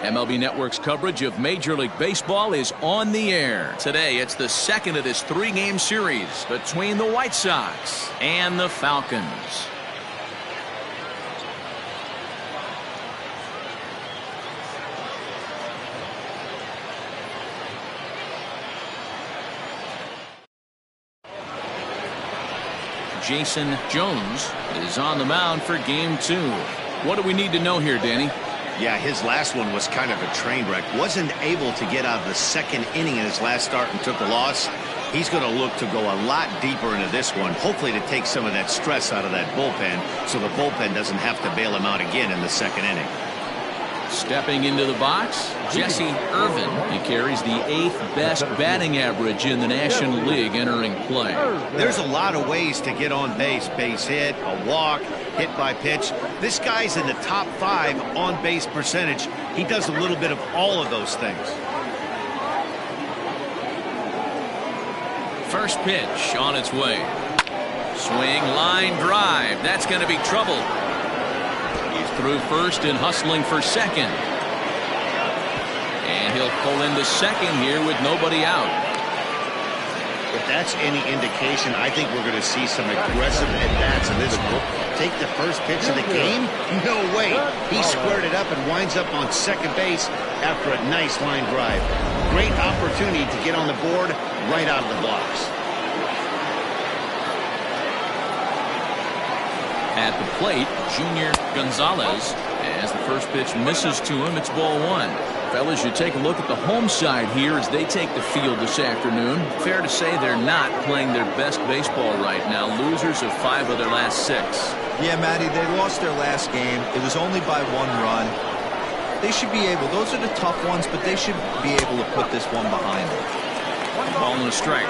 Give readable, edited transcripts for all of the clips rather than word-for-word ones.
MLB Network's coverage of Major League Baseball is on the air. Today, it's the second of this three-game series between the White Sox and the Falcons. Jason Jones is on the mound for game 2. What do we need to know here, Danny? Yeah, his last one was kind of a train wreck. Wasn't able to get out of the second inning in his last start and took a loss. He's going to look to go a lot deeper into this one, hopefully to take some of that stress out of that bullpen so the bullpen doesn't have to bail him out again in the second inning. Stepping into the box, Jesse Irvin. He carries the 8th best batting average in the National League entering play. There's a lot of ways to get on base. Base hit, a walk, hit by pitch. This guy's in the top 5 on base percentage. He does a little bit of all of those things. First pitch on its way. Swing, line drive. That's going to be trouble. Through first and hustling for second. And he'll pull into second here with nobody out. If that's any indication, I think we're going to see some aggressive at-bats in this one. Take the first pitch of the game? No way. He squared it up and winds up on second base after a nice line drive. Great opportunity to get on the board right out of the blocks. At the plate, Junior Gonzalez, as the first pitch misses to him, it's ball 1. Fellas, you take a look at the home side here as they take the field this afternoon. Fair to say they're not playing their best baseball right now. Losers of 5 of their last 6. Yeah, Matty, they lost their last game. It was only by 1 run. They should be able, those are the tough ones, but they should be able to put this one behind them. Ball and a strike.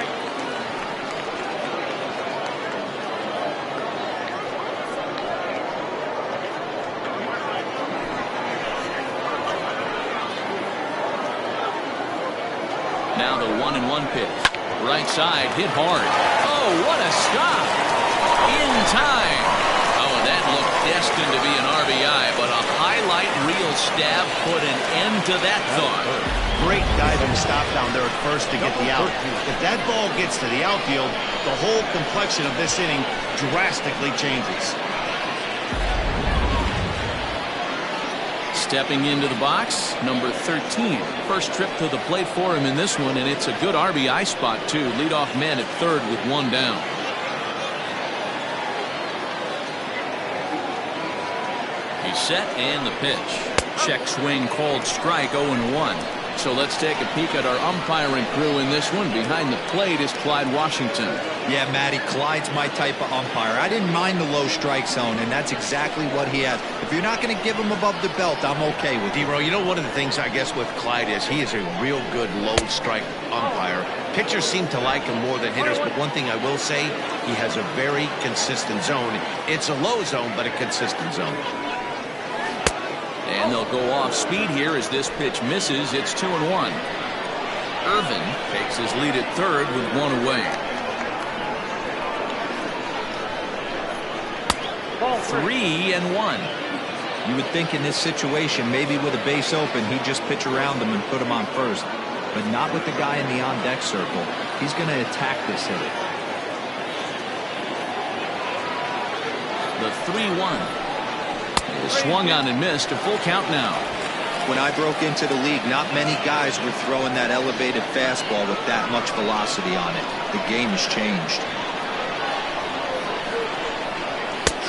Now the 1-1 pitch. Right side, hit hard. Oh, what a stop. In time. Oh, that looked destined to be an RBI, but a highlight reel stab put an end to that thought. Great diving stop down there at first to get the out. If that ball gets to the outfield, the whole complexion of this inning drastically changes. Stepping into the box, number 13. First trip to the plate for him in this one, and it's a good RBI spot, too. Leadoff man at third with 1 down. He's set, and the pitch. Check swing called strike, 0-1. So let's take a peek at our umpiring crew in this one. Behind the plate is Clyde Washington. Yeah, Matty, Clyde's my type of umpire. I didn't mind the low strike zone, and that's exactly what he has. If you're not going to give him above the belt, I'm okay with it. D-Row, you know, one of the things I guess with Clyde is he is a real good low strike umpire. Pitchers seem to like him more than hitters, but one thing I will say, he has a very consistent zone. It's a low zone, but a consistent zone. And they'll go off speed here as this pitch misses. It's 2-1. Irvin takes his lead at third with 1 away. 3-1. You would think in this situation, maybe with a base open, he'd just pitch around him and put him on first. But not with the guy in the on-deck circle. He's going to attack this hitter. The 3-1. Swung on and missed. A full count now. When I broke into the league, not many guys were throwing that elevated fastball with that much velocity on it. The game has changed.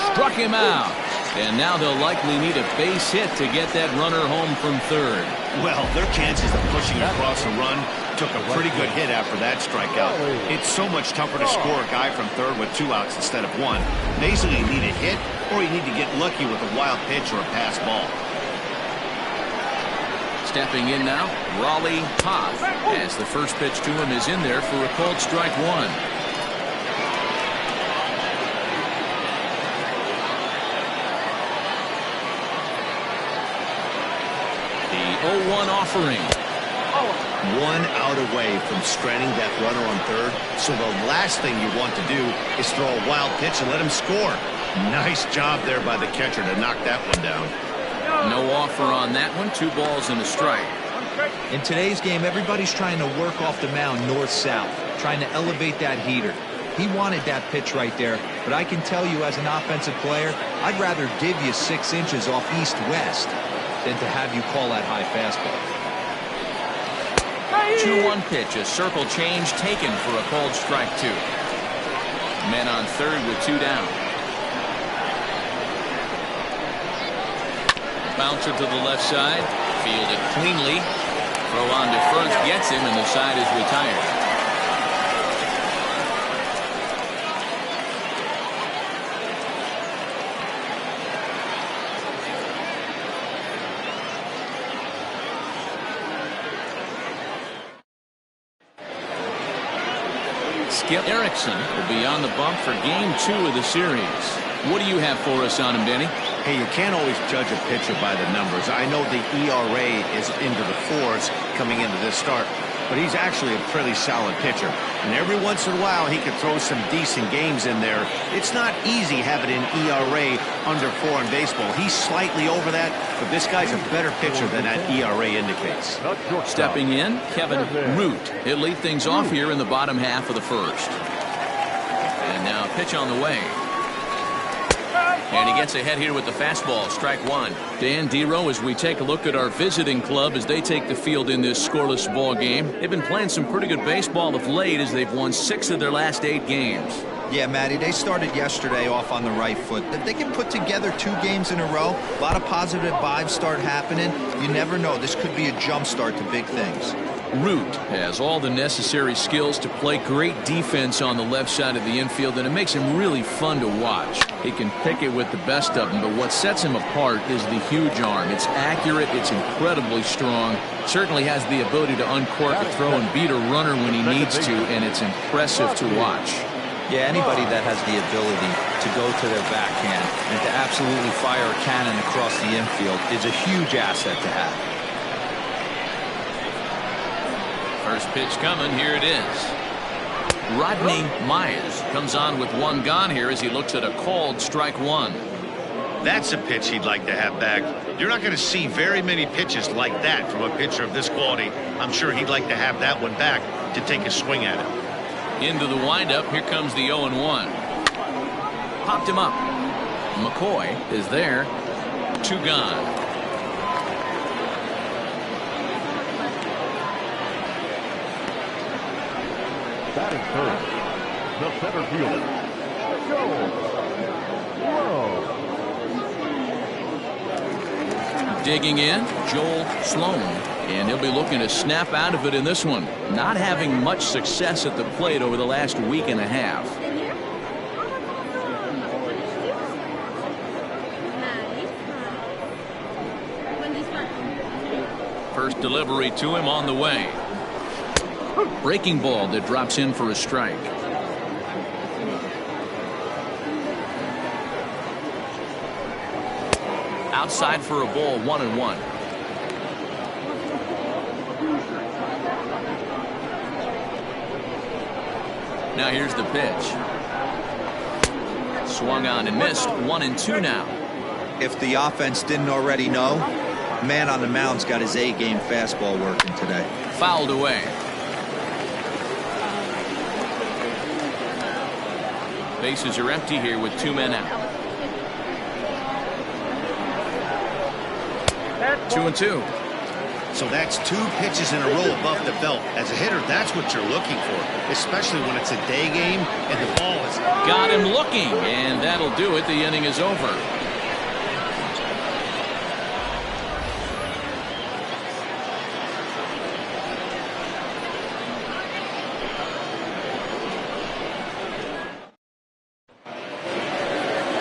Struck him out. And now they'll likely need a base hit to get that runner home from third. Well, their chances of pushing across a run took a pretty good hit after that strikeout. It's so much tougher to score a guy from third with 2 outs instead of 1. Basically, you need a hit or you need to get lucky with a wild pitch or a pass ball. Stepping in now, Raleigh Toth, as the first pitch to him is in there for a called strike 1. The 0-1 offering. 1 out away from stranding that runner on third, so the last thing you want to do is throw a wild pitch and let him score. Nice job there by the catcher to knock that one down. No offer on that one. 2 balls and a strike. In today's game, everybody's trying to work off the mound north-south, trying to elevate that heater. He wanted that pitch right there, but I can tell you as an offensive player, I'd rather give you 6 inches off east-west than to have you call that high fastball. 2-1 pitch, a circle change taken for a called strike 2. Men on third with 2 down. Bouncer to the left side, fielded cleanly. Throw on to first gets him, and the side is retired. Skip Erickson will be on the bump for game 2 of the series. What do you have for us on him, Denny? Hey, you can't always judge a pitcher by the numbers. I know the ERA is into the 4s coming into this start, but he's actually a pretty solid pitcher. And every once in a while, he can throw some decent games in there. It's not easy having an ERA under 4 in baseball. He's slightly over that, but this guy's a better pitcher than that ERA indicates. Stepping in, Kevin Root. He'll lead things off here in the bottom half of the first. And now pitch on the way. And he gets ahead here with the fastball, strike 1. Dan Dero, as we take a look at our visiting club as they take the field in this scoreless ball game. They've been playing some pretty good baseball of late as they've won 6 of their last 8 games. Yeah, Matty, they started yesterday off on the right foot. If they can put together 2 games in a row, a lot of positive vibes start happening. You never know. This could be a jump start to big things. Root has all the necessary skills to play great defense on the left side of the infield, and it makes him really fun to watch. He can pick it with the best of them, but what sets him apart is the huge arm. It's accurate, it's incredibly strong, certainly has the ability to uncork a throw and beat a runner when he needs to, and it's impressive to watch. Yeah, anybody that has the ability to go to their backhand and to absolutely fire a cannon across the infield is a huge asset to have. First pitch coming, here it is. Rodney Myers comes on with 1 gone here as he looks at a called strike 1. That's a pitch he'd like to have back. You're not going to see very many pitches like that from a pitcher of this quality. I'm sure he'd like to have that one back to take a swing at it. Into the windup, here comes the 0-1. Popped him up. McCoy is there. 2 gone. Batting first, the center fielder, Joel Sloan. Digging in, Joel Sloan, and he'll be looking to snap out of it in this one. Not having much success at the plate over the last week and a half. First delivery to him on the way. Breaking ball that drops in for a strike. Outside for a ball, 1-1. Now here's the pitch. Swung on and missed. 1-2 now. If the offense didn't already know, man on the mound's got his A-game fastball working today. Fouled away. Bases are empty here with 2 men out. 2-2. So that's 2 pitches in a row above the belt. As a hitter, that's what you're looking for, especially when it's a day game and the ball is... Got him looking, and that'll do it. The inning is over.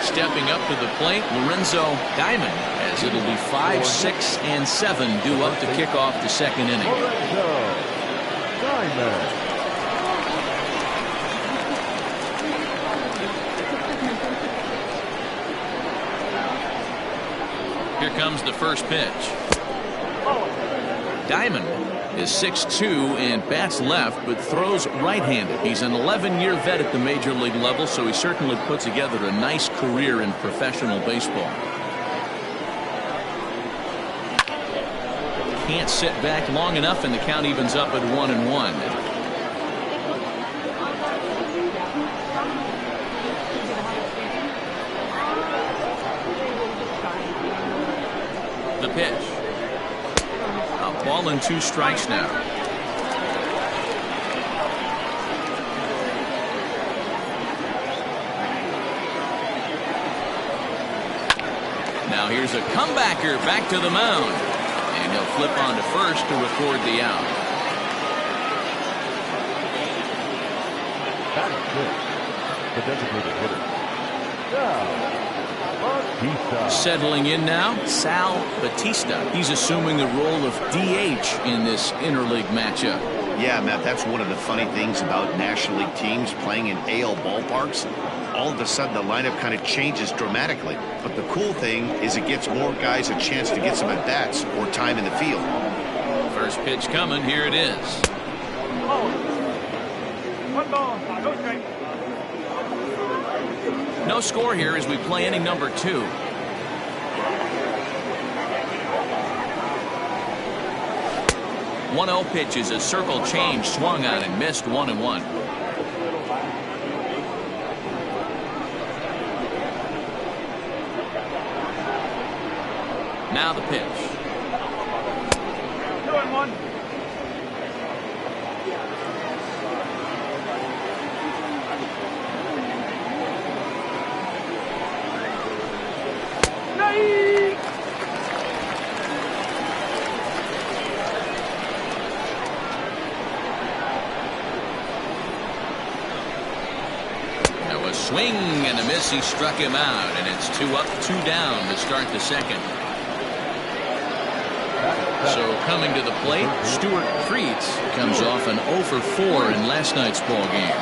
Stepping up to the plate, Lorenzo Diamond, as it'll be 5, 6, and 7 due up to kick off the second inning. Lorenzo Diamond. Here comes the first pitch. Diamond is 6'2" and bats left, but throws right-handed. He's an 11-year vet at the major league level, so he certainly put together a nice career in professional baseball. can't sit back long enough, and the count evens up at 1-1. The pitch. A ball and 2 strikes now. Now here's a comebacker back to the mound. And he'll flip on to first to record the out. Batting fifth, the designated hitter. Batista. Settling in now, Sal Batista. He's assuming the role of DH in this interleague matchup. Yeah, Matt, that's one of the funny things about National League teams playing in AL ballparks. All of a sudden, the lineup kind of changes dramatically. But the cool thing is it gives more guys a chance to get some at-bats or time in the field. First pitch coming. Here it is. One ball, no strike. No score here as we play inning number 2. One 0 pitch is a circle change, swung on and missed. 1-1. Now the pitch. 2-1. Now a swing and a miss. He struck him out, and it's 2 up, 2 down to start the second. So coming to the plate, Stuart Creeds comes off an 0 for 4 in last night's ball game.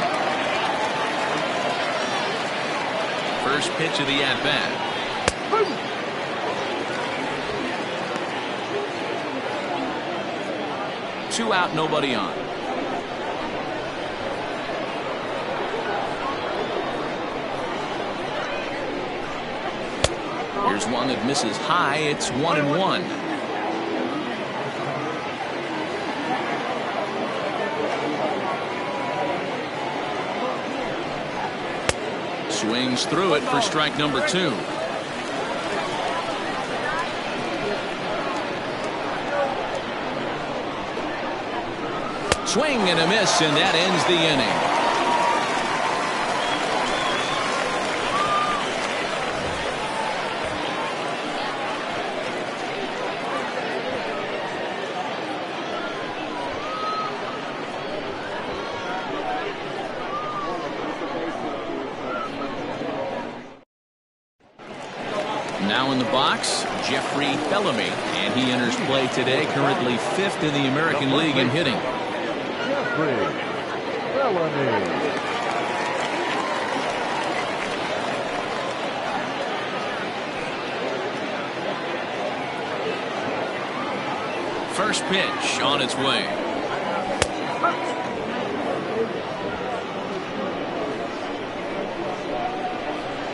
First pitch of the at-bat. 2 out, nobody on. Here's one that misses high. It's 1-1. Swings through it for strike number 2. Swing and a miss, and that ends the inning. Now in the box, Jeffrey Bellamy, and he enters play today, currently 5th in the American League in hitting. Jeffrey Bellamy. First pitch on its way.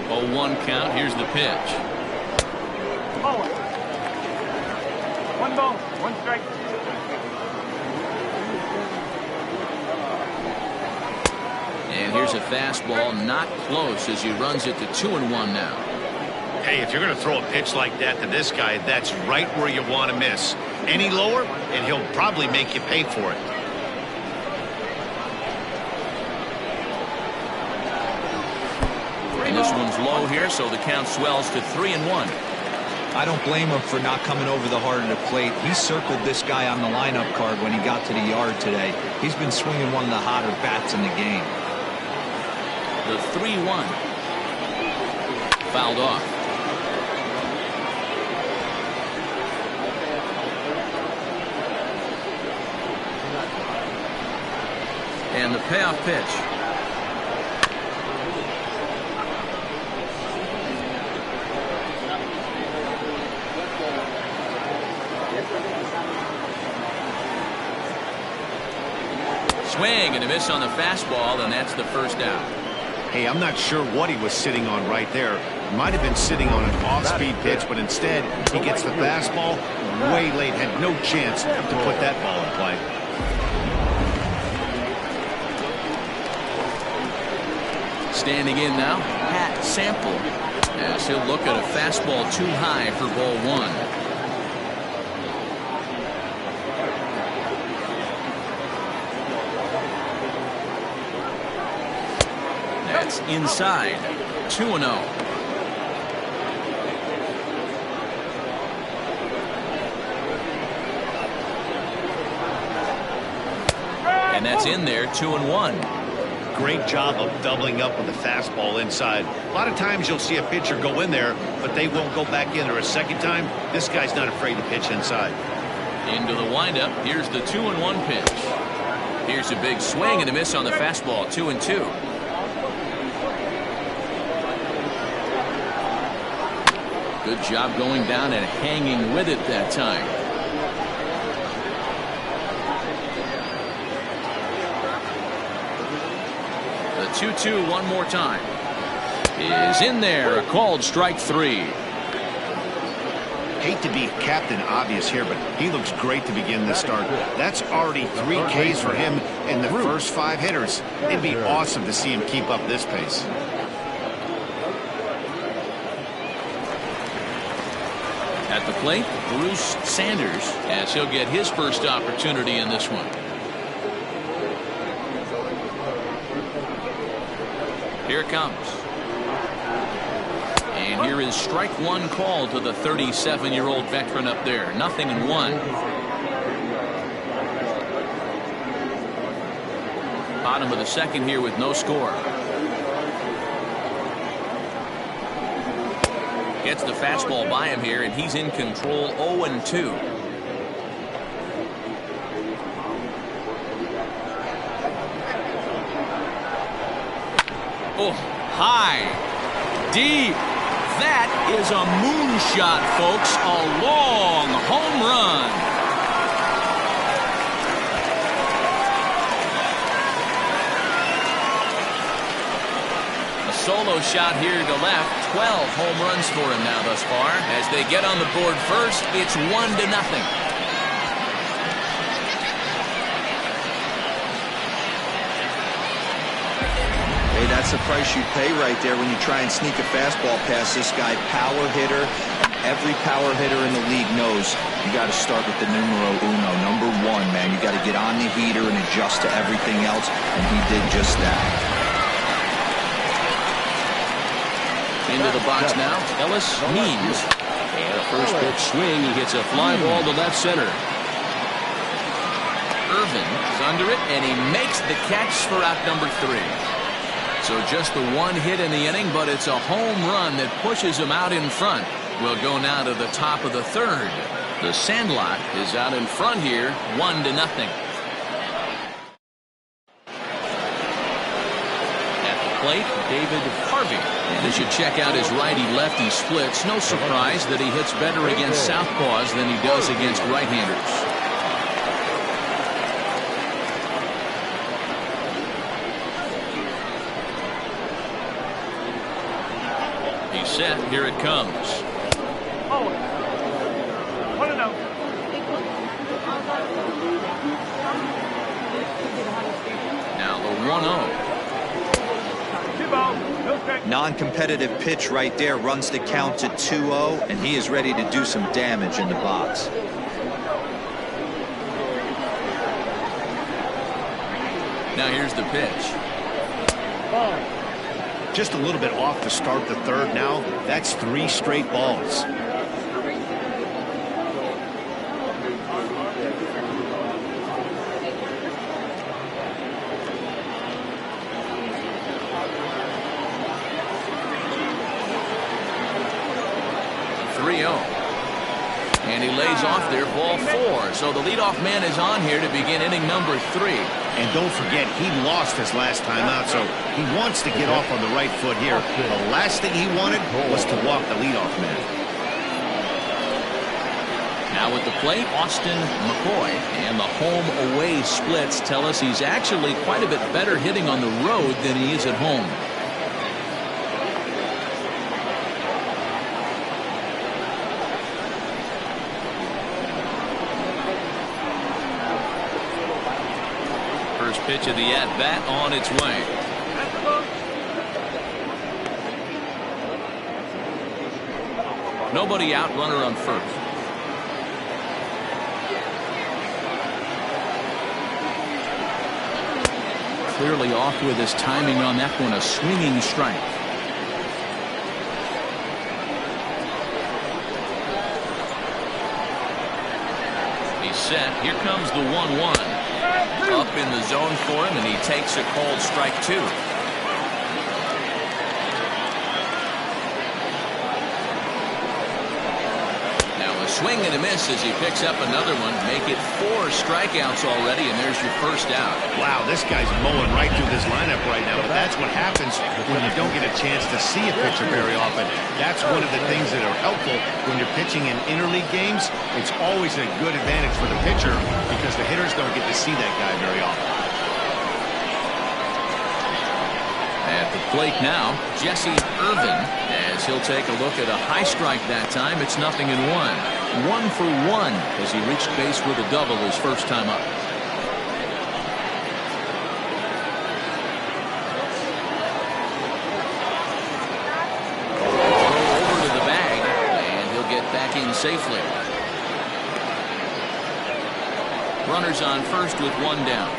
Oh, 1 count. Here's the pitch. 1 ball, 1 strike. And here's a fastball, not close, as he runs it to 2-1 now. Hey, if you're going to throw a pitch like that to this guy, that's right where you want to miss. Any lower, and he'll probably make you pay for it. And this one's low here, so the count swells to 3-1. I don't blame him for not coming over the heart of the plate. He circled this guy on the lineup card when he got to the yard today. He's been swinging one of the hotter bats in the game. The 3-1. Fouled off. And the payoff pitch. Swing and a miss on the fastball, and that's the first out. Hey, I'm not sure what he was sitting on right there. Might have been sitting on an off-speed pitch, but instead he gets the fastball way late, had no chance to put that ball in play. Standing in now, Pat Sample, as he'll look at a fastball too high for ball one. That's inside. 2-0. And that's in there. 2-1. Great job of doubling up with the fastball inside. A lot of times you'll see a pitcher go in there, but they won't go back in there a second time. This guy's not afraid to pitch inside. Into the windup. Here's the 2-1 pitch. Here's a big swing and a miss on the fastball. 2-2. Good job going down and hanging with it that time. The 2-2 one more time is in there. A called strike three. Hate to be Captain Obvious here, but he looks great to begin this start. That's already 3 Ks for him in the first 5 hitters. It'd be awesome to see him keep up this pace. At the plate, Bruce Sanders, as he'll get his first opportunity in this one. Here it comes. And here is strike one called to the 37-year-old veteran up there. 0-1. Bottom of the second here with no score. Gets the fastball by him here, and he's in control. 0-2. Oh, high, deep. That is a moonshot, folks. A long home run. A solo shot here to left. 12 home runs for him now thus far. As they get on the board first, it's 1-0. Hey, that's the price you pay right there when you try and sneak a fastball past this guy. Power hitter. Every power hitter in the league knows you got to start with the numero uno, number 1, man. You got to get on the heater and adjust to everything else, and he did just that. Into the box now, Ellis Means. And a first pitch swing. He hits a fly ball to left center. Irvin is under it, and he makes the catch for out number 3. So just the one hit in the inning, but it's a home run that pushes him out in front. We'll go now to the top of the third. The Sandlot is out in front here, 1-0. At the plate, David Harvey. And as you check out his righty-lefty splits, no surprise that he hits better against southpaws than he does against right-handers. Set. Here it comes. Oh. 1-0. Now the 1-0. 2 balls, no strikes. Non-competitive pitch right there runs the count to 2-0, and he is ready to do some damage in the box. Now here's the pitch. Ball. Just a little bit off to start the third now. That's 3 straight balls. And he lays off there, ball 4. So the leadoff man is on here to begin inning number 3. And don't forget, he lost his last time out, so he wants to get off on the right foot here. The last thing he wanted was to walk the leadoff man. Now at the plate, Austin McCoy. And the home-away splits tell us he's actually quite a bit better hitting on the road than he is at home. First pitch of the at-bat on its way. Nobody out, runner on first. Clearly off with his timing on that one, a swinging strike. He's set. Here comes the 1-1. Up in the zone for him, and he takes a called strike two. Swing and a miss as he picks up another one. Make it 4 strikeouts already, and there's your first out. Wow, this guy's mowing right through this lineup right now, but that's what happens when you don't get a chance to see a pitcher very often. That's one of the things that are helpful when you're pitching in interleague games. It's always a good advantage for the pitcher because the hitters don't get to see that guy very often. At the plate now, Jesse Irvin, as he'll take a look at a high strike that time. It's 0-1. 1 for 1 as he reached base with a double his first time up. Throw over to the bag, and he'll get back in safely. Runners on first with 1 down.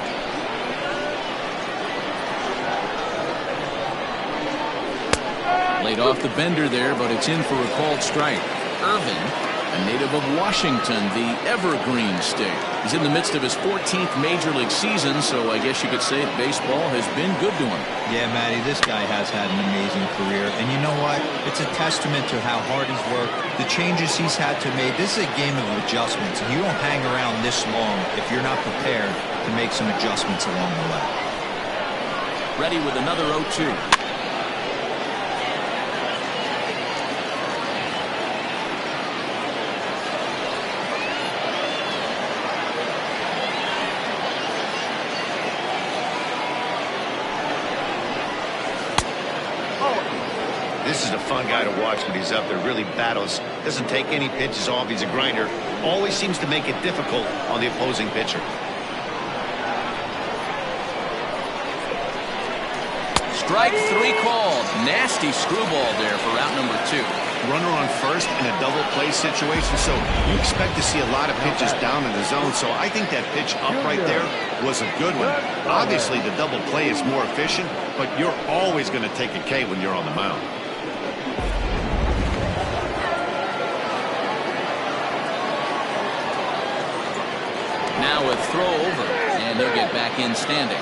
Laid off the bender there, but it's in for a called strike. Irvin, a native of Washington, the Evergreen State. He's in the midst of his 14th Major League season, so I guess you could say that baseball has been good to him. Yeah, Matty, this guy has had an amazing career. And you know what? It's a testament to how hard he's worked, the changes he's had to make. This is a game of adjustments, and you don't hang around this long if you're not prepared to make some adjustments along the way. Ready with another 0-2. This is a fun guy to watch when he's up there. Really battles. Doesn't take any pitches off. He's a grinder. Always seems to make it difficult on the opposing pitcher. Strike 3 called. Nasty screwball there for out number 2. Runner on first in a double play situation, so you expect to see a lot of pitches down in the zone. So I think that pitch up right there was a good one. Obviously, the double play is more efficient, but you're always going to take a K when you're on the mound. Now a throw over, and he'll get back in standing.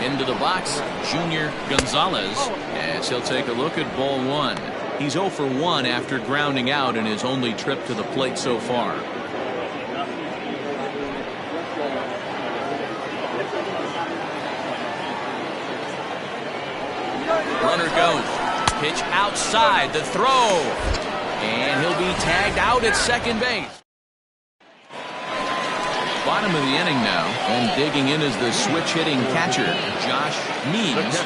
Into the box, Junior Gonzalez, as he'll take a look at ball 1. He's 0 for 1 after grounding out in his only trip to the plate so far. Runner goes. Pitch outside, the throw. And he'll be tagged out at second base. Bottom of the inning now, and digging in is the switch-hitting catcher, Josh Means.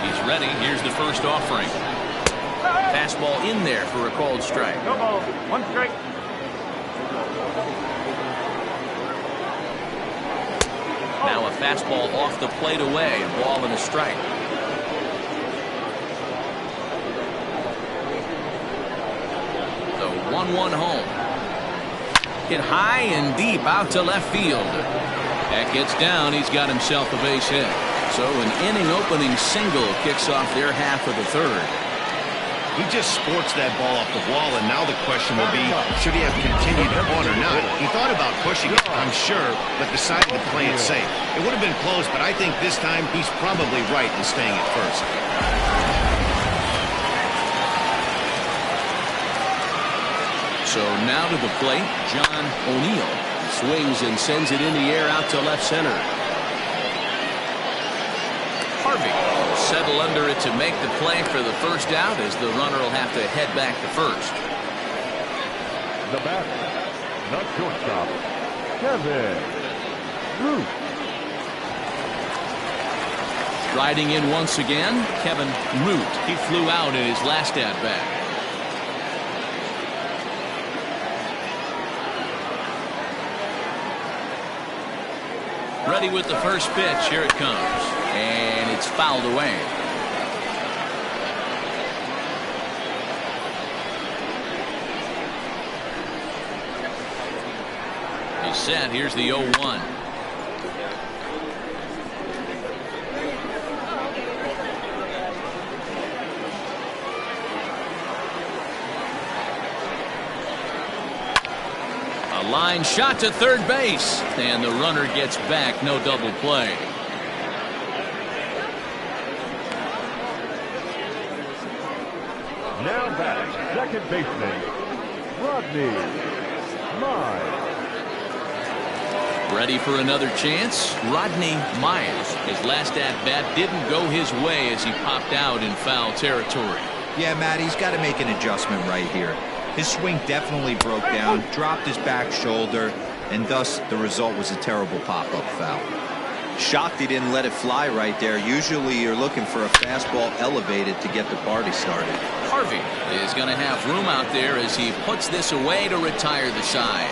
He's ready. Here's the first offering. Fastball in there for a called strike. No ball. 1 strike. Now a fastball off the plate away, a ball and a strike. The 1-1 home. Hit high and deep out to left field. That gets down. He's got himself a base hit. So an inning-opening single kicks off their half of the third. He just sports that ball off the wall, and now the question will be, should he have continued on or not? He thought about pushing it, I'm sure, but decided to play it safe. It would have been close, but I think this time he's probably right in staying at first. So now to the plate, John O'Neill. Swings and sends it in the air out to left center. Harvey settle under it to make the play for the first out, as the runner will have to head back to first. The batter, the shortstop, Kevin. Root. Riding in once again, Kevin Root. He flew out in his last at-bat. Ready with the first pitch. Here it comes. And it's fouled away. He's set. Here's the 0-1. Line shot to third base, and the runner gets back. No double play. Now back, second baseman, Rodney Miles. Ready for another chance? Rodney Miles. His last at-bat didn't go his way as he popped out in foul territory. Yeah, Matt, he's got to make an adjustment right here. His swing definitely broke down, dropped his back shoulder, and thus the result was a terrible pop-up foul. Shocked he didn't let it fly right there. Usually you're looking for a fastball elevated to get the party started. Harvey is going to have room out there as he puts this away to retire the side.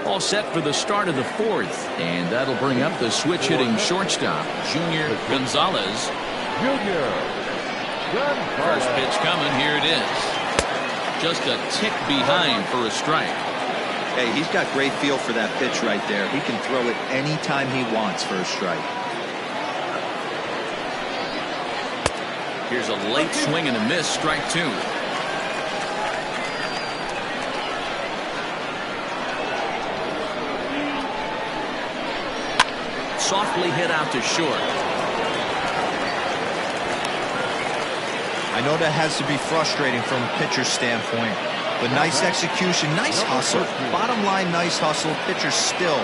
All set for the start of the fourth, and that'll bring up the switch-hitting shortstop, Junior Gonzalez. First pitch coming. Here it is. Just a tick behind for a strike. Hey, he's got great feel for that pitch right there. He can throw it anytime he wants for a strike. Here's a late swing and a miss. Strike two. Softly hit out to short. I know that has to be frustrating from a pitcher's standpoint, but nice execution, nice hustle. Bottom line, nice hustle. Pitcher's still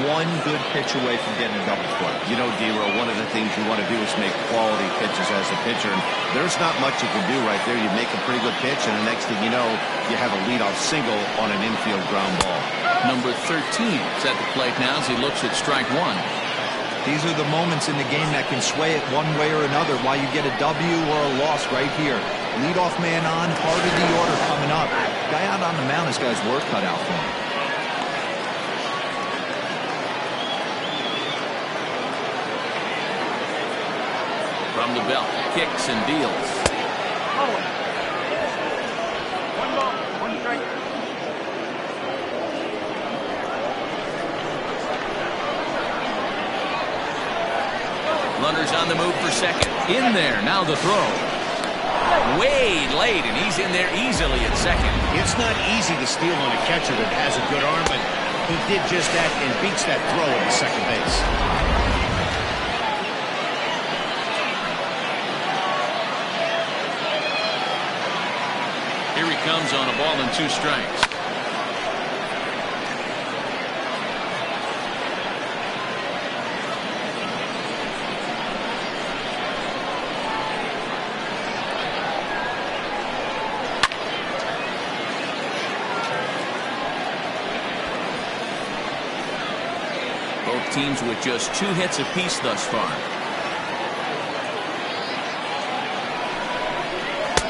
one good pitch away from getting a double play. You know, D-Row, one of the things you want to do is make quality pitches as a pitcher, and there's not much you can do right there. You make a pretty good pitch, and the next thing you know, you have a leadoff single on an infield ground ball. Number 13 is at the plate now as he looks at strike one. These are the moments in the game that can sway it one way or another, why you get a W or a loss right here. Leadoff man on, heart of the order coming up. Guy out on the mound has got his work cut out for him. From the belt, kicks and deals. One ball, one strike. Runners on the move for second. In there, now the throw. Way late, and he's in there easily at second. It's not easy to steal on a catcher that has a good arm, but he did just that and beats that throw at the second base. Here he comes on a ball and two strikes. Both teams with just 2 hits apiece thus far.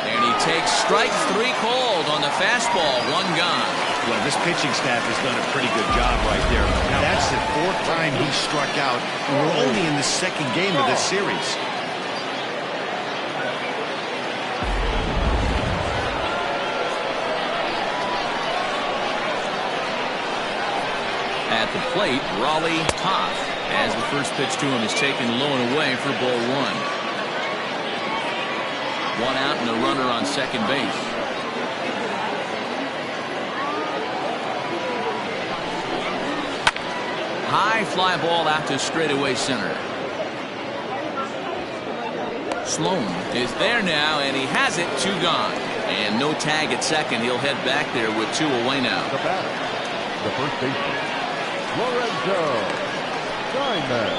And he takes strike 3 called on the fastball. 1 gone. Well, this pitching staff has done a pretty good job right there. Now, that's the 4th time he struck out. We're only in the 2nd game of this series. At the plate, Raleigh Toth, as the first pitch to him is taken low and away for ball 1. 1 out and a runner on second base. High fly ball out to straightaway center. Sloan is there now, and he has it. 2 gone. And no tag at second. He'll head back there with 2 away now. The batter, the first baseman, Lorenzo Simon.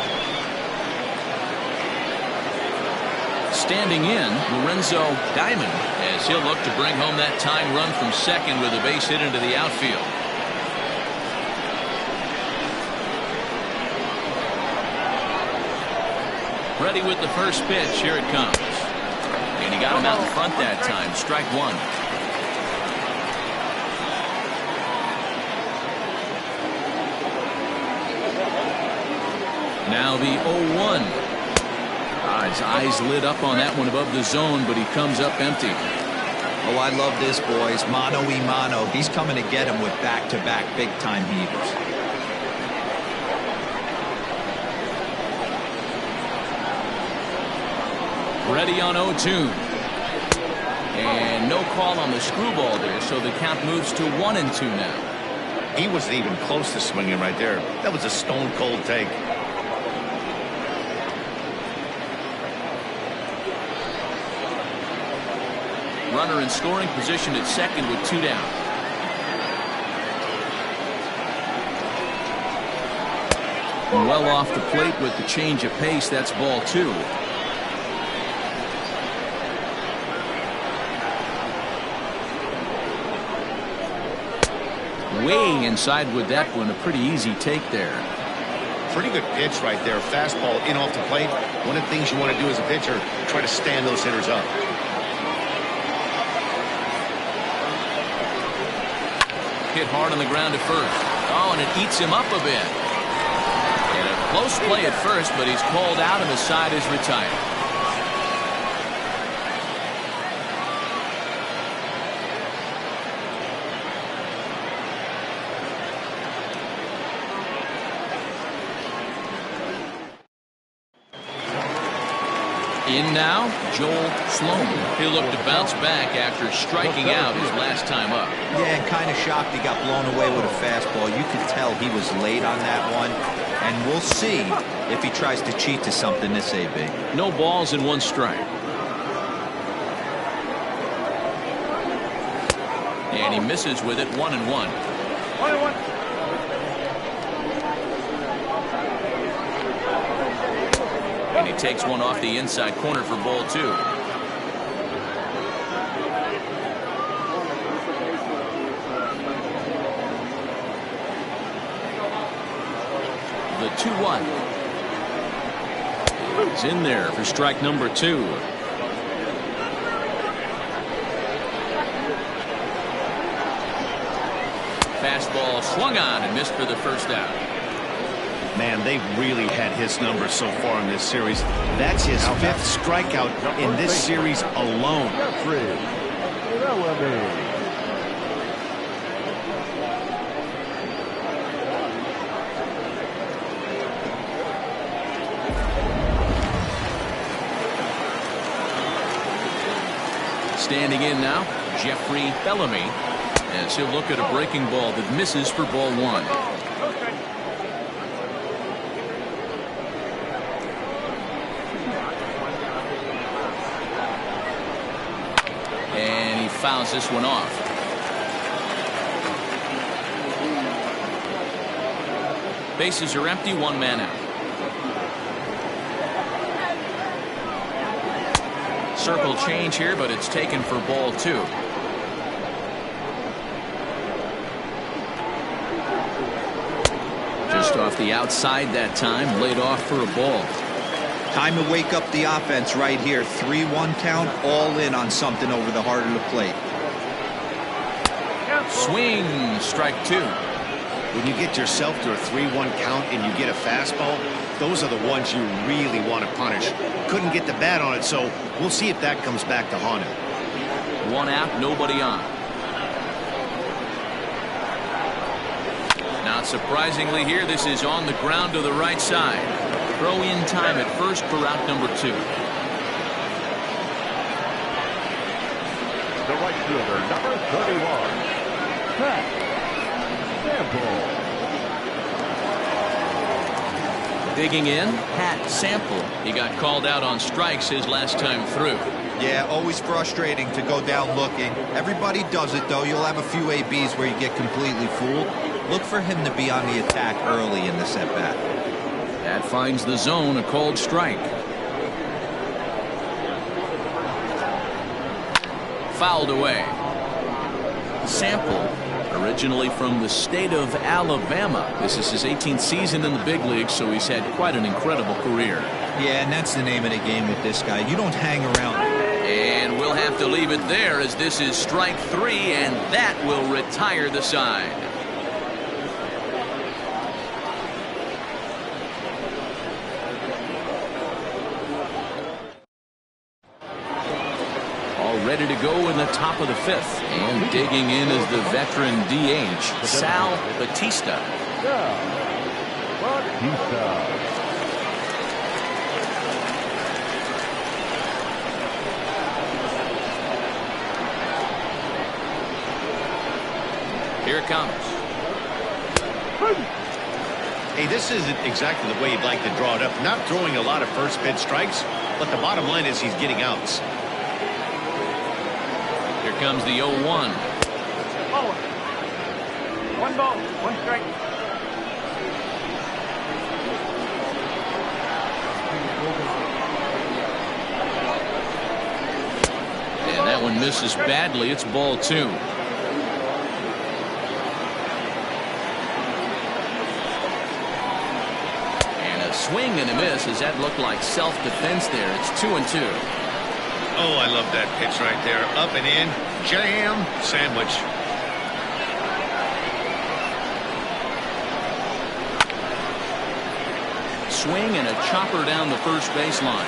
Standing in, Lorenzo Diamond, as he'll look to bring home that tying run from second with a base hit into the outfield. Ready with the first pitch. Here it comes. And he got him out in front that time. Strike one. Now the 0-1. His eyes lit up on that one above the zone, but he comes up empty. Oh, I love this, boys. Mano y mano. He's coming to get him with back-to-back big-time heaters. Ready on 0-2. And no call on the screwball there, so the count moves to 1-2 now. He wasn't even close to swinging right there. That was a stone-cold take. Runner in scoring position at second with 2 down. Well off the plate with the change of pace. That's ball 2. Way inside with that one. A pretty easy take there. Pretty good pitch right there. Fastball in off the plate. One of the things you want to do as a pitcher, try to stand those hitters up. Hit hard on the ground at first. Oh, and it eats him up a bit. And a close play at first, but he's called out and the side is retired. In now, Joel Sloan. He'll look to bounce back after striking out his last time up. Yeah, and kind of shocked he got blown away with a fastball. You could tell he was late on that one. And we'll see if he tries to cheat to something this AB. No balls and 1 strike. And he misses with it. 1-1. 1-1. And he takes one off the inside corner for ball 2. The 2-1. He's in there for strike number 2. Fastball swung on and missed for the first out. Man, they've really had his number so far in this series. That's his 5th strikeout in this series alone. Standing in now, Jeffrey Bellamy, as he'll look at a breaking ball that misses for ball 1. Fouls this one off. Bases are empty. 1 man out. Circle change here, but it's taken for ball 2. Just off the outside that time. Laid off for a ball. Time to wake up the offense right here. 3-1 count, all in on something over the heart of the plate. Swing, strike 2. When you get yourself to a 3-1 count and you get a fastball, those are the ones you really want to punish. Couldn't get the bat on it, so we'll see if that comes back to haunt him. 1 out, nobody on. Not surprisingly here, this is on the ground to the right side. Throw in time at first for out number 2. The right fielder, number 31, Pat Sample. Digging in, Pat Sample. He got called out on strikes his last time through. Yeah, always frustrating to go down looking. Everybody does it, though. You'll have a few ABs where you get completely fooled. Look for him to be on the attack early in this at-bat. That finds the zone, a called strike. fouled away. Sample, originally from the state of Alabama. This is his 18th season in the big leagues, so he's had quite an incredible career. Yeah, and that's the name of the game with this guy. You don't hang around. And we'll have to leave it there as this is strike 3, and that will retire the side. All ready to go in the top of the 5th. And digging in is the veteran DH, Sal Batista. Here it comes. Hey, this isn't exactly the way you'd like to draw it up. Not throwing a lot of first pitch strikes, but the bottom line is he's getting outs. Here comes the 0-1. Ball. 1 ball, 1 strike. And that one misses badly. It's ball 2. Swing and a miss as that looked like self-defense there. It's 2-2. Oh, I love that pitch right there. Up and in. Jam. Sandwich. Swing and a chopper down the first baseline.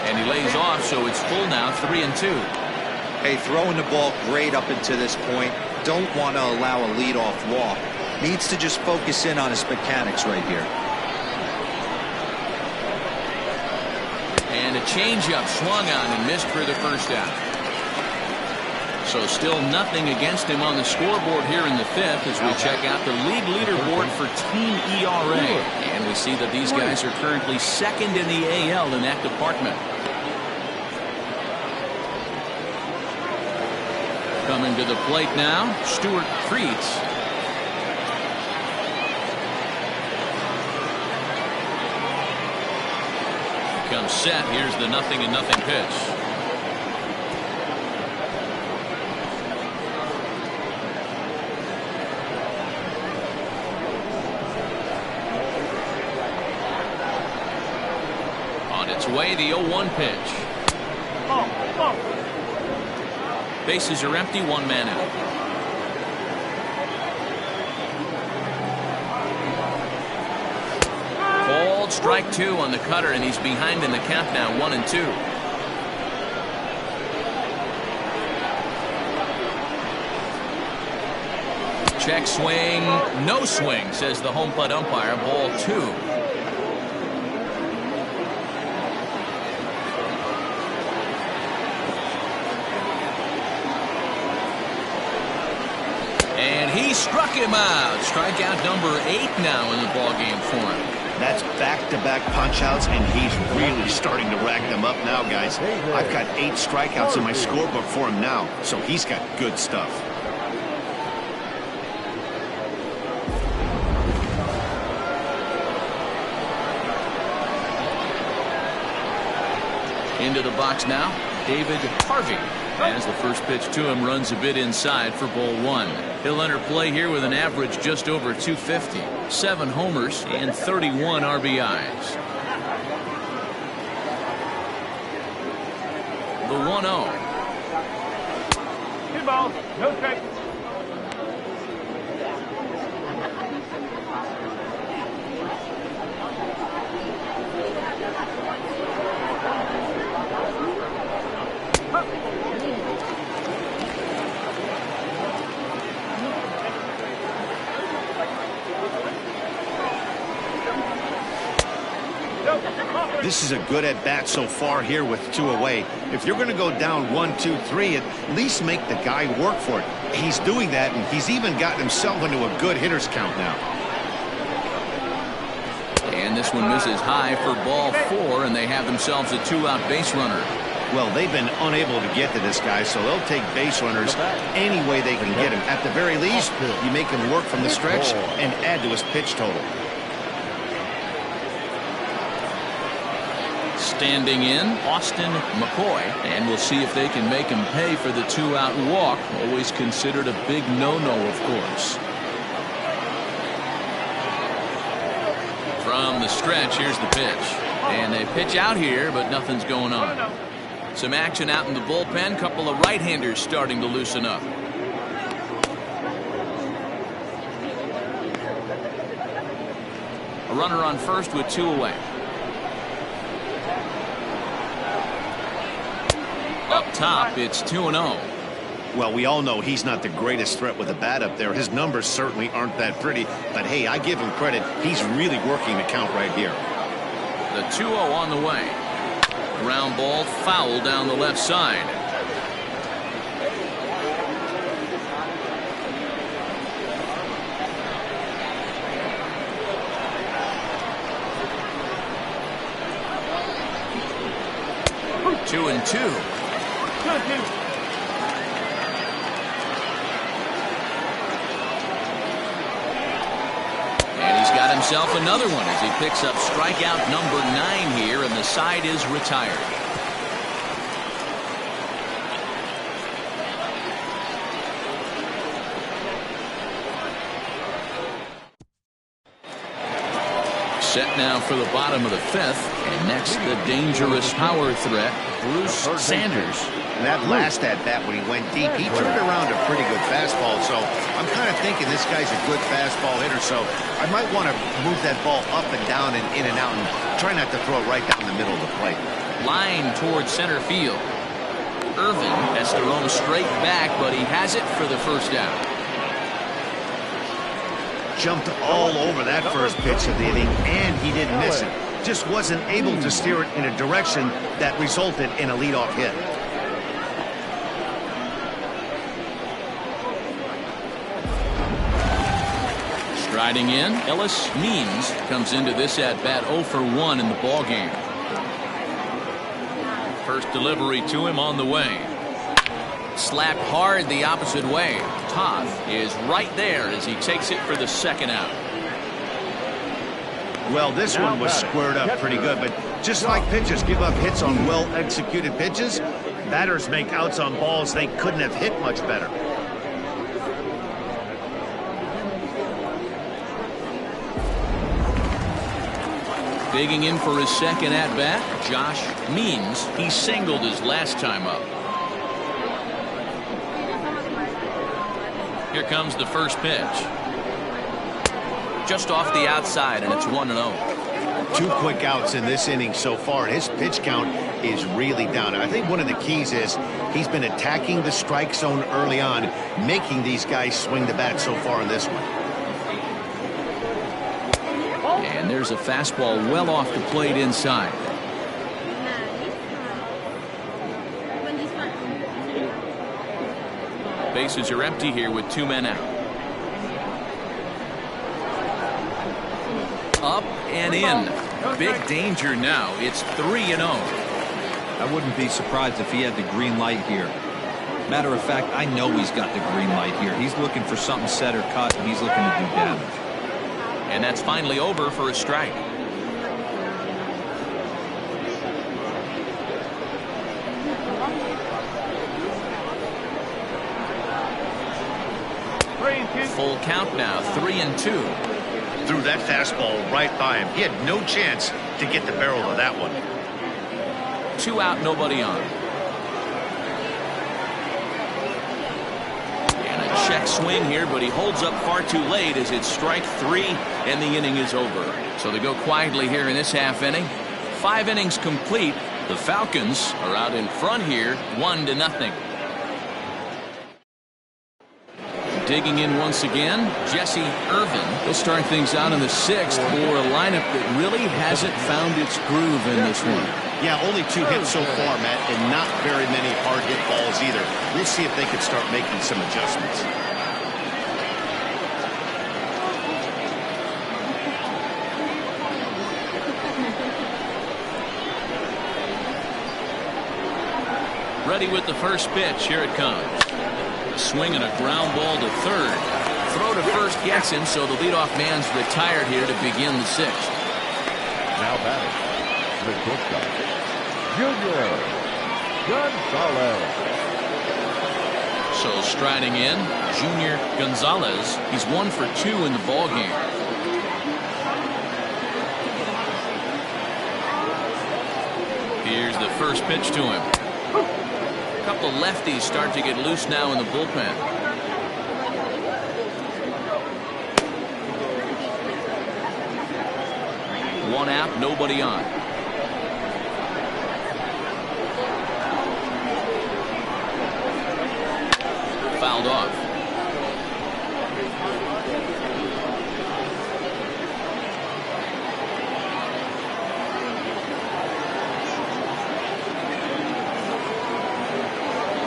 And he lays off, so it's full now, 3-2. Hey, throwing the ball great up until this point. Don't want to allow a leadoff walk. Needs to just focus in on his mechanics right here. And a changeup swung on and missed for the first out. So still nothing against him on the scoreboard here in the 5th as we check out the league leaderboard for team ERA. And we see that these guys are currently 2nd in the AL in that department. Coming to the plate now, Stuart Creeds. Comes set. Here's the 0-0 pitch. On its way, the 0-1 pitch. Ball. Bases are empty, 1 man out. Called strike 2 on the cutter, and he's behind in the count now, 1-2. Check swing, no swing, says the home plate umpire, ball 2. And he struck him out. Strikeout number 8 now in the ballgame for him. That's back-to-back punch-outs, and he's really starting to rack them up now, guys. I've got 8 strikeouts in my scorebook for him now, so he's got good stuff. Into the box now, David Harvey. As the first pitch to him runs a bit inside for ball 1. He'll enter play here with an average just over 250, 7 homers and 31 RBIs. The 1-0. 2 balls, no strikes. This is a good at-bat so far here with 2 away. If you're going to go down 1, 2, 3, at least make the guy work for it. He's doing that, and he's even gotten himself into a good hitter's count now. And this one misses high for ball 4, and they have themselves a 2-out base runner. Well, they've been unable to get to this guy, so they'll take base runners any way they can get him. At the very least, you make him work from the stretch and add to his pitch total. Standing in, Austin McCoy. And we'll see if they can make him pay for the 2-out walk. Always considered a big no-no, of course. From the stretch, here's the pitch. And they pitch out here, but nothing's going on. Some action out in the bullpen. Couple of right-handers starting to loosen up. A runner on first with 2 away. Up top, it's 2-0. Well, we all know he's not the greatest threat with a bat up there. His numbers certainly aren't that pretty. But, hey, I give him credit. He's really working the count right here. The 2-0 on the way. Ground ball foul down the left side. Two and two. And he's got himself another one as he picks up strikeout number 9 here, and the side is retired. Set now for the bottom of the 5th. And next, the dangerous power threat, Bruce Sanders. And that last at-bat when he went deep, he turned around a pretty good fastball. So I'm kind of thinking this guy's a good fastball hitter. So I might want to move that ball up and down and in and out and try not to throw it right down the middle of the plate. Line towards center field. Irvin has to roam straight back, but he has it for the first out. Jumped all over that first pitch of the inning, and he didn't miss it. Just wasn't able to steer it in a direction that resulted in a leadoff hit. Striding in, Ellis Means comes into this at-bat 0 for 1 in the ballgame. First delivery to him on the way. Slapped hard the opposite way. Toth is right there as he takes it for the second out. Well, this one was squared up pretty good, but just like pitchers give up hits on well-executed pitches, batters make outs on balls they couldn't have hit much better. Digging in for his second at-bat, Josh Means. He singled his last time up. Here comes the first pitch. Just off the outside, and it's 1-0. 2 quick outs in this inning so far, and his pitch count is really down. I think one of the keys is he's been attacking the strike zone early on, making these guys swing the bat so far in this one. And there's a fastball well off the plate inside. Bases are empty here with 2 men out. Up and in. Big danger now. It's 3-0. I wouldn't be surprised if he had the green light here. Matter of fact, I know he's got the green light here. He's looking for something set or cut, and he's looking to do damage. And that's finally over for a strike. Full count now, 3-2. Threw that fastball right by him. He had no chance to get the barrel of that one. 2 out, nobody on. And a check swing here, but he holds up far too late as it's strike 3, and the inning is over. So they go quietly here in this half inning. 5 innings complete. The Falcons are out in front here, 1-0. Digging in once again, Jesse Irvin. They'll start things out in the 6th for a lineup that really hasn't found its groove in this one. Yeah, only 2 hits so far, Matt, and not very many hard hit balls either. We'll see if they can start making some adjustments. Ready with the first pitch. Here it comes. Swing and a ground ball to third. Throw to first gets him, so the leadoff man's retired here to begin the 6th. Now batting, the shortstop, Junior Gonzalez. So striding in, Junior Gonzalez. He's 1 for 2 in the ball game. Here's the first pitch to him. A couple lefties start to get loose now in the bullpen. One out, nobody on. Fouled off.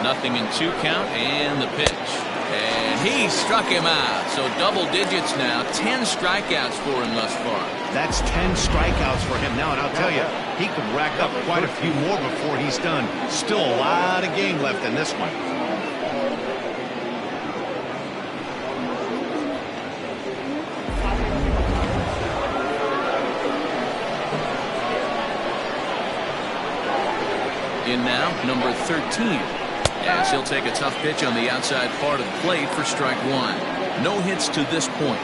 Nothing in 2 count, and the pitch. And he struck him out. So double digits now. 10 strikeouts for him thus far. That's 10 strikeouts for him now, and I'll tell you, he could rack up quite a few more before he's done. Still a lot of game left in this one. In now, number 13. As he'll take a tough pitch on the outside part of the plate for strike 1. No hits to this point.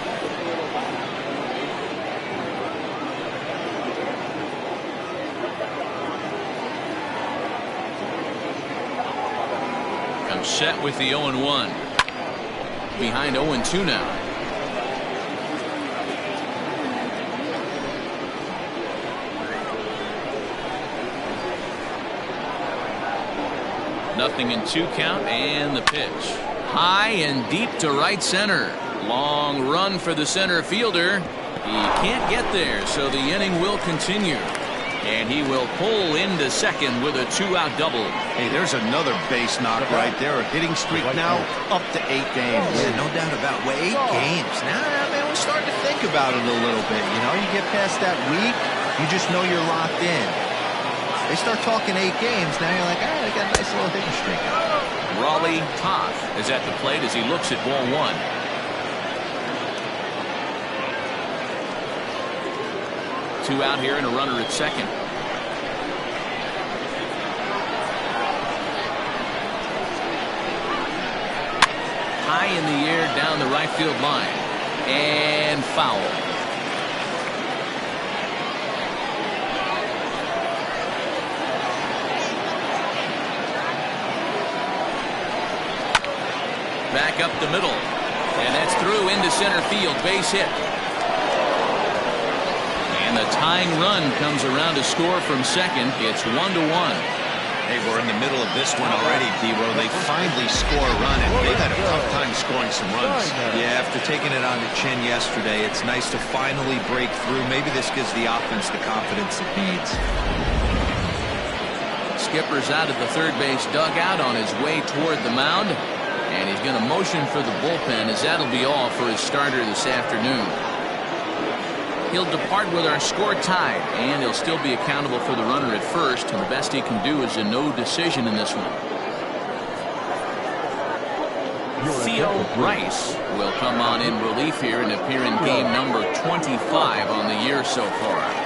Comes set with the 0-1. Behind 0-2 now. Nothing in 2 count, and the pitch. High and deep to right center. Long run for the center fielder. He can't get there, so the inning will continue. And he will pull into second with a 2-out double. Hey, there's another base knock right there. A hitting streak now up to 8 games. Yeah, no doubt about it. 8 games. Now, man, we're starting to think about it a little bit. You know, you get past that week, you just know you're locked in. They start talking 8 games, now you're like, they got a nice little hitting streak. Raleigh Toth is at the plate as he looks at ball 1. Two out here and a runner at second. High in the air down the right field line. And foul. Back up the middle. And that's through into center field. Base hit. And the tying run comes around to score from second. It's 1-1. Hey, we're in the middle of this one already, D-Row. They finally score a run, and they've had a tough time scoring some runs. Yeah, after taking it on the chin yesterday, it's nice to finally break through. Maybe this gives the offense the confidence it needs. Skipper's out at the third base dugout on his way toward the mound. And he's going to motion for the bullpen, as that'll be all for his starter this afternoon. He'll depart with our score tied, and he'll still be accountable for the runner at first, and the best he can do is a no decision in this one. Theo Rice will come on in relief here and appear in game number 25 on the year so far.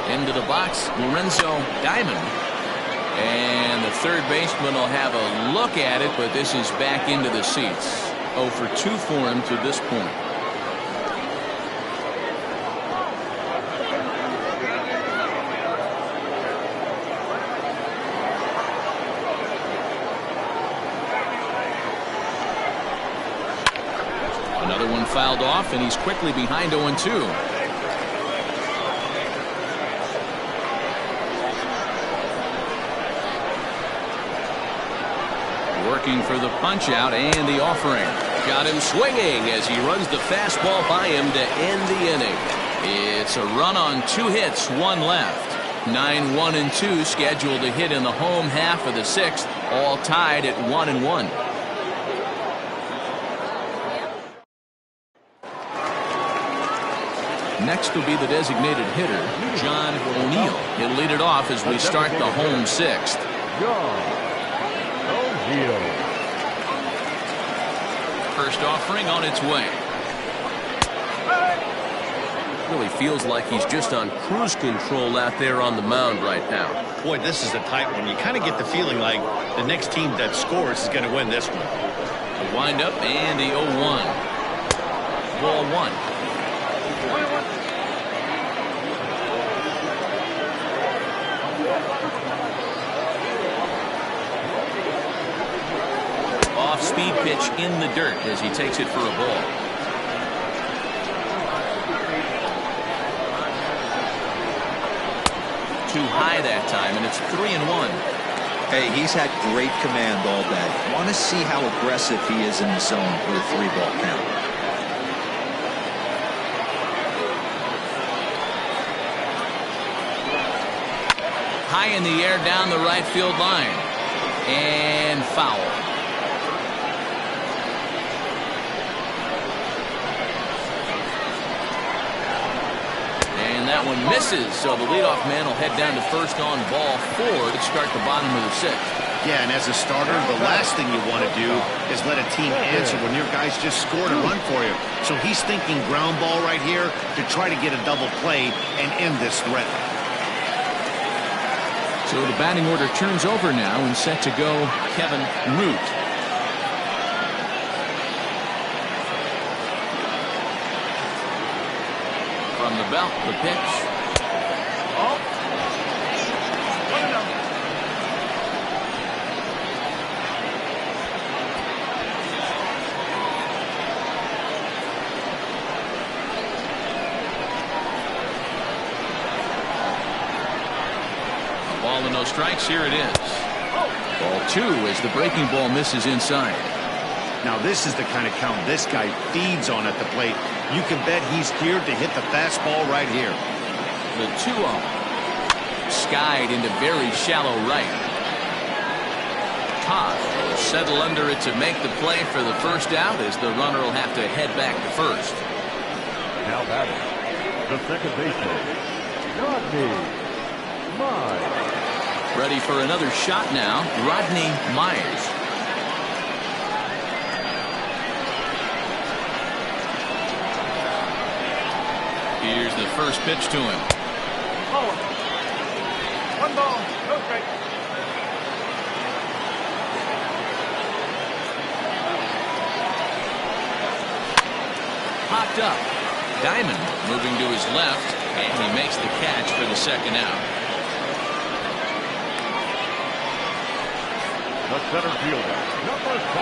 Into the box, Lorenzo Diamond. And the third baseman will have a look at it, but this is back into the seats. 0 for 2 for him to this point. Another one fouled off, and he's quickly behind 0-2. Working for the punch out and the offering. Got him swinging as he runs the fastball by him to end the inning. It's a run on 2 hits, 1 left. 9-1-2 scheduled to hit in the home half of the 6th, all tied at 1-1. Next will be the designated hitter, John O'Neill. He'll lead it off as we start the home sixth. John O'Neill. First offering on its way. Really feels like he's just on cruise control out there on the mound right now. Boy, this is a tight one. You kind of get the feeling like the next team that scores is going to win this one. The windup and the 0-1. Ball one. Off-speed pitch in the dirt as he takes it for a ball. Too high that time, and it's 3-1. Hey, he's had great command all day. Want to see how aggressive he is in the zone with a 3-ball count. High in the air down the right field line. And foul. And that one misses, so the leadoff man will head down to first on ball 4 to start the bottom of the sixth. Yeah, and as a starter, the last thing you want to do is let a team answer when your guys just scored a run for you. So he's thinking ground ball right here to try to get a double play and end this threat. So the batting order turns over now and set to go Kevin Root. From the belt, the pitch. Oh. 1-0. Ball and no strikes. Here it is. Ball 2 as the breaking ball misses inside. Now this is the kind of count this guy feeds on at the plate. You can bet he's geared to hit the fastball right here. The 2-0. Skied into very shallow right. Todd will settle under it to make the play for the first out as the runner will have to head back to first. Now batting, the second baseman, Rodney Myers. Ready for another shot now, Rodney Myers. Here's the first pitch to him. Forward. 1 ball, no strike. Popped up. Diamond moving to his left, and he makes the catch for the second out. The center fielder, number 5,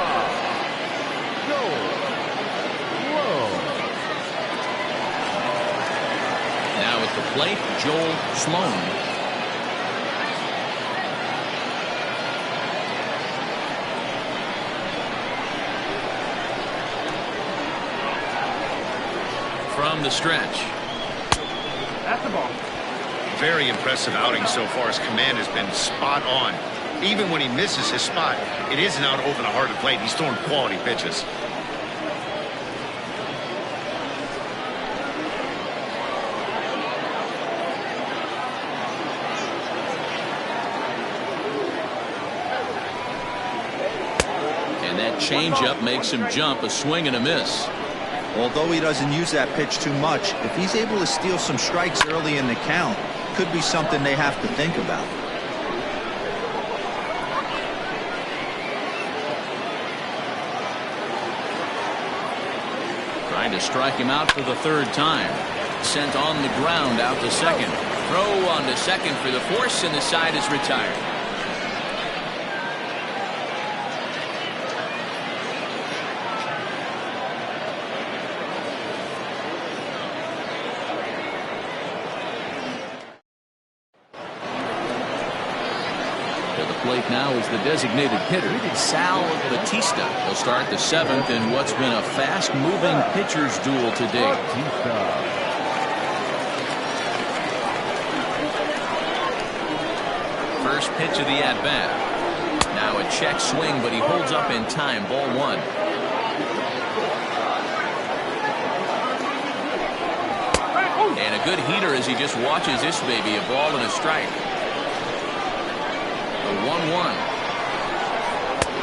Joel Sloan. Now at the plate, Joel Sloan. From the stretch. That's the ball. Very impressive outing so far. His command has been spot on. Even when he misses his spot, it isn't out over the heart of the plate. He's throwing quality pitches. And that changeup makes him jump, a swing and a miss. Although he doesn't use that pitch too much, if he's able to steal some strikes early in the count, could be something they have to think about. Trying to strike him out for the third time. Sent on the ground out to second. Throw on to second for the force, and the side is retired. Plate now is the designated hitter, Sal Batista. He'll start the seventh in what's been a fast-moving pitcher's duel to date. First pitch of the at-bat. Now a check swing, but he holds up in time. Ball 1. And a good heater as he just watches this baby, a ball and a strike. The 1-1.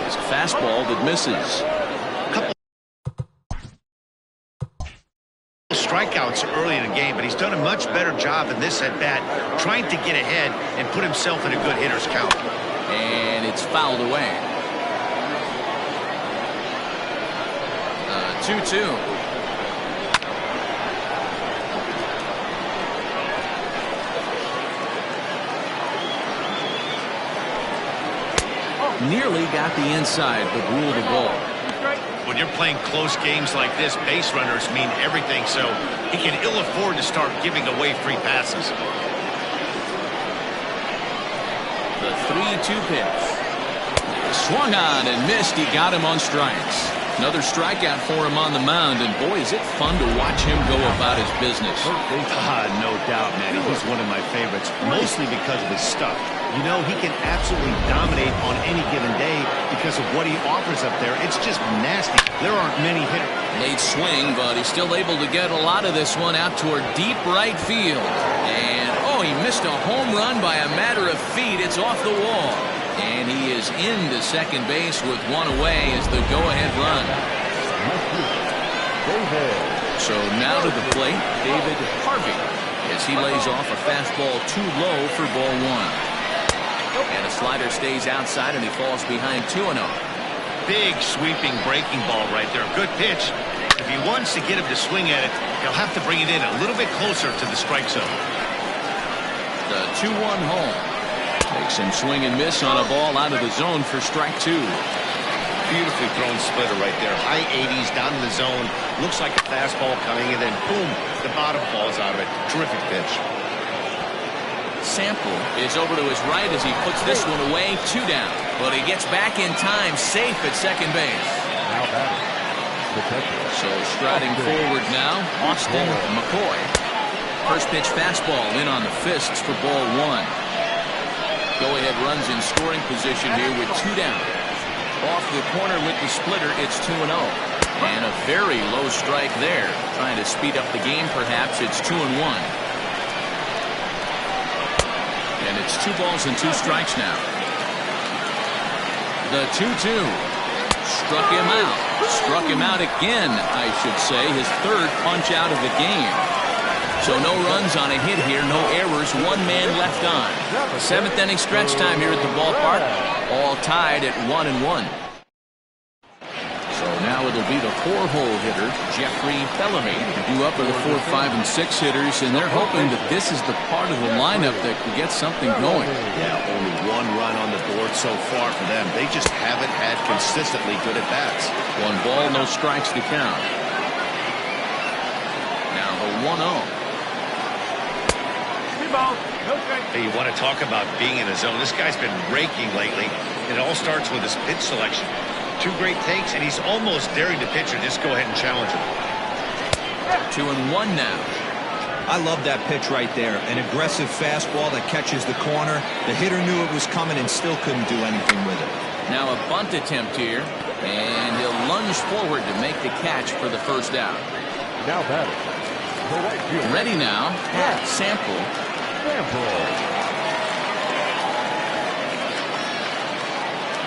It's a fastball that misses. Strikeouts early in the game, but he's done a much better job in this at bat, trying to get ahead and put himself in a good hitter's count. And it's fouled away. 2-2. Nearly got the inside, but ruled the ball. When you're playing close games like this, base runners mean everything, so he can ill afford to start giving away free passes. The 3-2 pitch. Swung on and missed. He got him on strikes. Another strikeout for him on the mound, and boy, is it fun to watch him go about his business. No doubt, Manny. He's one of my favorites, mostly because of his stuff. You know, he can absolutely dominate on any given day because of what he offers up there. It's just nasty. There aren't many hitters. Late swing, but he's still able to get a lot of this one out toward deep right field. And, oh, he missed a home run by a matter of feet. It's off the wall. And he is into second base with one away as the go-ahead run. So now to the plate, David Harvey, as he lays off a fastball too low for ball one. And a slider stays outside, and he falls behind 2-0. Big sweeping breaking ball right there. Good pitch. If he wants to get him to swing at it, he'll have to bring it in a little bit closer to the strike zone. The 2-1 home. Makes him swing and miss on a ball out of the zone for strike two. Beautifully thrown splitter right there. High 80s down in the zone. Looks like a fastball coming, and then boom, the bottom falls out of it. Terrific pitch. Sample is over to his right as he puts this one away. 2 down. But he gets back in time, safe at second base. So striding forward now, Austin McCoy. First pitch fastball in on the fists for ball one. Go-ahead runs in scoring position here with 2 down. Off the corner with the splitter, it's 2-0. And a very low strike there. Trying to speed up the game, perhaps. It's 2-1. And it's 2 balls and 2 strikes now. The 2-2. Struck him out. Struck him out again, I should say. His 3rd punch out of the game. So no runs on a hit here, no errors, 1 man left on. 7th inning stretch time here at the ballpark. All tied at 1-1. So now it'll be the 4-hole hitter, Jeffrey Bellamy. Due up are the 4, 5, and 6 hitters, and they're hoping that this is the part of the lineup that can get something going. Yeah, only 1 run on the board so far for them. They just haven't had consistently good at-bats. 1 ball, no strikes to count. Now the 1-0. Hey, you want to talk about being in a zone? This guy's been raking lately. It all starts with his pitch selection. 2 great takes, and he's almost daring the pitcher. Just go ahead and challenge him. 2-1 now. I love that pitch right there. An aggressive fastball that catches the corner. The hitter knew it was coming and still couldn't do anything with it. Now a bunt attempt here, and he'll lunge forward to make the catch for the first out. Now batting. Ready now, Sample.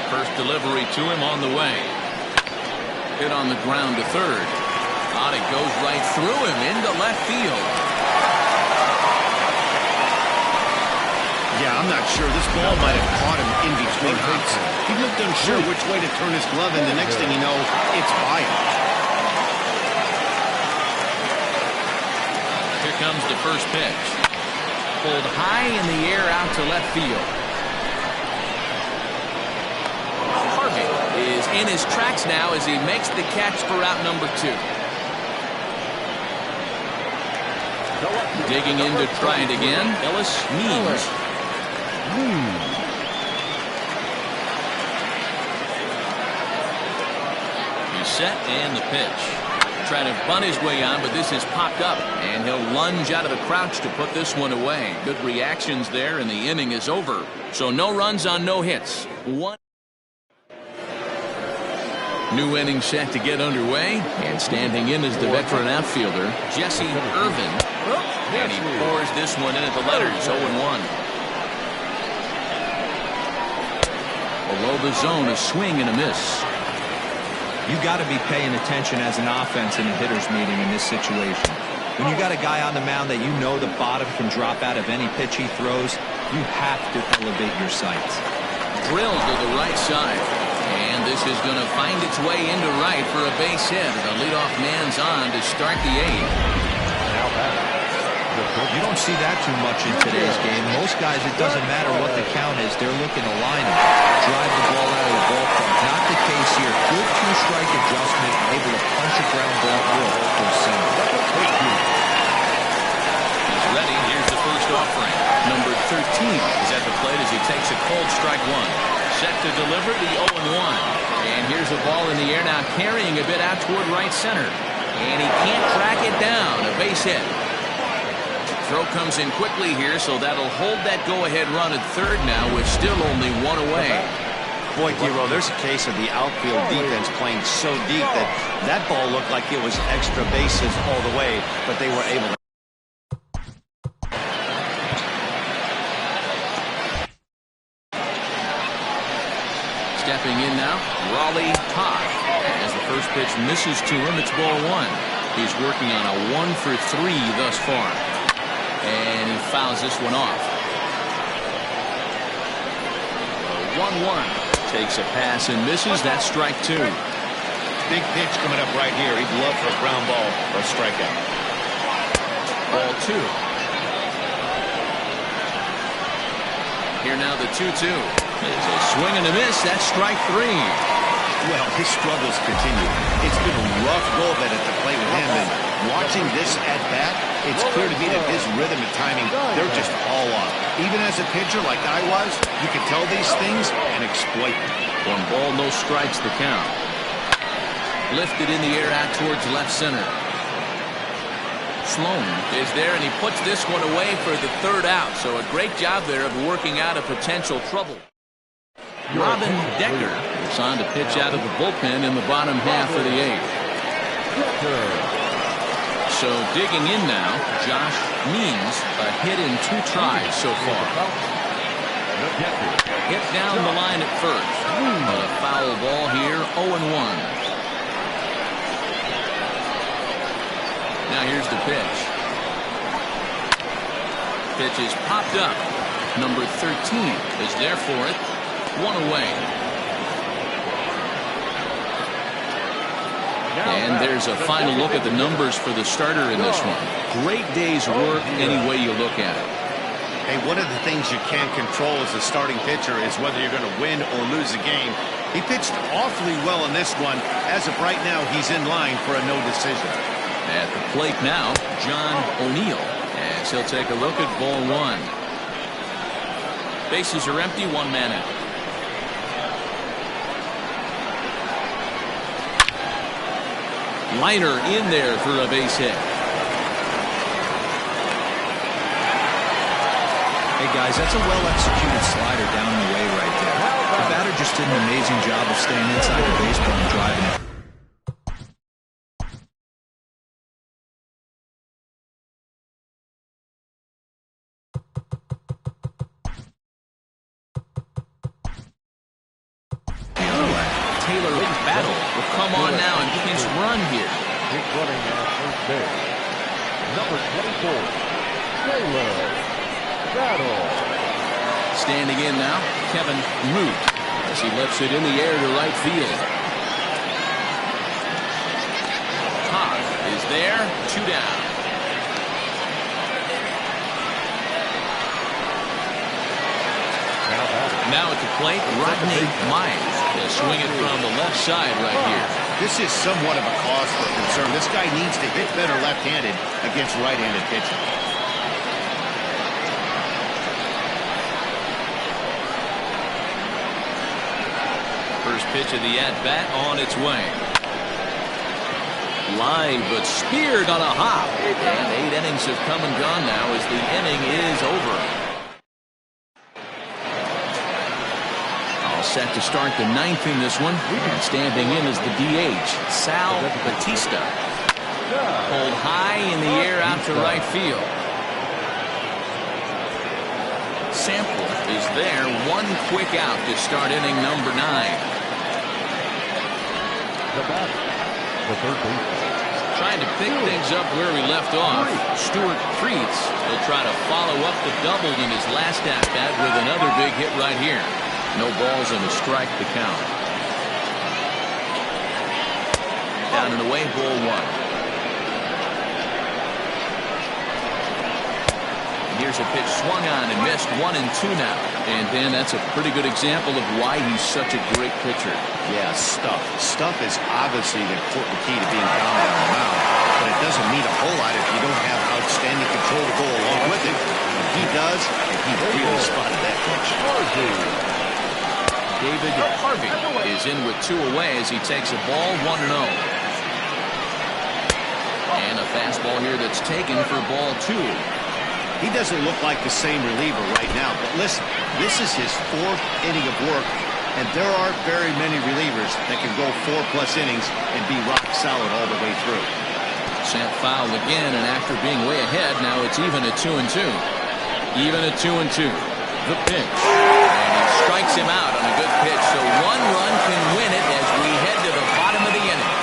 First delivery to him on the way. Hit on the ground to third. On it goes right through him into left field. Yeah, I'm not sure. This ball might have caught him in between hops. He looked unsure which way to turn his glove, and the next thing you know, it's by him. Here comes the first pitch. Pulled high in the air out to left field. Harvey is in his tracks now as he makes the catch for out number 2. Digging in to try it again, Ellis Means. He's set and the pitch. Trying to bunt his way on, but this is popped up, and he'll lunge out of the crouch to put this one away. Good reactions there, and the inning is over. So no runs on no hits. 1. New inning set to get underway, and standing in is the veteran outfielder, Jesse Irvin. And he pours this one in at the letters, 0-1. Below the zone, a swing and a miss. You got to be paying attention as an offense in a hitter's meeting in this situation. When you got a guy on the mound that you know the bottom can drop out of any pitch he throws, you have to elevate your sights. Drilled to the right side. And this is going to find its way into right for a base hit. The leadoff man's on to start the 8th. You don't see that too much in today's game. Most guys, it doesn't matter what the count is. They're looking to line it, drive the ball out of the ballpark. Not the case here. Good two-strike adjustment, able to punch a ground ball to center. He's ready. Here's the first offering. Number 13 is at the plate as he takes a cold strike one. Set to deliver the 0-1. And here's a ball in the air now, carrying a bit out toward right center. And he can't track it down. A base hit. Throw comes in quickly here, so that'll hold that go-ahead run at third now with still only one away. Boy, Dero, there's a case of the outfield defense playing so deep that ball looked like it was extra bases all the way, but they were able to. Stepping in now, Raleigh Todd. As the first pitch misses to him, it's ball 1. He's working on a 1 for 3 thus far. And he fouls this one off. 1-1. Takes a pass and misses. That's strike 2. Big pitch coming up right here. He'd love for a ground ball or a strikeout. Ball 2. Here now the 2-2. There's a swing and a miss. That's strike 3. Well, his struggles continue. It's been a rough go of it at the plate with him, and watching this at bat, it's clear to me that his rhythm and timing, they're just all off. Even as a pitcher like I was, you can tell these things and exploit them. 1 ball, no strikes the count. Lifted in the air out towards left center. Sloan is there, and he puts this one away for the 3rd out. So a great job there of working out a potential trouble. Robin Decker is on to pitch out of the bullpen in the bottom half of the 8th. So digging in now, Josh Means, a hit in 2 tries so far. Hit down the line at first. But a foul ball here, 0-1. Now here's the pitch. Pitch is popped up. Number 13 is there for it. 1 away. And there's a final look at the numbers for the starter in this one. Great day's work any way you look at it. Hey, one of the things you can't control as a starting pitcher is whether you're going to win or lose a game. He pitched awfully well in this one. As of right now, he's in line for a no decision. At the plate now, John O'Neill, as he'll take a look at ball 1. Bases are empty, 1 man out. Liner in there for a base hit. Hey guys, that's a well-executed slider down the way right there. The batter just did an amazing job of staying inside the baseball and driving it. Taylor Battle will come on now and pinch run here. Keep running at first base. Number 24, Taylor Battle. Standing in now, Kevin Root, as he lifts it in the air to right field. Todd is there, 2 down. Now at the plate, Rodney Myers. They'll swing it from the left side right here. This is somewhat of a cause for concern. This guy needs to hit better left-handed against right-handed pitching. First pitch of the at-bat on its way. Line, but speared on a hop. And 8 innings have come and gone now as the inning is over. set to start the ninth in this one. And standing in is the DH, Sal Batista. Pulled high in the air out to right field. Sample is there. One quick out to start inning number 9. The batter, the third baseman. Trying to pick things up where we left off. Stuart Creeds will try to follow up the double in his last at-bat with another big hit right here. No balls and a strike to count. Down and away, ball 1. Here's a pitch swung on and missed. 1-2 now. And Dan, that's a pretty good example of why he's such a great pitcher. Yeah, stuff. Stuff is obviously the important key to being dominant on the mound, but it doesn't mean a whole lot if you don't have outstanding control to go along with it. And he does, and he really spotted that pitch. David Harvey is in with 2 away as he takes a ball 1-0. And a fastball here that's taken for ball 2. He doesn't look like the same reliever right now, but listen, this is his 4th inning of work, and there aren't very many relievers that can go 4+ innings and be rock solid all the way through. Sent foul again, and after being way ahead, now it's even at 2-2. Even at 2-2. The pitch. And he strikes him out on a good pitch, so 1 run can win it as we head to the bottom of the inning.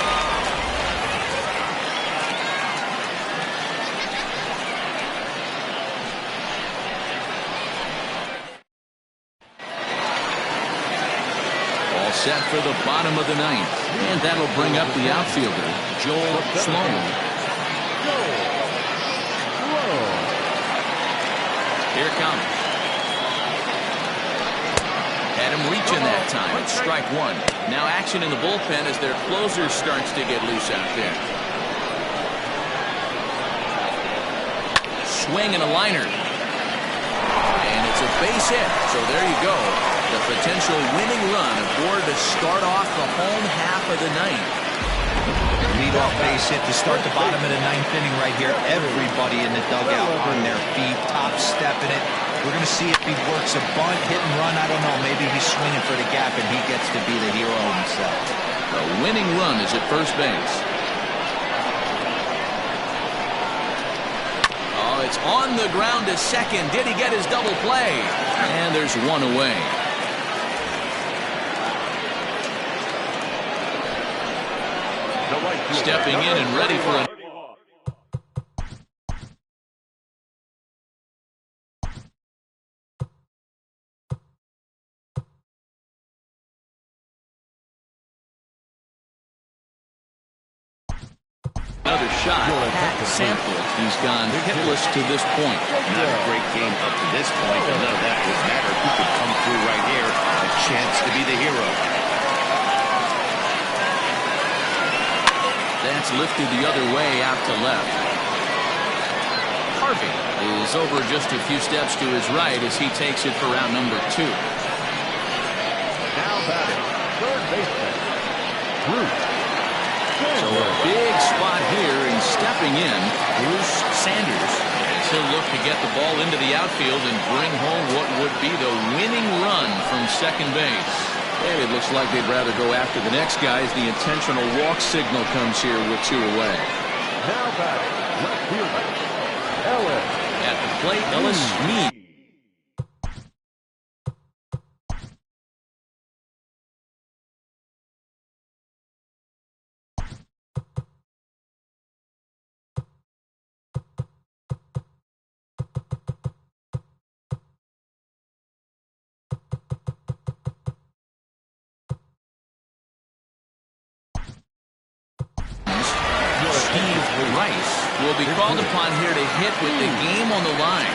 Set for the bottom of the 9th. And that'll bring up the outfielder, Joel Sloan. Here it comes. Had him reaching that time. It's strike 1. Now action in the bullpen as their closer starts to get loose out there. Swing and a liner. And it's a base hit. So there you go. The potential winning run aboard to start off the home half of the 9th. Lead-off base hit to start the bottom of the 9th inning right here. Everybody in the dugout on their feet, top stepping it. We're going to see if he works a bunt, hit and run. I don't know. Maybe he's swinging for the gap and he gets to be the hero himself. The winning run is at first base. Oh, it's on the ground to second. Did he get his double play? And there's 1 away. Stepping in and ready for a another shot. Pat Sample. He's gone hitless to this point. Not a great game up to this point, but none of that would matter. Who could come through right here? A chance to be the hero. That's lifted the other way out to left. Harvey is over just a few steps to his right as he takes it for round number 2. Now batting, third baseman, Bruce. So a big spot here, and stepping in, Bruce Sanders, as he'll look to get the ball into the outfield and bring home what would be the winning run from second base. And it looks like they'd rather go after the next guy as the intentional walk signal comes here with 2 away. Now batting, left fielder, Ellis. At the plate, Ellis Meade. Steve Rice will be called upon here to hit with the game on the line.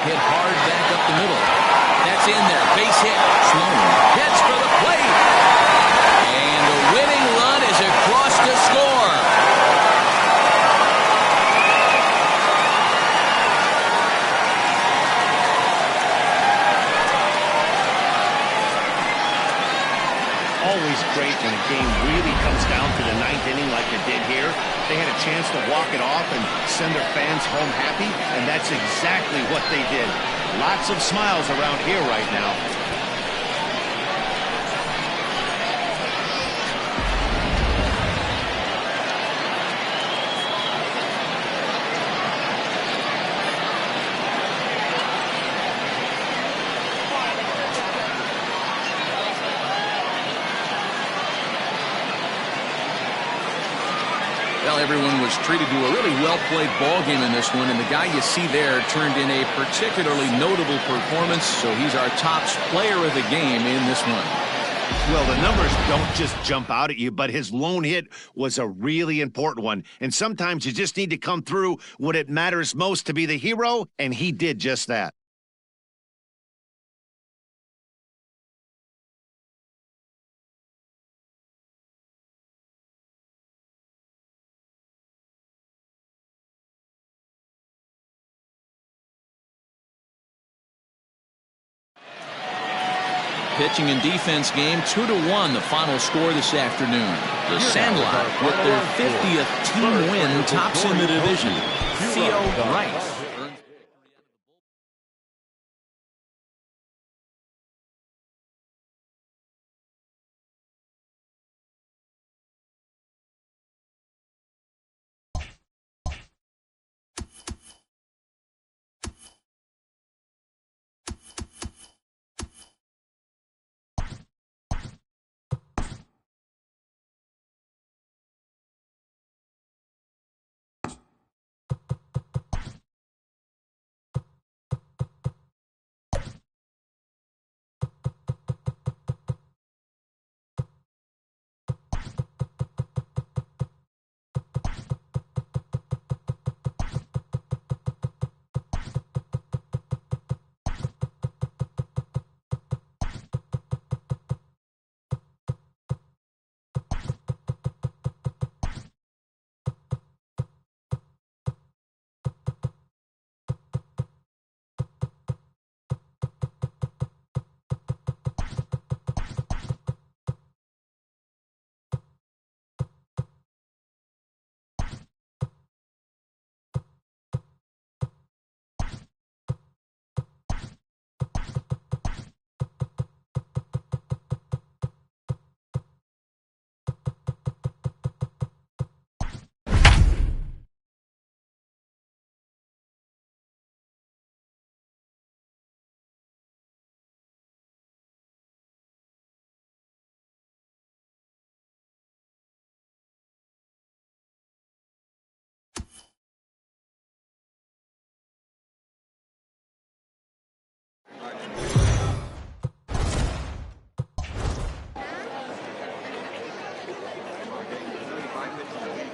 Hit hard back up the middle. That's in there. Base hit. Sloan heads for the plate. And the winning run is across to score. always great when a game really comes down to the ninth inning like it did here. They had a chance to walk it off and send their fans home happy, and that's exactly what they did. Lots of smiles around here right now. Well, everyone was treated to a really well-played ball game in this one, and the guy you see there turned in a particularly notable performance, so he's our top player of the game in this one. Well, the numbers don't just jump out at you, but his lone hit was a really important one, and sometimes you just need to come through when it matters most to be the hero, and he did just that. Pitching and defense game 2-1, the final score this afternoon. The Sandlot, with their 50th team win, tops in the division. Theo Wright.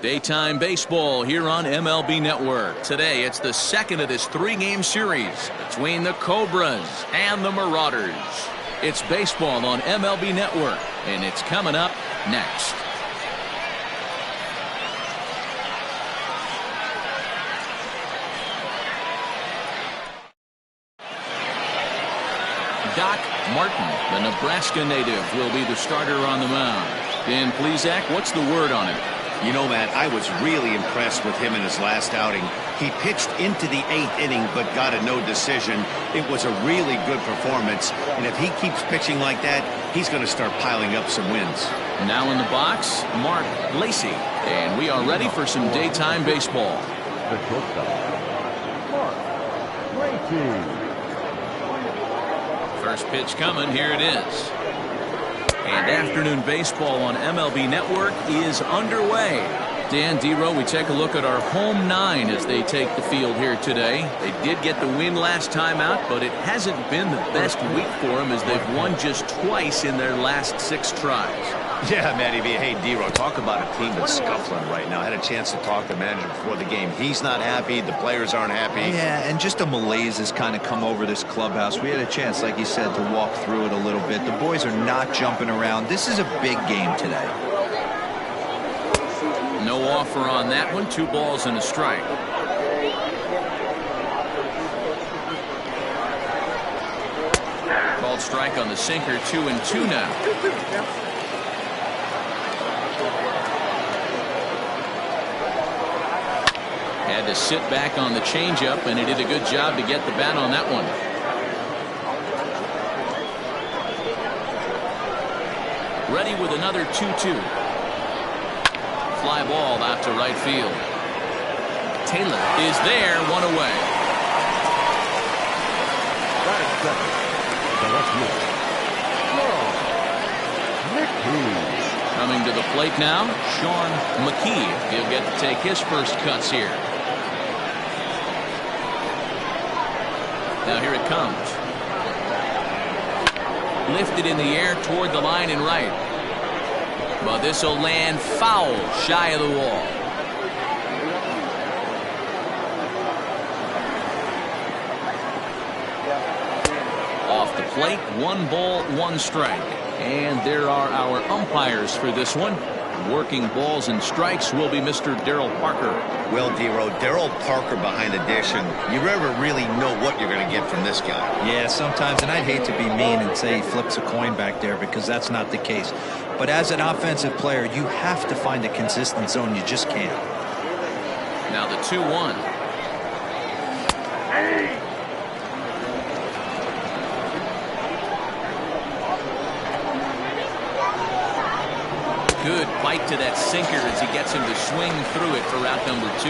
Daytime baseball here on MLB Network. Today, it's the second of this three-game series between the Cobras and the Marauders. It's baseball on MLB Network, and it's coming up next. Doc Martin, the Nebraska native, will be the starter on the mound. Dan Plesac, what's the word on him? You know, Matt, I was really impressed with him in his last outing. He pitched into the 8th inning but got a no decision. It was a really good performance, and if he keeps pitching like that, he's going to start piling up some wins. Now in the box, Mark Lacey, and we are ready for some daytime baseball. The shortstop, Mark Lacey. First pitch coming, here it is. And afternoon baseball on MLB Network is underway. Dan Dero, we take a look at our home 9 as they take the field here today. They did get the win last time out, but it hasn't been the best week for them as they've won just twice in their last 6 tries. Yeah, Matty B. Hey, Dero, talk about a team that's scuffling right now. I had a chance to talk to the manager before the game. He's not happy. The players aren't happy. Yeah, and just a malaise has kind of come over this clubhouse. We had a chance, like you said, to walk through it a little bit. The boys are not jumping around. This is a big game today. No offer on that one. 2 balls and a strike. Called strike on the sinker. 2-2 now. Had to sit back on the changeup, and he did a good job to get the bat on that one. Ready with another 2-2. Fly ball out to right field. Taylor is there, one away. Coming to the plate now, Sean McKee. He'll get to take his first cuts here. Now here it comes. Lifted in the air toward the line and right. But this will land foul shy of the wall. Off the plate, 1 ball, 1 strike. And there are our umpires for this one. Working balls and strikes will be Mr. Darryl Parker. Well, D-Row, Darryl Parker behind the dish, and you never really know what you're going to get from this guy. Yeah, sometimes, and I'd hate to be mean and say he flips a coin back there because that's not the case. But as an offensive player, you have to find a consistent zone. You just can't. Now the 2-1. Good bite to that sinker as he gets him to swing through it for route number 2.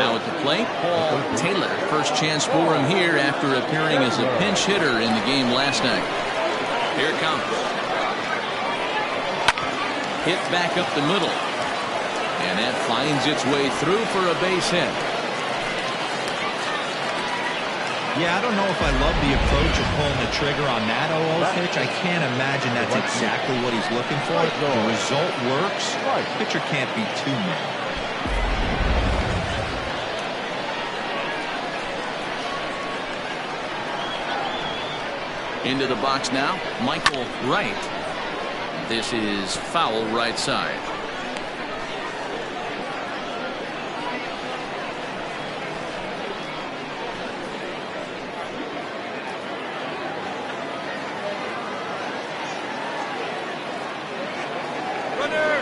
Now at the plate, Paul Taylor. First chance for him here after appearing as a pinch hitter in the game last night. Here it comes. Hit back up the middle. And that finds its way through for a base hit. Yeah, I don't know if I love the approach of pulling the trigger on that 0-0 pitch. I can't imagine that's exactly what he's looking for. The result works. Pitcher can't be too mad. Into the box now, Michael Wright. This is foul right side.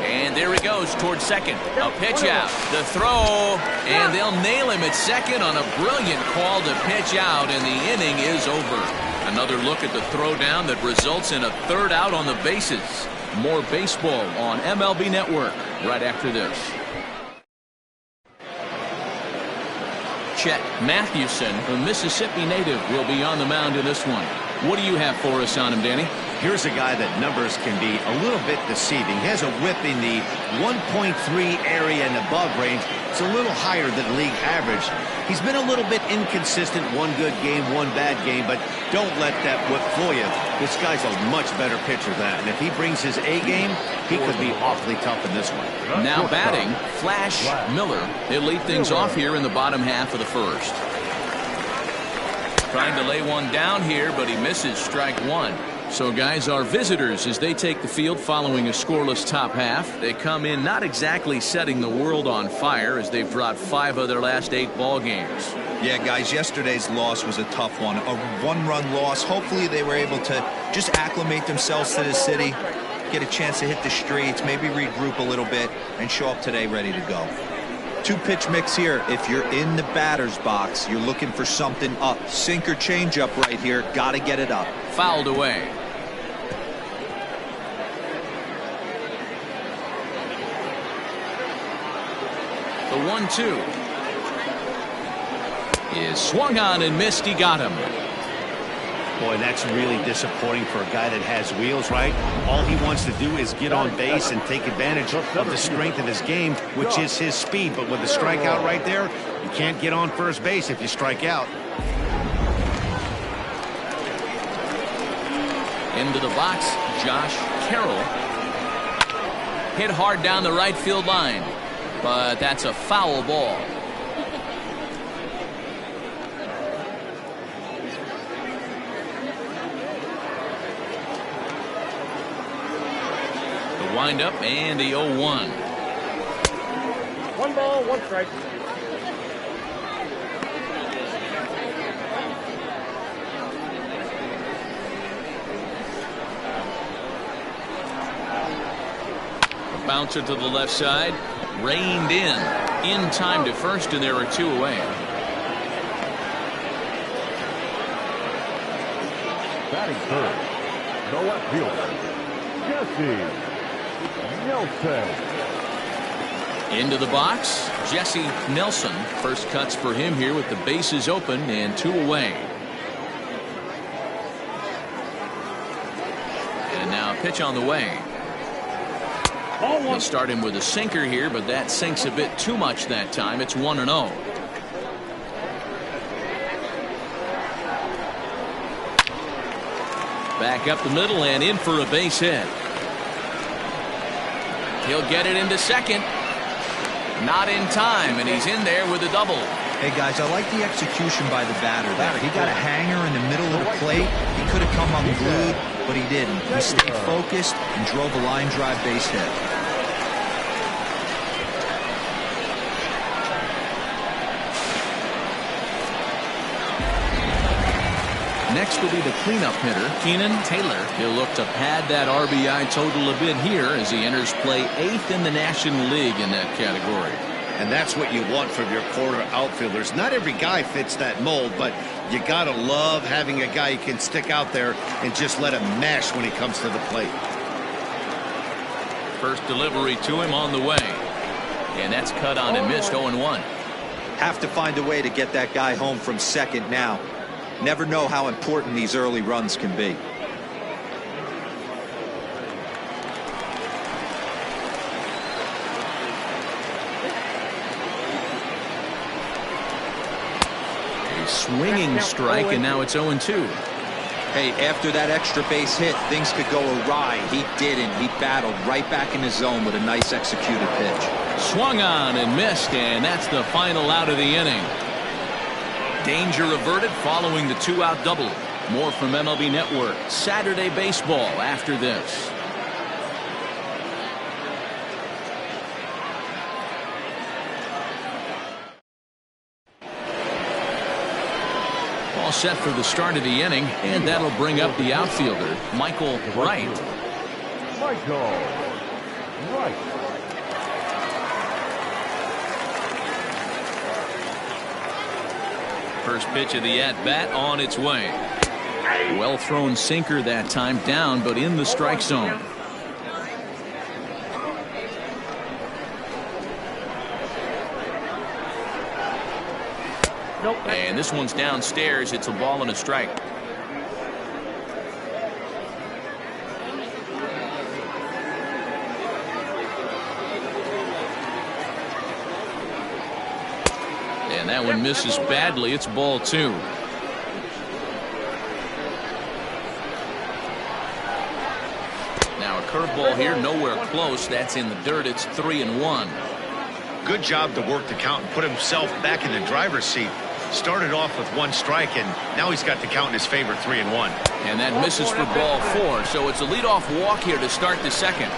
And there he goes towards second. A pitch out. The throw. And they'll nail him at second on a brilliant call to pitch out. And the inning is over. Another look at the throw down that results in a 3rd out on the bases. More baseball on MLB Network right after this. Chet Mathewson, a Mississippi native, will be on the mound in this one. What do you have for us on him, Danny? Here's a guy that numbers can be a little bit deceiving. He has a whip in the 1.3 area and above range. It's a little higher than league average. He's been a little bit inconsistent. 1 good game, 1 bad game, but don't let that whip fool you. This guy's a much better pitcher than that, and if he brings his A game, he could be awfully tough in this one. Now batting, Flash Miller. He'll lead things off here in the bottom half of the 1st. Trying to lay one down here, but he misses strike 1. So guys, our visitors, as they take the field following a scoreless top half, they come in not exactly setting the world on fire as they've dropped 5 of their last 8 ball games. Yeah, guys, yesterday's loss was a tough one. A 1-run loss. Hopefully they were able to just acclimate themselves to the city, get a chance to hit the streets, maybe regroup a little bit, and show up today ready to go. 2-pitch mix here. If you're in the batter's box, you're looking for something up. Sinker changeup right here. Got to get it up. Fouled away. The 1-2 is swung on and missed. He got him. Boy, that's really disappointing for a guy that has wheels, right? All he wants to do is get on base and take advantage of the strength of his game, which is his speed. But with the strikeout right there, you can't get on first base if you strike out. Into the box, Josh Carroll. Hit hard down the right field line, but that's a foul ball. Wind up and the 0-1. 1 ball, 1 strike. Bouncer to the left side. Reined in time to first, and there are 2 away. Batting third, the left fielder, Jesse Nelson. Into the box, Jesse Nelson. First cuts for him here with the bases open and 2 away. And now a pitch on the way. They start him with a sinker here, but that sinks a bit too much that time. It's 1-0. Back up the middle and in for a base hit. He'll get it into second. Not in time, and he's in there with a double. Hey, guys, I like the execution by the batter there. He got a hanger in the middle of the plate. He could have come unglued, but he didn't. He stayed focused and drove a line drive base hit. Next will be the cleanup hitter, Keenan Taylor. He'll look to pad that RBI total a bit here as he enters play 8th in the National League in that category. And that's what you want from your corner outfielders. Not every guy fits that mold, but you got to love having a guy you can stick out there and just let him mash when he comes to the plate. First delivery to him on the way. And that's cut on and missed. 0-1. Have to find a way to get that guy home from second now. Never know how important these early runs can be. A swinging strike, and now it's 0-2. Hey, after that extra base hit, things could go awry. He didn't. He battled right back in his zone with a nice executed pitch. Swung on and missed, and that's the final out of the inning. Danger averted following the 2-out double. More from MLB Network Saturday Baseball after this. All set for the start of the inning, and that'll bring up the outfielder, Michael Wright. Michael Wright. First pitch of the at-bat on its way. Well thrown sinker that time, down but in the strike zone. And this one's downstairs. It's a ball and a strike. And that one misses badly. It's ball 2. Now a curveball here, nowhere close. That's in the dirt. It's 3-1. Good job to work the count and put himself back in the driver's seat. Started off with 1 strike, and now he's got the count in his favor, 3-1. And that misses for ball 4. So it's a leadoff walk here to start the second.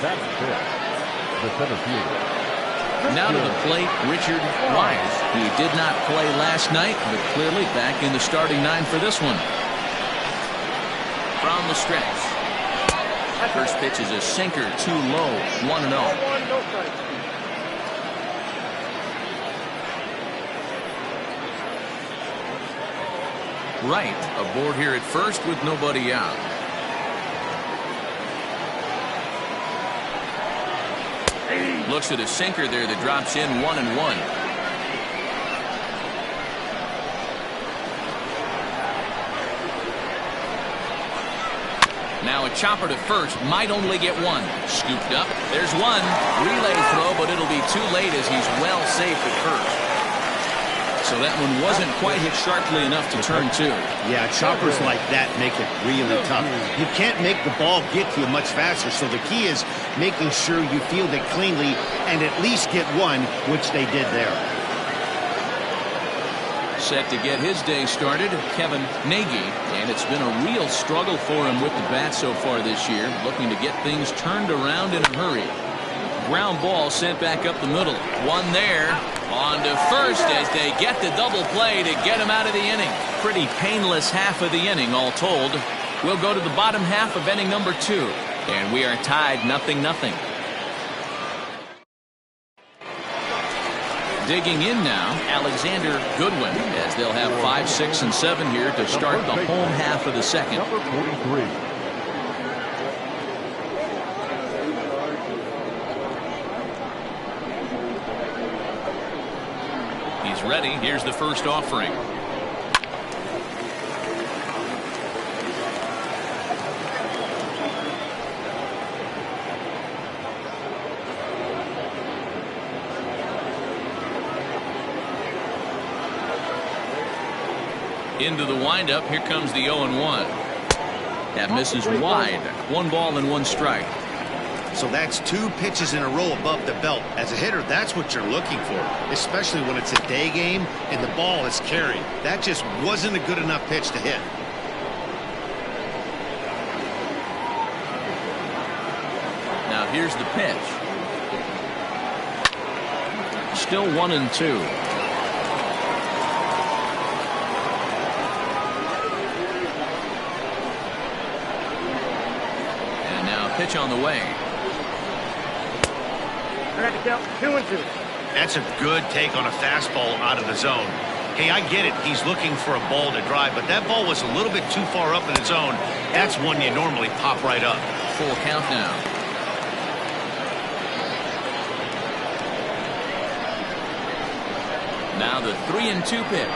That's it. The center fielder. Now to the plate, Richard Wise. He did not play last night, but clearly back in the starting 9 for this one. From the stretch. First pitch is a sinker, too low, 1-0. Wright aboard here at first with nobody out. Looks at a sinker there that drops in, 1-1. Now a chopper to first, might only get 1. Scooped up, there's 1. Relay throw, but it'll be too late as he's well safe at first. So that one wasn't quite hit sharply enough to turn 2. Yeah, choppers like that make it really tough. You can't make the ball get to you much faster, so the key is making sure you field it cleanly and at least get 1, which they did there. Set to get his day started, Kevin Nagy, and it's been a real struggle for him with the bat so far this year, looking to get things turned around in a hurry. Ground ball sent back up the middle. 1 there. On to first as they get the double play to get him out of the inning. Pretty painless half of the inning all told. We'll go to the bottom half of inning number 2. And we are tied 0-0. Digging in now, Alexander Goodwin, as they'll have 5, 6, and 7 here to start the home half of the second. Number 43. He's ready. Here's the first offering. Into the windup. Here comes the 0-1. That misses wide. 1 ball and 1 strike. So that's 2 pitches in a row above the belt. As a hitter, that's what you're looking for, especially when it's a day game and the ball is carried. That just wasn't a good enough pitch to hit. Now here's the pitch. Still 1-2. Pitch on the way. I got to count 2-2. That's a good take on a fastball out of the zone. Hey, I get it. He's looking for a ball to drive, but that ball was a little bit too far up in the zone. That's one you normally pop right up. Full count now. Now the 3-2 pitch.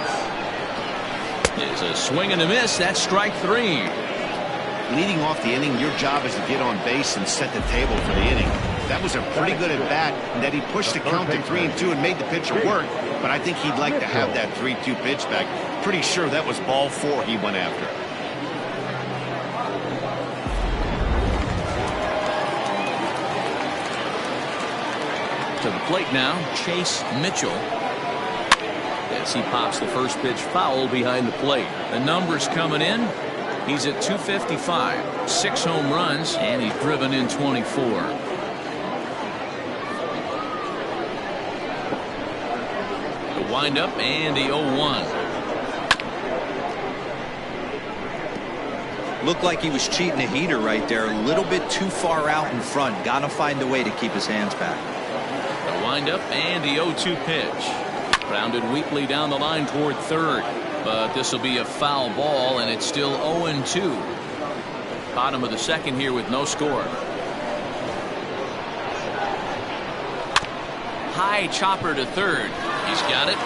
Is a swing and a miss. That's strike 3. Leading off the inning, your job is to get on base and set the table for the inning. That was a pretty good at-bat, and that he pushed the count to 3-2 and made the pitcher work, but I think he'd like to have that 3-2 pitch back. Pretty sure that was ball 4 he went after. To the plate now, Chase Mitchell. As he pops the first pitch foul behind the plate. The numbers coming in. He's at 255, 6 home runs, and he's driven in 24. The windup and the 0-1. Looked like he was cheating a heater right there. A little bit too far out in front. Got to find a way to keep his hands back. The windup and the 0-2 pitch. Grounded weakly down the line toward third. But this will be a foul ball, and it's still 0-2. Bottom of the second here with no score. High chopper to third. He's got it.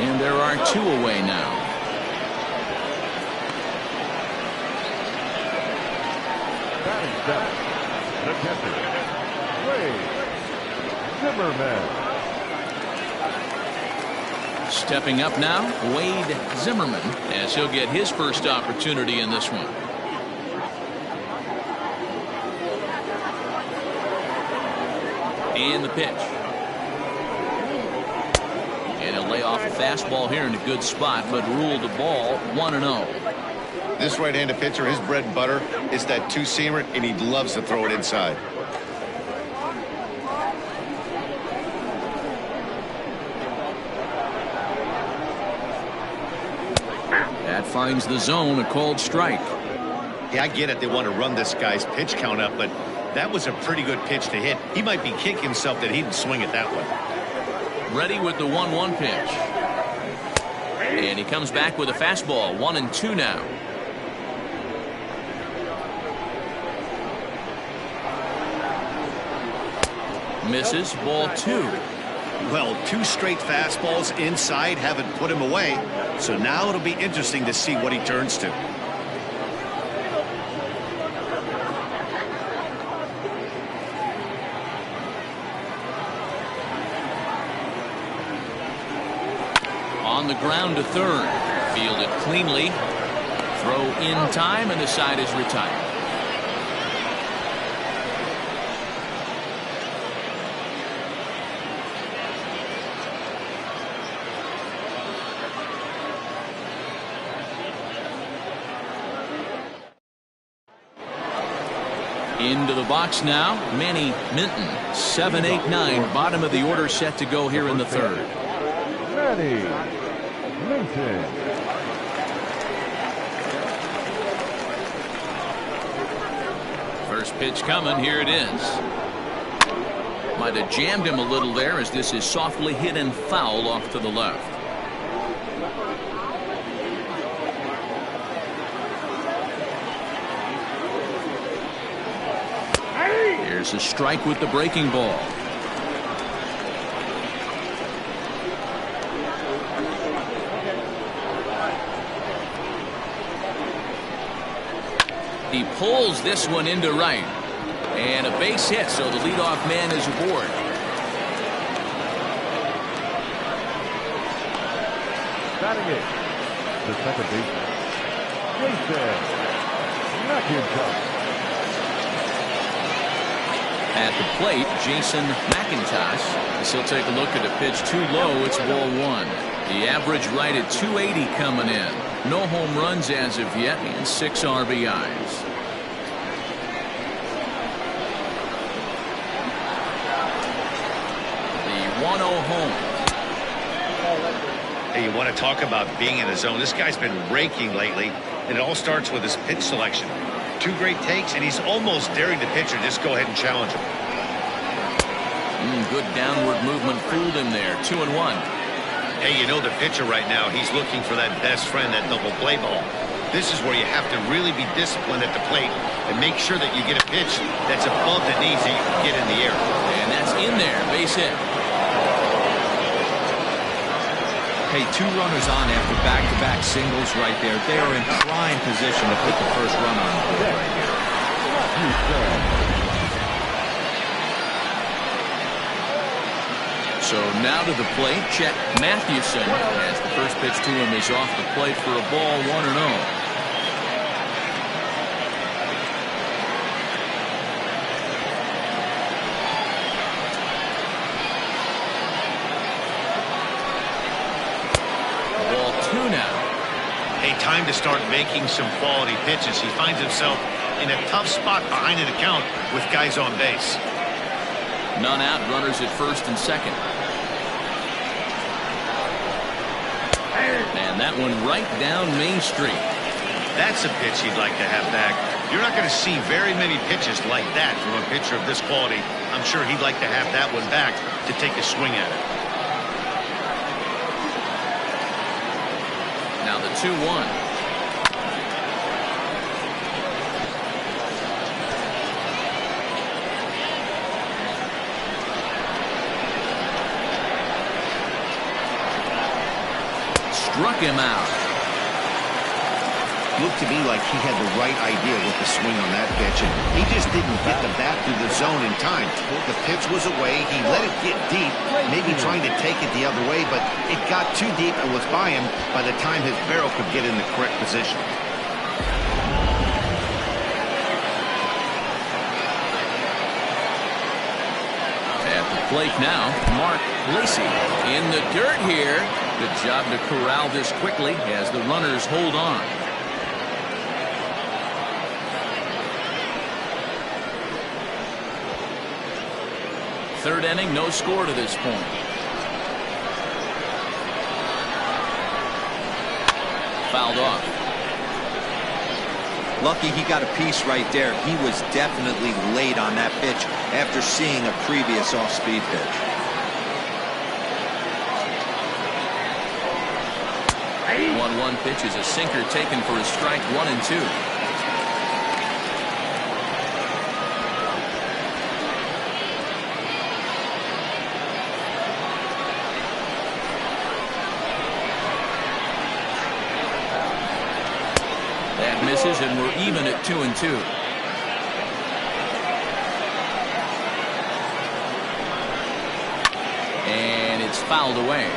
And there are 2 away now. Batting 7. The catcher, Wade Zimmerman. Stepping up now, Wade Zimmerman, as he'll get his first opportunity in this one. And the pitch. And he'll lay off a fastball here in a good spot, but ruled the ball 1-0. This right-handed pitcher, his bread and butter is that 2-seamer, and he loves to throw it inside. That finds the zone, a called strike. Yeah, I get it. They want to run this guy's pitch count up, but that was a pretty good pitch to hit. He might be kicking himself that he didn't swing at that one. Ready with the 1-1 pitch. And he comes back with a fastball. 1-2 now. Misses, ball 2. Well, 2 straight fastballs inside haven't put him away. So now it'll be interesting to see what he turns to. On the ground to third. Fielded cleanly. Throw in time, and the side is retired. Into the box now, Manny Minton, 7, 8, 9, bottom of the order set to go here in the third. Manny Minton. First pitch coming. Here it is. Might have jammed him a little there as this is softly hit and foul off to the left. Here's a strike with the breaking ball. He pulls this one into right. And a base hit, so the leadoff man is aboard. Batting it, the second baseman, Jason McIntosh. At the plate, Jason McIntosh. As he'll take a look at a pitch too low. It's ball one. The average right at 280 coming in. No home runs as of yet and 6 RBIs. The 1-0 home. Hey, you want to talk about being in the zone? This guy's been raking lately, and it all starts with his pitch selection. 2 great takes, and he's almost daring the pitcher just go ahead and challenge him. Good downward movement fooled him there. 2-1. Hey, you know the pitcher right now, he's looking for that best friend, that double play ball. This is where you have to really be disciplined at the plate and make sure that you get a pitch that's above the knees that you can get in the air. And that's in there. Base hit. Hey, 2 runners on after back-to-back singles right there. They are in prime position to put the first run on the board right here. So now to the plate, Chet Mathewson, as the first pitch to him is off the plate for a ball, 1-0. Ball 2 now. Hey, time to start making some quality pitches. He finds himself in a tough spot behind an account with guys on base. None out, runners at first and second. And that one right down Main Street. That's a pitch he'd like to have back. You're not going to see very many pitches like that from a pitcher of this quality. I'm sure he'd like to have that one back to take a swing at it. Now the 2-1. Struck him out. Looked to me like he had the right idea with the swing on that pitch, and he just didn't get the bat through the zone in time. The pitch was away. He let it get deep, maybe trying to take it the other way, but it got too deep and was by him by the time his barrel could get in the correct position. At the plate now, Mark Lacey in the dirt here. Good job to corral this quickly as the runners hold on. Third inning, no score to this point. Fouled off. Lucky he got a piece right there. He was definitely late on that pitch after seeing a previous off-speed pitch. 1-1 pitch is a sinker taken for a strike, 1-2. That misses, and we're even at 2-2. And it's fouled away.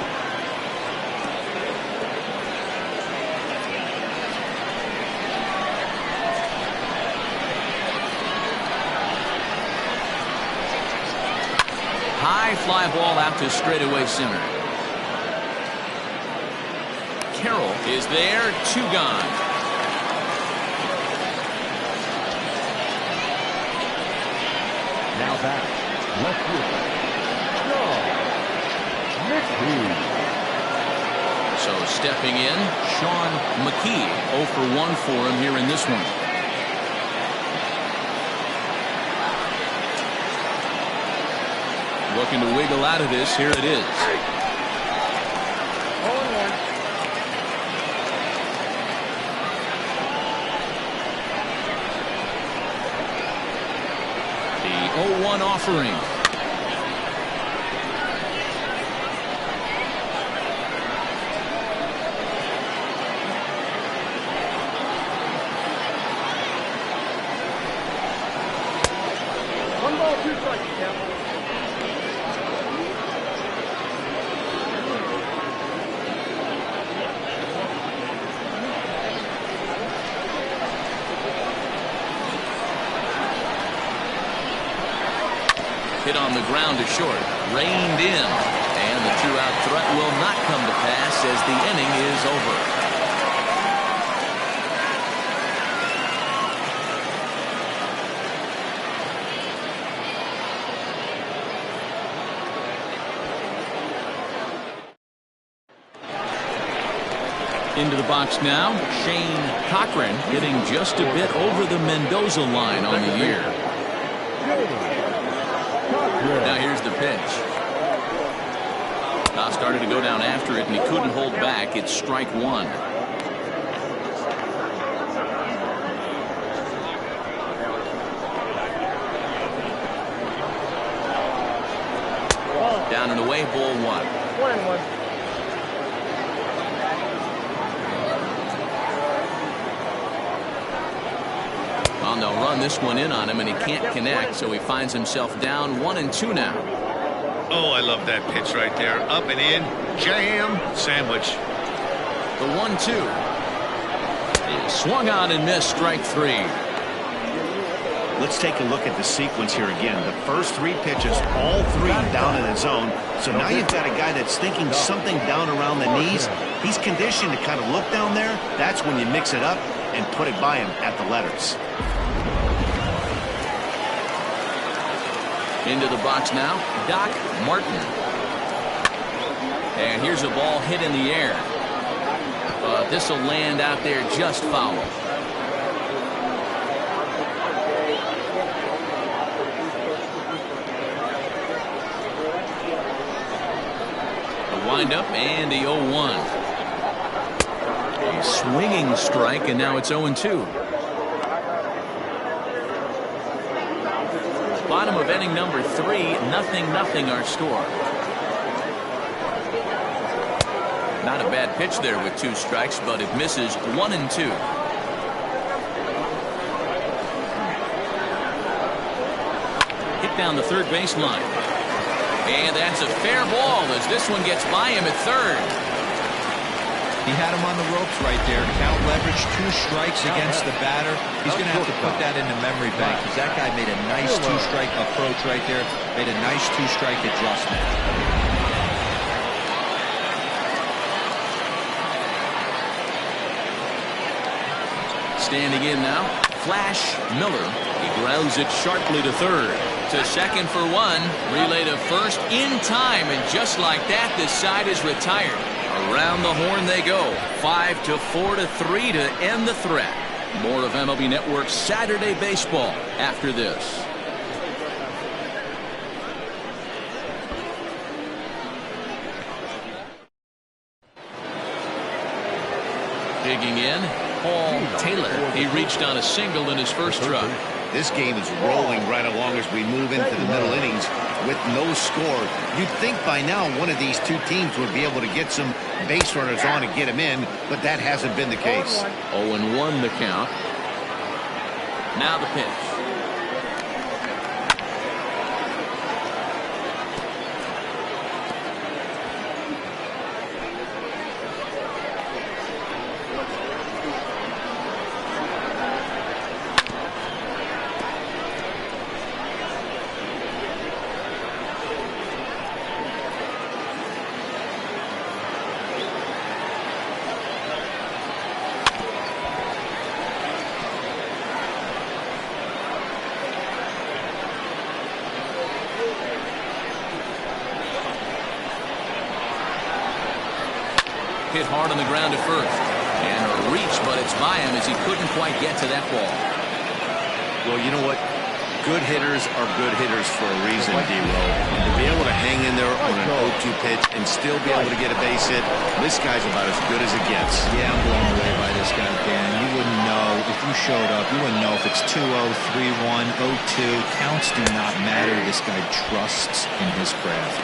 High fly ball out to straightaway center. Carroll is there, 2 gone. Now back, left field, Neptune. So stepping in, Sean McKee, 0 for 1 for him here in this one. Looking to wiggle out of this. Here it is. 0-1. The 0-1 offering. One ball, 2 strikes, Cap. Hit on the ground to short. Reined in. And the 2-out threat will not come to pass as the inning is over. Into the box now, Shane Cochran hitting just a bit over the Mendoza line on the year. Now here's the pitch. Started to go down after it, and he couldn't hold back. It's strike 1. Down and away, ball 1. 1-1. Well, they'll run this one in on him, and he can't connect, so he finds himself down 1-2 now. Oh, I love that pitch right there. Up and in, jam, sandwich. The 1-2. Swung on and missed, strike 3. Let's take a look at the sequence here again. The first 3 pitches, all 3 down in the zone. So now you've got a guy that's thinking something down around the knees. He's conditioned to kind of look down there. That's when you mix it up and put it by him at the letters. Into the box now, Doc Martin. And here's a ball hit in the air. This will land out there just foul. The windup and the 0-1. A swinging strike, and now it's 0-2. Bottom of inning number 3, 0-0 our score. Not a bad pitch there with 2 strikes, but it misses 1-2. Hit down the third baseline. And that's a fair ball as this one gets by him at third. He had him on the ropes right there. Count leverage, 2 strikes against the batter. He's going to have to put that in the memory bank because that guy made a nice 2-strike approach right there. Made a nice 2-strike adjustment. Standing in now, Flash Miller. He grounds it sharply to third. To second for 1. Relay to first in time, and just like that, this side is retired. Around the horn they go. 5-4-3 to end the threat. More of MLB Network's Saturday Baseball after this. Digging in, Paul Taylor. He reached on a single in his first truck. This game is rolling right along as we move into the middle innings with no score. You'd think by now one of these 2 teams would be able to get some base runners on and get them in, but that hasn't been the case. 0-1 the count. Now the pitch. Hit hard on the ground at first. And a reach, but it's by him as he couldn't quite get to that ball. Well, you know what? Good hitters are good hitters for a reason, D-Row. And to be able to hang in there on an 0-2 pitch and still be able to get a base hit, this guy's about as good as it gets. Yeah, I'm blown away by this guy, Dan. You wouldn't know if you showed up. You wouldn't know if it's 2-0, 3-1, 0-2. Counts do not matter. This guy trusts in his craft.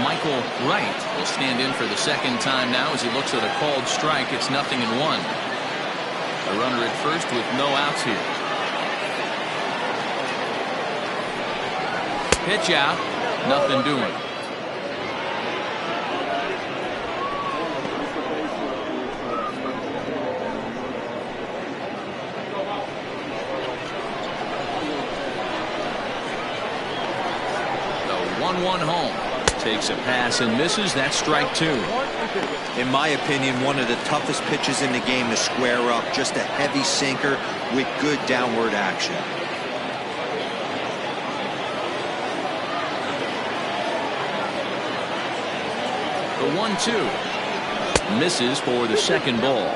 Michael Wright will stand in for the second time now as he looks at a called strike. It's 0-1. A runner at first with no outs here. Pitch out, nothing doing. The 1-1 home. Takes a pass and misses. That's strike 2. In my opinion, one of the toughest pitches in the game to square up. Just a heavy sinker with good downward action. The 1-2 misses for the second ball.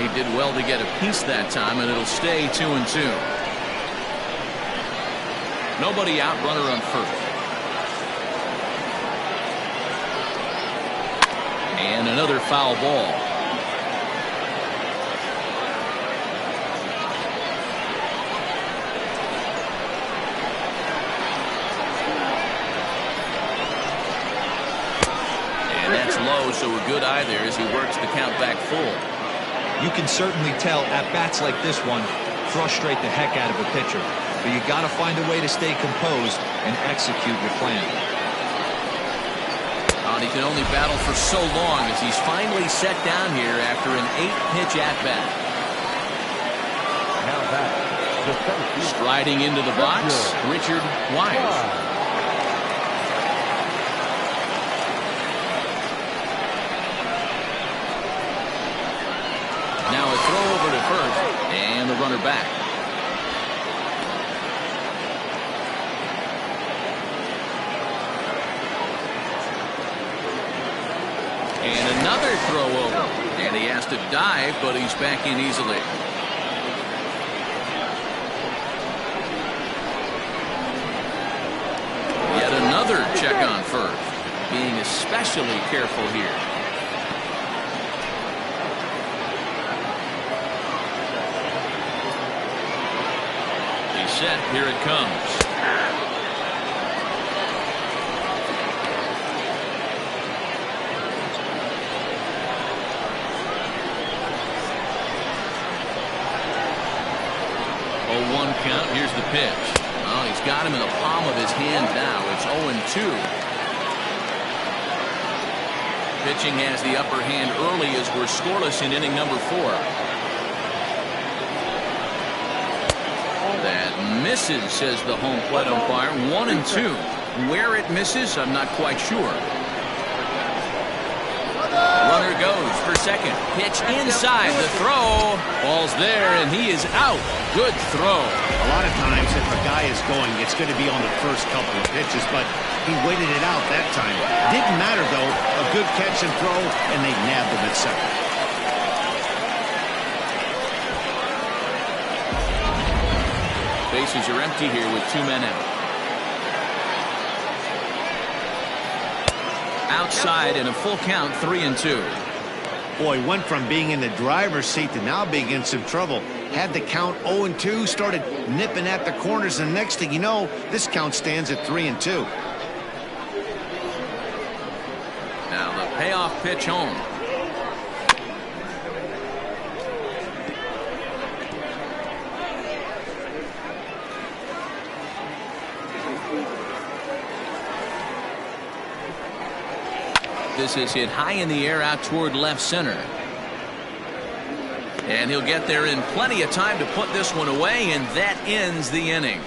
He did well to get a piece that time, and it'll stay 2-2. Nobody out, runner on first. And another foul ball. And that's low, so a good eye there as he works the count back full. You can certainly tell at-bats like this one frustrate the heck out of a pitcher. But you got to find a way to stay composed and execute your plan. He can only battle for so long as he's finally set down here after an 8-pitch at-bat. Now back. Striding into the box, Richard Wise. Now a throw over to first, and the runner back. And another throw over, and he has to dive, but he's back in easily. Yet another check on first, being especially careful here. Set. Here it comes. Oh, 1 count. Here's the pitch. Oh, he's got him in the palm of his hand now. It's 0-2. Pitching has the upper hand early as we're scoreless in inning number 4. That misses, says the home plate umpire. 1-2. Where it misses, I'm not quite sure. Runner goes for second. Pitch inside. The throw. Ball's there, and he is out. Good throw. A lot of times, if a guy is going, it's going to be on the first couple of pitches, but he waited it out that time. Didn't matter, though. A good catch and throw, and they nabbed him at second. Bases are empty here with 2 men out. Outside in a full count, 3-2. Boy, went from being in the driver's seat to now being in some trouble. Had the count 0-2, started nipping at the corners, and next thing you know, this count stands at 3-2. Now the payoff pitch home. This is hit high in the air out toward left center. And he'll get there in plenty of time to put this one away, and that ends the inning.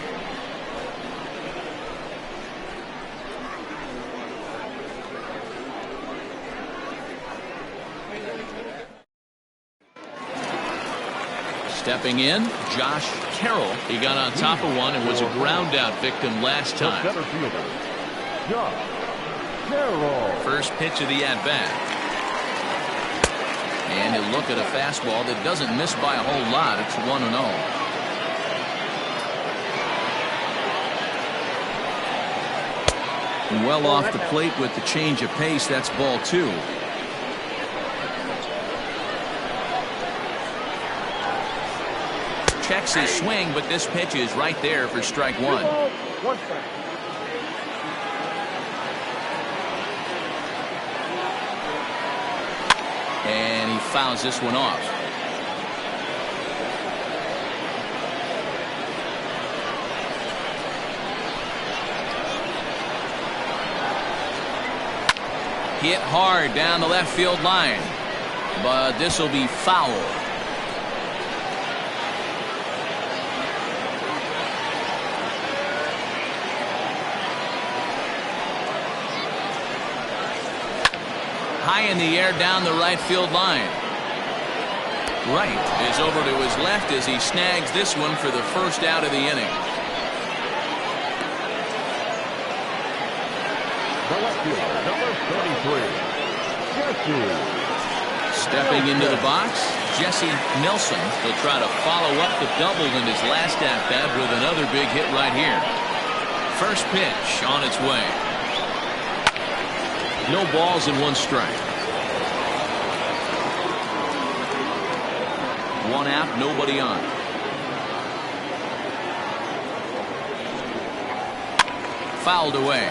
Stepping in, Josh Carroll. He got on top of one and was a ground out victim last time. Center fielder, Josh Carroll. First pitch of the at-bat. And he'll look at a fastball that doesn't miss by a whole lot. It's 1-0. Well off the plate with the change of pace. That's ball 2. Checks his swing, but this pitch is right there for strike 1. 1 strike. And he fouls this one off. Hit hard down the left field line, but this will be foul. High in the air down the right field line. Right is over to his left as he snags this one for the first out of the inning. The left fielder, number 33, Jesse. Stepping into the box, Jesse Nelson. He'll try to follow up the double in his last at-bat with another big hit right here. First pitch on its way. No balls and 1 strike. 1 out, nobody on. Fouled away.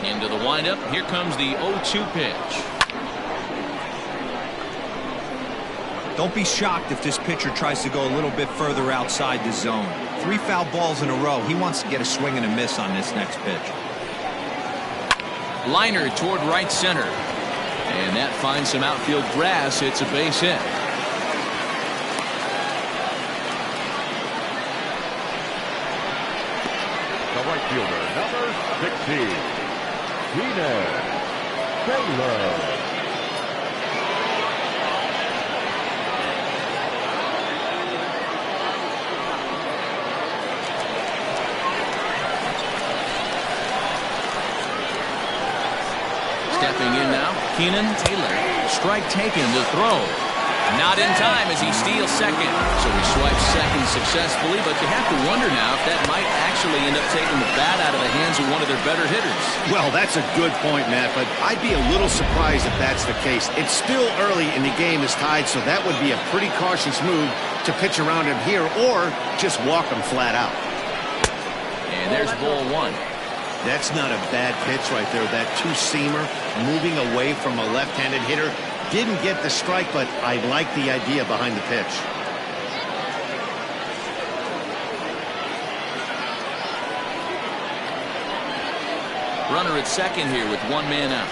Into the windup. Here comes the 0-2 pitch. Don't be shocked if this pitcher tries to go a little bit further outside the zone. 3 foul balls in a row. He wants to get a swing and a miss on this next pitch. Liner toward right center. And that finds some outfield grass. It's a base hit. The right fielder, number 16, Keenan Taylor. Stepping in now, Keenan Taylor. Strike taken, the throw. Not in time as he steals second. So he swipes second successfully, but you have to wonder now if that might actually end up taking the bat out of the hands of one of their better hitters. Well, that's a good point, Matt, but I'd be a little surprised if that's the case. It's still early and the game is tied, so that would be a pretty cautious move to pitch around him here or just walk him flat out. And there's ball 1. That's not a bad pitch right there. That two-seamer moving away from a left-handed hitter. Didn't get the strike, but I like the idea behind the pitch. Runner at second here with 1 man out.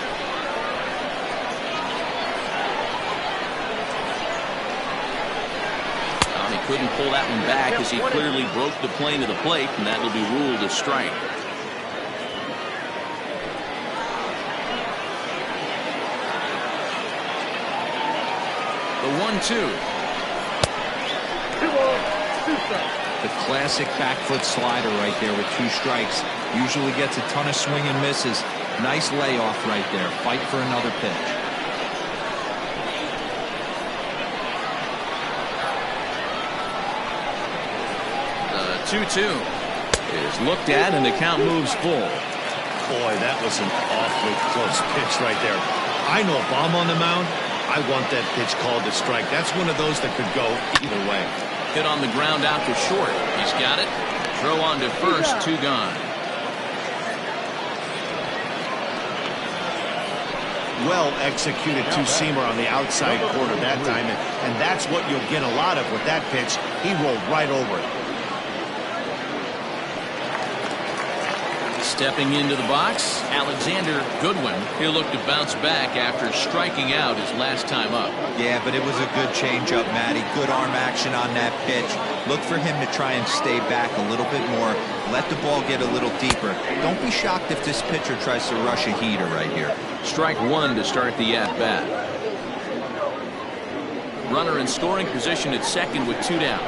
He couldn't pull that one back as he clearly broke the plane of the plate, and that will be ruled a strike. The 1-2. 2 balls, 2 strikes. The classic back foot slider right there with 2 strikes. Usually gets a ton of swing and misses. Nice layoff right there. Fight for another pitch. The 2-2 is looked at and the count moves full. Boy, that was an awfully close pitch right there. I know if I'm on the mound, I want that pitch called a strike. That's one of those that could go either way. Hit on the ground out to short. He's got it. Throw on to first, 2 gone. Well executed two-seamer on the outside corner that time, and that's what you'll get a lot of with that pitch. He rolled right over it. Stepping into the box, Alexander Goodwin. He'll look to bounce back after striking out his last time up. Yeah, but it was a good changeup, Matty. Good arm action on that pitch. Look for him to try and stay back a little bit more. Let the ball get a little deeper. Don't be shocked if this pitcher tries to rush a heater right here. Strike 1 to start the at-bat. Runner in scoring position at second with 2 down.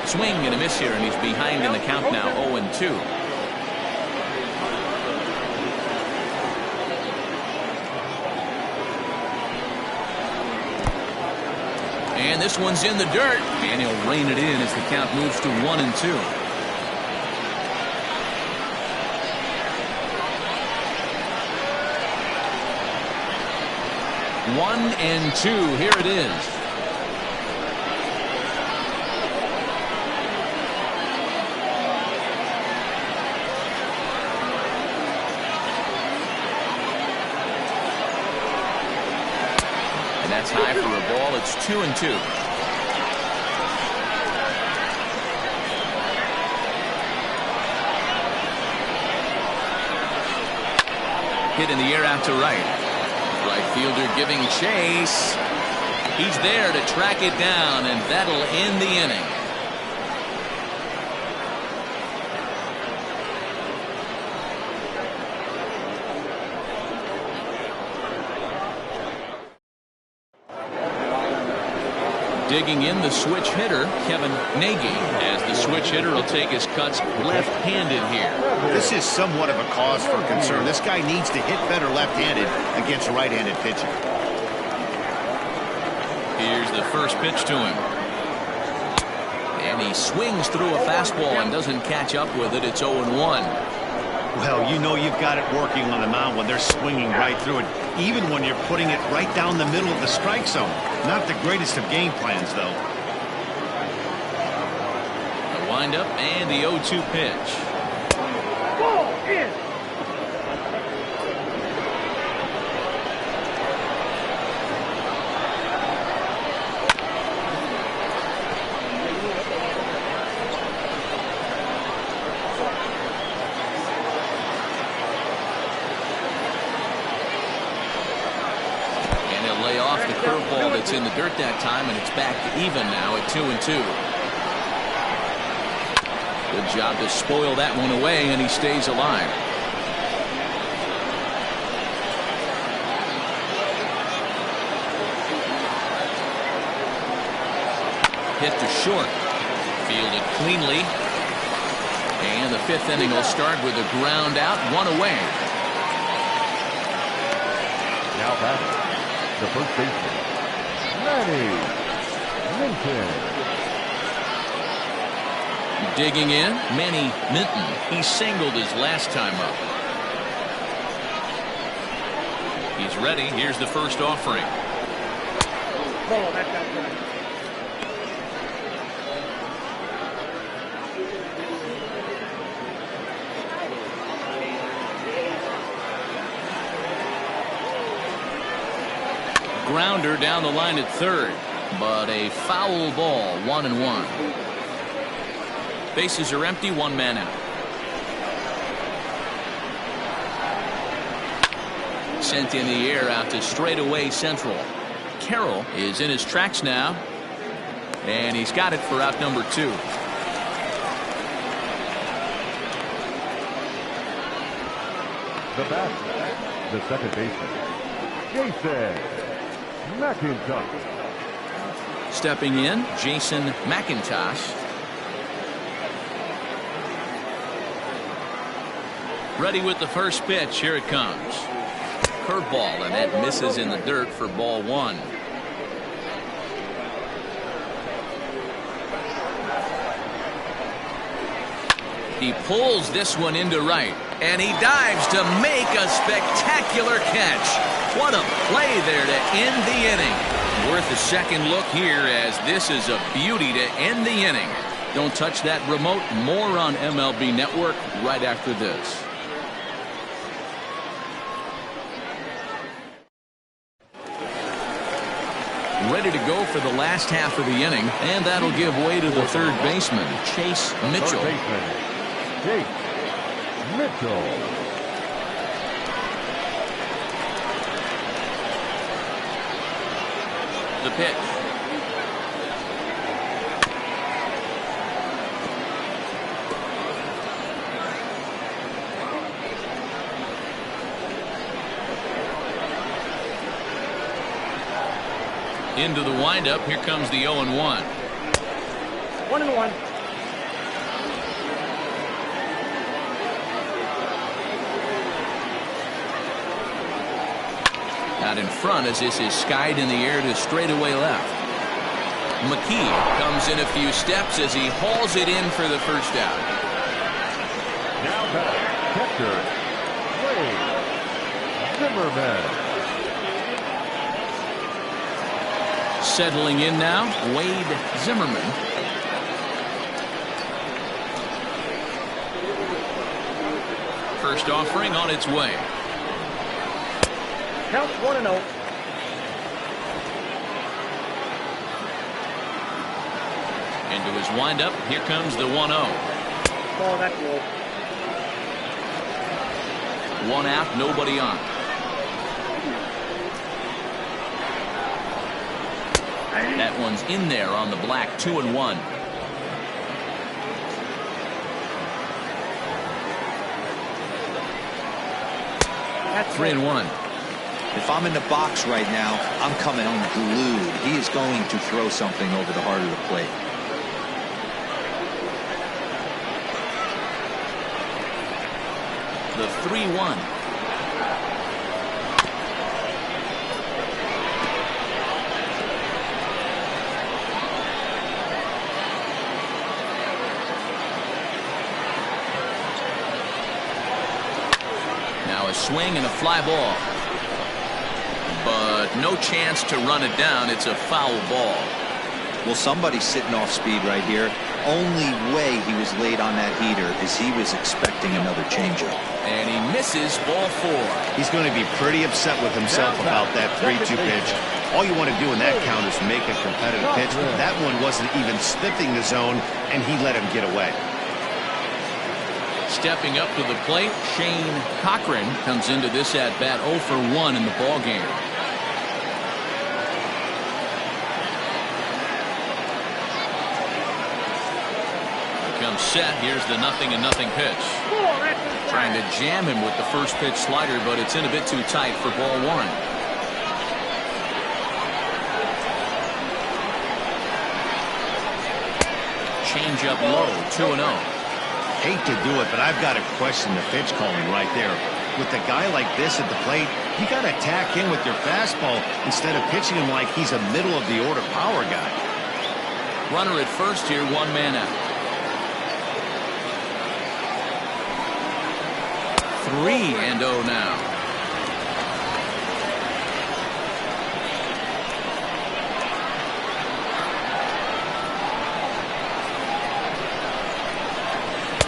Swing and a miss here, and he's behind in the count now, 0-2. And this one's in the dirt, and he'll rein it in as the count moves to 1-2. 1-2. Here it is. And that's high for a ball. It's 2-2. Hit in the air out to right. Right fielder giving chase. He's there to track it down, and that'll end the inning. Digging in the switch hitter, Kevin Nagy, as the switch hitter will take his cuts left-handed here. This is somewhat of a cause for concern. This guy needs to hit better left-handed against a right-handed pitcher. Here's the first pitch to him. And he swings through a fastball and doesn't catch up with it. It's 0-1. Well, you know you've got it working on the mound when they're swinging right through it, even when you're putting it right down the middle of the strike zone. Not the greatest of game plans, though. The windup and the 0-2 pitch. Ball in. Curveball that's in the dirt that time, and it's back to even now at 2-2. Good job to spoil that one away, and he stays alive. Hit to short. Fielded cleanly. And the fifth inning will start with a ground out, one away. Now batting, the first baseman, Minton. Digging in, Manny Minton. He singled his last time up. He's ready. Here's the first offering. Ball, that guy's right. Grounder down the line at third, but a foul ball, 1-1. Bases are empty, one man out. Sent in the air out to straightaway central. Carroll is in his tracks now, and he's got it for out number 2. The batter, the second baseman, Jason McIntosh. Stepping in, Jason McIntosh. Ready with the first pitch. Here it comes. Curveball, and that misses in the dirt for ball 1. He pulls this one into right, and he dives to make a spectacular catch. What a play there to end the inning. Worth a second look here, as this is a beauty to end the inning. Don't touch that remote. More on MLB Network right after this. Ready to go for the last half of the inning, and that'll give way to the third baseman, Chase Mitchell. Third baseman, Chase Mitchell. The pitch. Into the windup. Here comes the 0-1. 1-1. out in front as this is skied in the air to straightaway left. McKee comes in a few steps as he hauls it in for the first out. Now back, catcher, Wade Zimmerman. Settling in now, Wade Zimmerman. First offering on its way. Count 1-0. Into his windup, here comes the 1-0. Oh, that's low. One out, nobody on. That one's in there on the black, 2-1. That's 3-1. If I'm in the box right now, I'm coming unglued. He is going to throw something over the heart of the plate. The 3-1. Now a swing and a fly ball. But no chance to run it down. It's a foul ball. Well, somebody's sitting off speed right here. Only way he was late on that heater is he was expecting another changeup. And he misses ball 4. He's going to be pretty upset with himself about that 3-2 pitch. All you want to do in that count is make a competitive pitch. That one wasn't even sniffing the zone, and he let him get away. Stepping up to the plate, Shane Cochran comes into this at bat 0 for 1 in the ball game. Comes set. Here's the 0-0 pitch. Trying to jam him with the first pitch slider, but it's in a bit too tight for ball 1. Change up low, 2-0. Hate to do it, but I've got to question the pitch calling right there. With a guy like this at the plate, you got to tack in with your fastball instead of pitching him like he's a middle of the order power guy. Runner at first here, 1 man out. 3-0 now.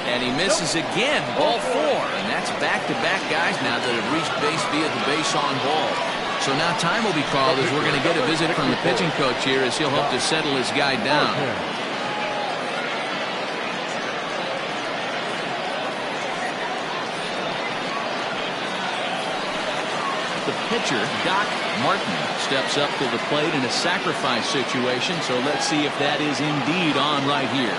And he misses again, ball 4, and that's back-to-back guys now that have reached base via the base on ball. So now time will be called as we're going to get a visit from the pitching coach here as he'll hope to settle his guy down. The pitcher, Doc Martin, steps up to the plate in a sacrifice situation, so let's see if that is indeed on right here.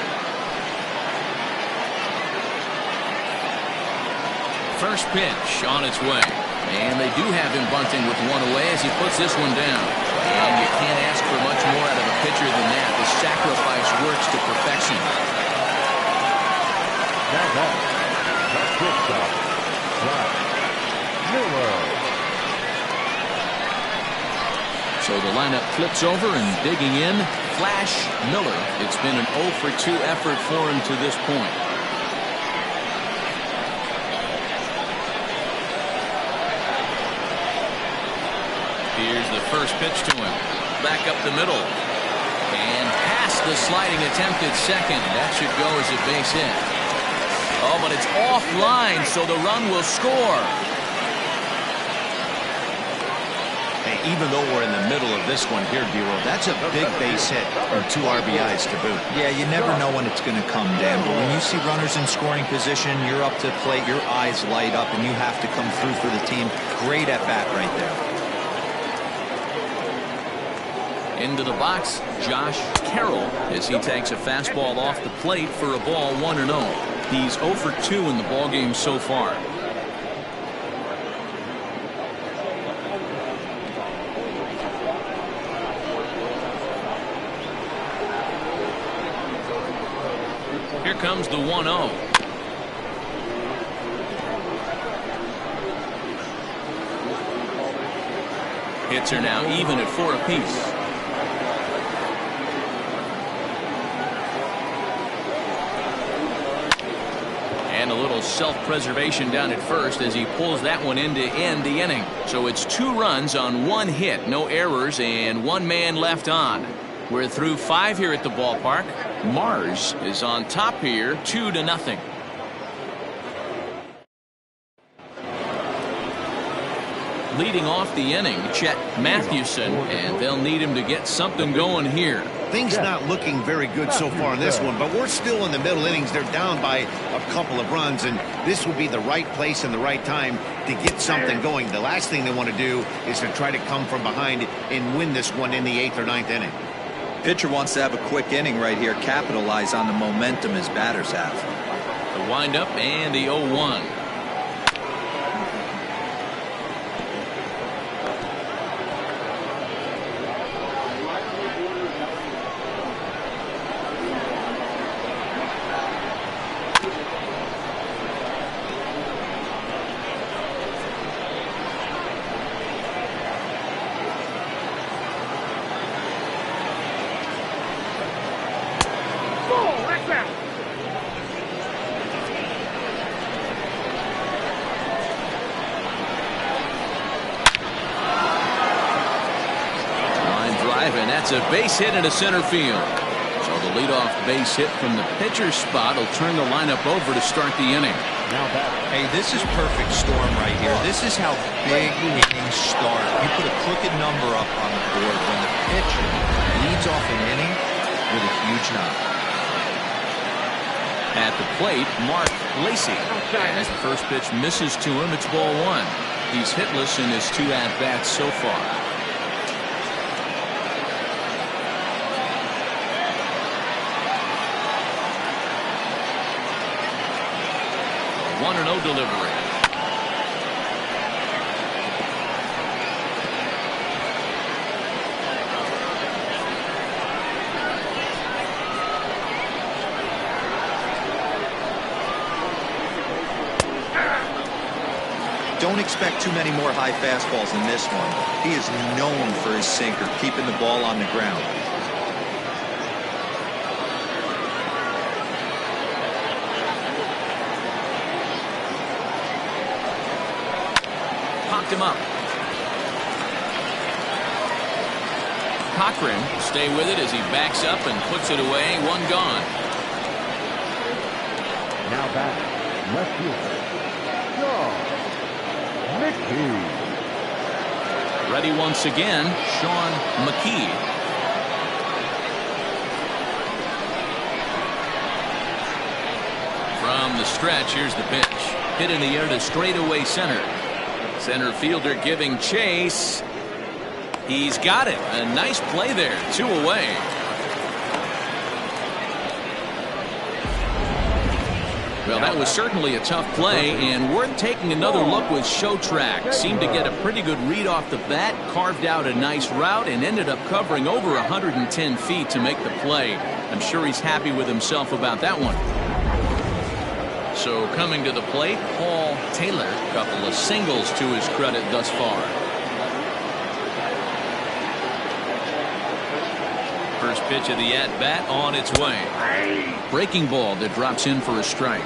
First pitch on its way. And they do have him bunting with 1 away as he puts this one down. And you can't ask for much more out of a pitcher than that. The sacrifice works to perfection. Now back, the shortstop, Flash Miller. So the lineup flips over and digging in, Flash Miller. It's been an 0 for 2 effort for him to this point. Here's the first pitch to him. Back up the middle. And past the sliding attempt at second. That should go as a base hit. Oh, but it's offline, so the run will score. Hey, even though we're in the middle of this one here, D-Roll, that's a big base hit and 2 RBIs to boot. Yeah, you never know when it's going to come, Dan. But when you see runners in scoring position, you're up to the plate, your eyes light up, and you have to come through for the team. Great at bat right there. Into the box, Josh Carroll, as he takes a fastball off the plate for a ball 1-0. He's 0 for 2 in the ballgame so far. Here comes the 1-0. Hits are now even at 4 apiece. And a little self-preservation down at first as he pulls that one in to end the inning. So it's 2 runs on 1 hit, no errors, and 1 man left on. We're through 5 here at the ballpark. Mars is on top here, 2-0. Leading off the inning, Chet Mathewson, and they'll need him to get something going here. Things not looking very good so far in this one, but we're still in the middle innings. They're down by a couple of runs, and this would be the right place and the right time to get something going. The last thing they want to do is to try to come from behind and win this one in the 8th or 9th inning. Pitcher wants to have a quick inning right here, capitalize on the momentum his batters have. The windup and the 0-1. That's a base hit into center field. So the leadoff base hit from the pitcher's spot will turn the lineup over to start the inning. Hey, this is perfect storm right here. This is how big innings start. You put a crooked number up on the board when the pitcher leads off an inning with a huge knock. At the plate, Mark Lacey. As the first pitch misses to him, it's ball 1. He's hitless in his 2 at-bats so far. 1-0 delivery. Don't expect too many more high fastballs in this one. He is known for his sinker, keeping the ball on the ground. Him up. Cochran stay with it as he backs up and puts it away. 1 gone. Now back, left fielder, Sean McKee. Ready once again, Sean McKee. From the stretch, here's the pitch. Hit in the air to straightaway center. Center fielder giving chase. He's got it. A nice play there. 2 away. Well, that was certainly a tough play, and we're taking another look with Show Track. Seemed to get a pretty good read off the bat, carved out a nice route, and ended up covering over 110 feet to make the play. I'm sure he's happy with himself about that one. So coming to the plate, Paul Taylor. A couple of singles to his credit thus far. First pitch of the at-bat on its way. Breaking ball that drops in for a strike.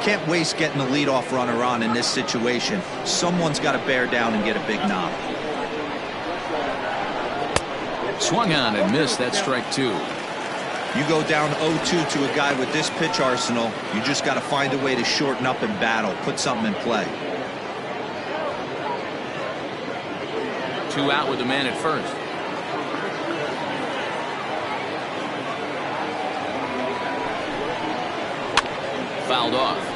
Can't waste getting the leadoff runner on in this situation. Someone's got to bear down and get a big knock. Swung on and missed. That strike 2. You go down 0-2 to a guy with this pitch arsenal, you just got to find a way to shorten up and battle, put something in play. 2 out with the man at first. Fouled off.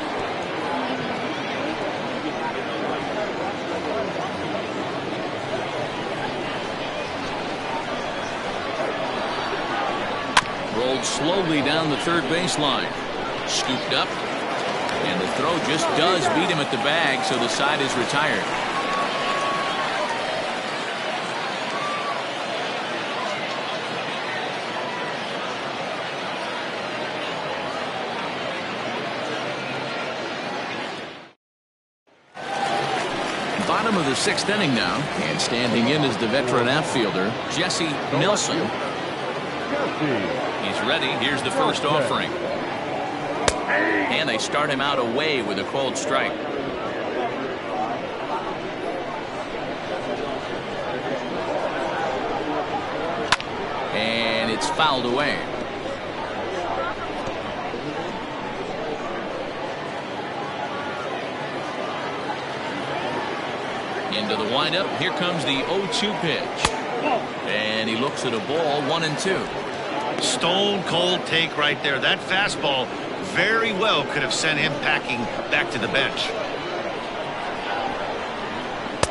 Rolled slowly down the third baseline. Scooped up. And the throw just does beat him at the bag, so the side is retired. Bottom of the 6th inning now, and standing in is the veteran outfielder, Jesse Nelson. He's ready. Here's the first offering. And they start him out away with a called strike. And it's fouled away. Into the windup. Here comes the 0-2 pitch. And he looks at a ball, 1-2. Stone cold take right there. That fastball very well could have sent him packing back to the bench.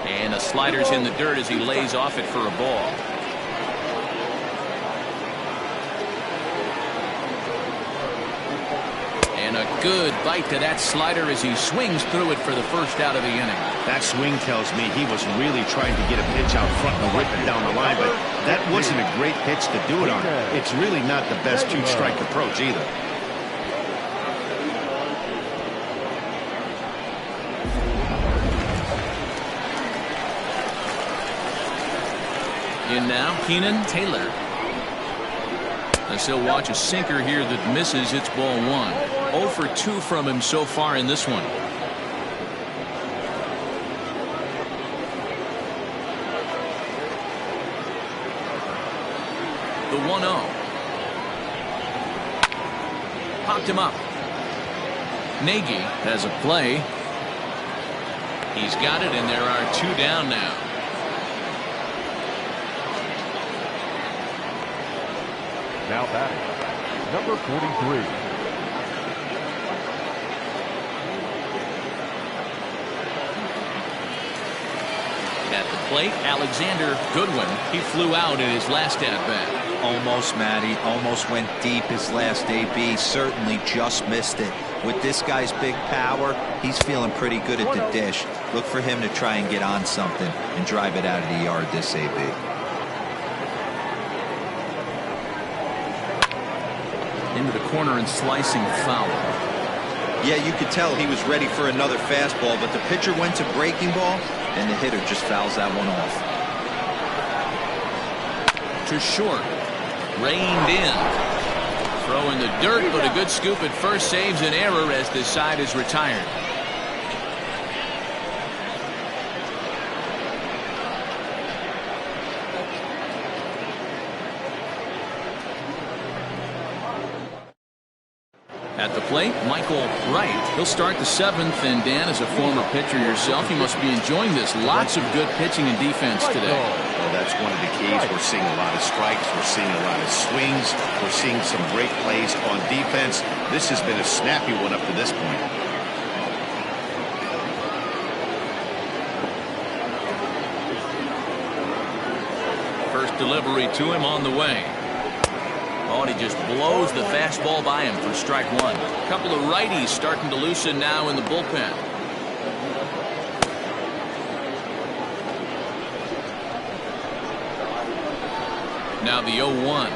And a slider's in the dirt as he lays off it for a ball. And a good bite to that slider as he swings through it for the first out of the inning. That swing tells me he was really trying to get a pitch out front and rip it down the line, but that wasn't a great pitch to do it on. It's really not the best two-strike approach either. In now, Keenan Taylor. As he'll watch a sinker here that misses. It's ball 1. 0 for 2 from him so far in this one. The 1-0. Popped him up. Nagy has a play. He's got it, and there are 2 down now. Now batting, number 43. At the plate, Alexander Goodwin. He flew out in his last at-bat. Almost, Matty. Almost went deep his last AB. Certainly just missed it. With this guy's big power, he's feeling pretty good at the dish. Look for him to try and get on something and drive it out of the yard this AB. Into the corner and slicing foul. Yeah, you could tell he was ready for another fastball, but the pitcher went to breaking ball, and the hitter just fouls that one off. To short. Reined in. Throw in the dirt, but a good scoop at first saves an error as this side is retired. At the plate, Michael Wright. He'll start the 7th, and Dan, as a former pitcher yourself, you must be enjoying this. Lots of good pitching and defense today. Well, that's one of the keys. We're seeing a lot of strikes. We're seeing a lot of swings. We're seeing some great plays on defense. This has been a snappy one up to this point. First delivery to him on the way. Oh, and he just blows the fastball by him for strike 1. A couple of righties starting to loosen now in the bullpen. Now the 0-1.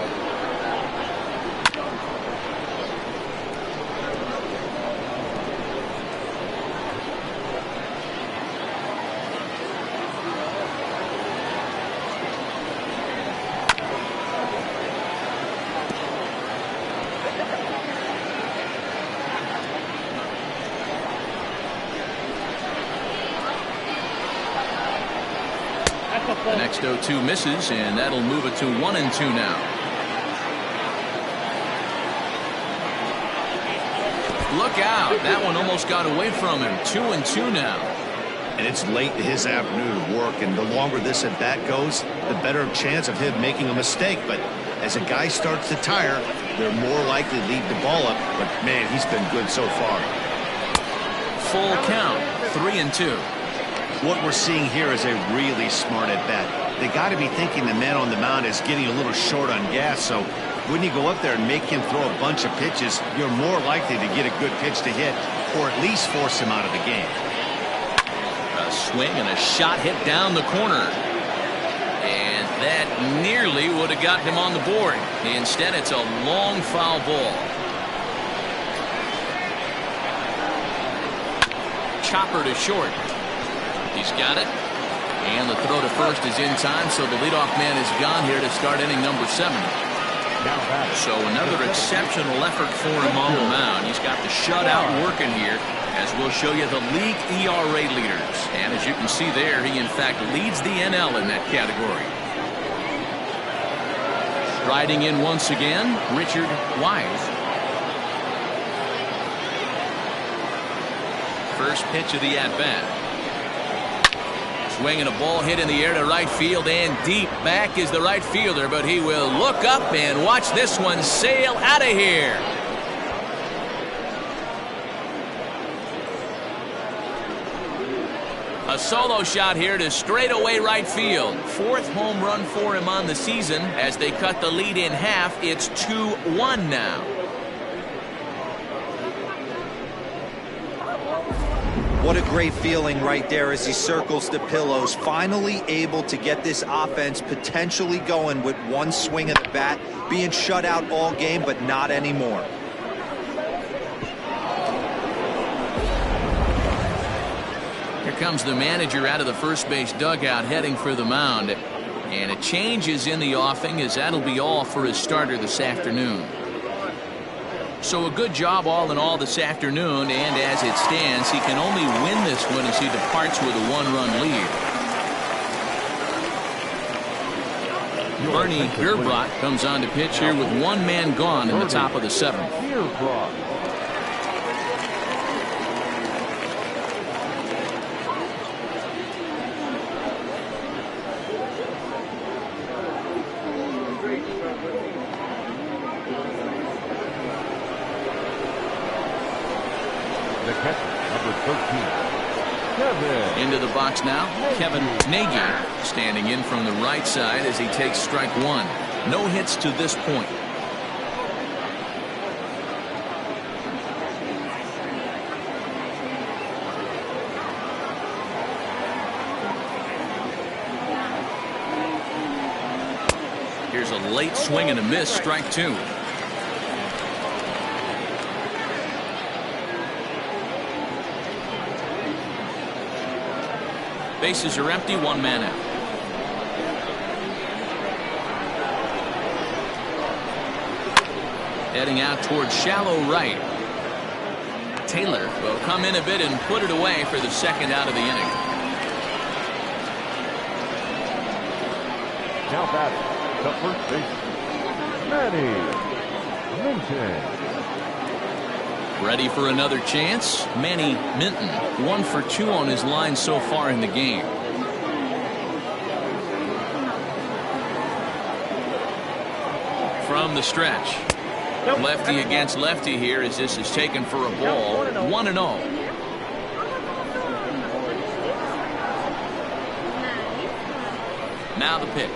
The next 0-2 misses, and that'll move it to 1-2 now. Look out. That one almost got away from him. 2-2 now. And it's late in his afternoon of work, and the longer this at bat goes, the better chance of him making a mistake. But as a guy starts to tire, they're more likely to leave the ball up. But man, he's been good so far. Full count. 3-2. What we're seeing here is a really smart at-bat. They got to be thinking the man on the mound is getting a little short on gas, so when you go up there and make him throw a bunch of pitches, you're more likely to get a good pitch to hit, or at least force him out of the game. A swing and a shot hit down the corner. And that nearly would have got him on the board. Instead, it's a long foul ball. Chopper to short. He's got it. And the throw to first is in time, so the leadoff man is gone here to start inning number 7. So another exceptional effort for him on the mound. He's got the shutout working here, as we'll show you the league ERA leaders. And as you can see there, he in fact leads the NL in that category. Riding in once again, Richard Wise. First pitch of the at-bat. Swinging a ball hit in the air to right field and deep. Back is the right fielder, but he will look up and watch this one sail out of here. A solo shot here to straightaway right field. 4th home run for him on the season. As they cut the lead in half, it's 2-1 now. What a great feeling right there as he circles the pillows. Finally able to get this offense potentially going with one swing of the bat. Being shut out all game, but not anymore. Here comes the manager out of the first base dugout heading for the mound. And a change is in the offing, as that'll be all for his starter this afternoon. So a good job all in all this afternoon, and as it stands, he can only win this one as he departs with a 1-run lead. Bernie Gerbrat comes on to pitch here with one man gone in the top of the 7th. Into the box now, Kevin Nagy standing in from the right side as he takes strike 1. No hits to this point. Here's a late swing and a miss, strike 2. Bases are empty, 1 man out. Heading out towards shallow right. Taylor will come in a bit and put it away for the 2nd out of the inning. Now batting, the first baseman, Manny Minton. Ready for another chance? Manny Minton, 1 for 2 on his line so far in the game. From the stretch. Lefty against lefty here as this is taken for a ball. 1-0. Now the pitch.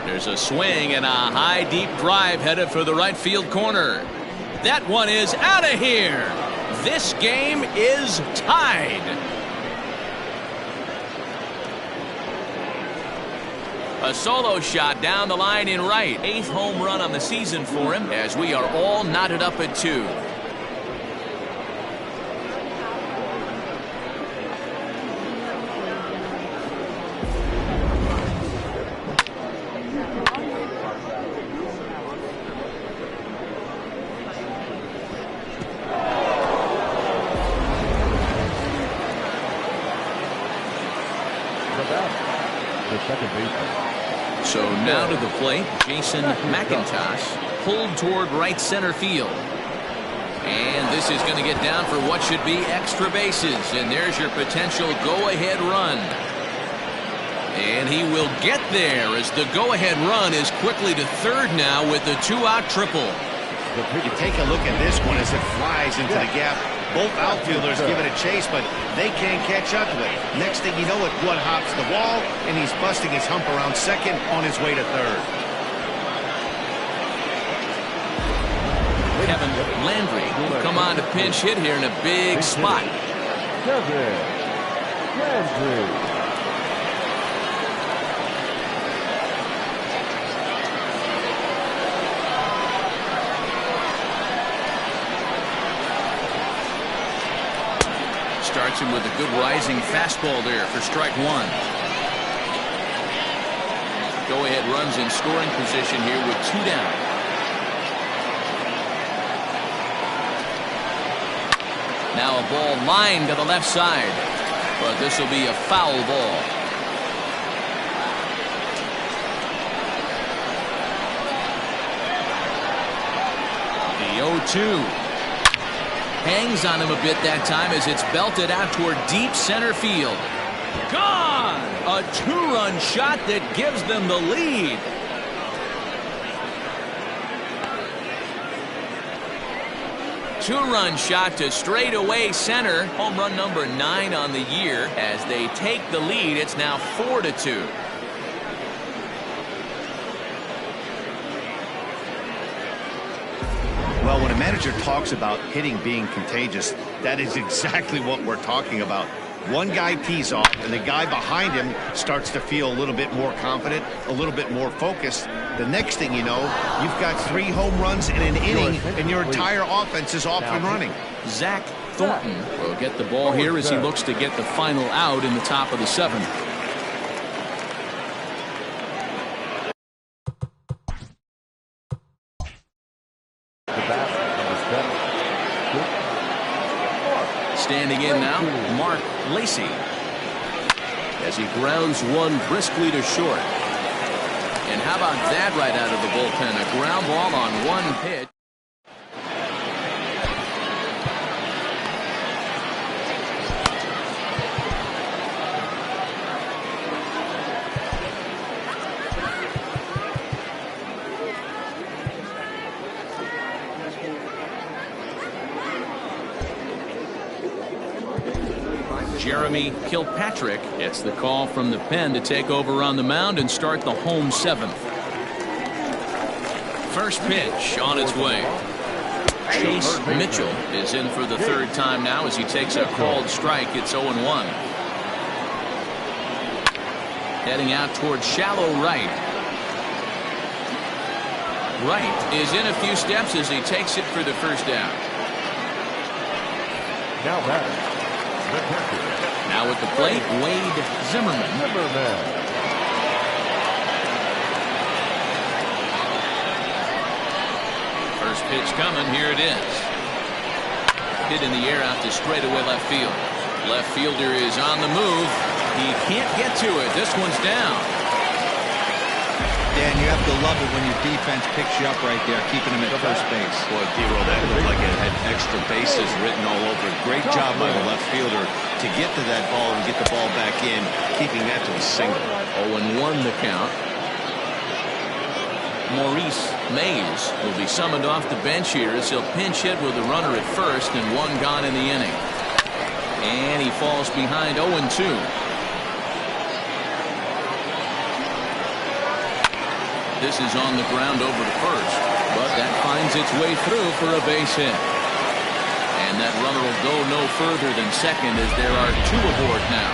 There's a swing and a high deep drive headed for the right field corner. That one is out of here. This game is tied. A solo shot down the line in right. 8th home run on the season for him, as we are all knotted up at 2. So now to the plate, Jason McIntosh, pulled toward right center field. And this is going to get down for what should be extra bases. And there's your potential go-ahead run. And he will get there as the go-ahead run is quickly to 3rd now with the 2-out triple. You take a look at this one as it flies into the gap. Both outfielders give it a chase, but they can't catch up to it. Next thing you know, it one hops the wall, and he's busting his hump around 2nd on his way to 3rd. Kevin Landry will come on to pinch hit here in a big spot. Kevin Landry. Starts him with a good rising fastball there for strike one. Go-ahead runs in scoring position here with 2 down. Now a ball lined to the left side, but this will be a foul ball. The 0-2. Hangs on him a bit that time as it's belted out toward deep center field. Gone! A 2-run shot that gives them the lead. Two-run shot to straightaway center. Home run number 9 on the year. As they take the lead, it's now 4-2. Well, when a manager talks about hitting being contagious, that is exactly what we're talking about. One guy tees off, and the guy behind him starts to feel a little bit more confident, a little bit more focused. The next thing you know, you've got 3 home runs in an inning, and your entire offense is off and running. Zach Thornton will get the ball here as he looks to get the final out in the top of the 7th. Standing in now, Mark Lacey, as he grounds one briskly to short. And how about that right out of the bullpen? A ground ball on one pitch. Jeremy Kilpatrick gets the call from the pen to take over on the mound and start the home 7th. First pitch on its way. Chase Mitchell is in for the 3rd time now as he takes a called strike. It's 0-1. Heading out towards shallow right. Right is in a few steps as he takes it for the first down. Now batter. Now at the plate, Wade Zimmerman. First pitch coming. Here it is. Hit in the air out to straightaway left field. Left fielder is on the move. He can't get to it. This one's down. Dan, you have to love it when your defense picks you up right there, keeping him at first base. Boy, D-Roll, that looked like it had extra bases written all over it. Great job by the left fielder to get to that ball and get the ball back in, keeping that to a single. 0-1 the count. Maurice Mays will be summoned off the bench here as he'll pinch hit with a runner at first and 1 gone in the inning. And he falls behind 0-2. This is on the ground over to first, but that finds its way through for a base hit. And that runner will go no further than second as there are 2 aboard now.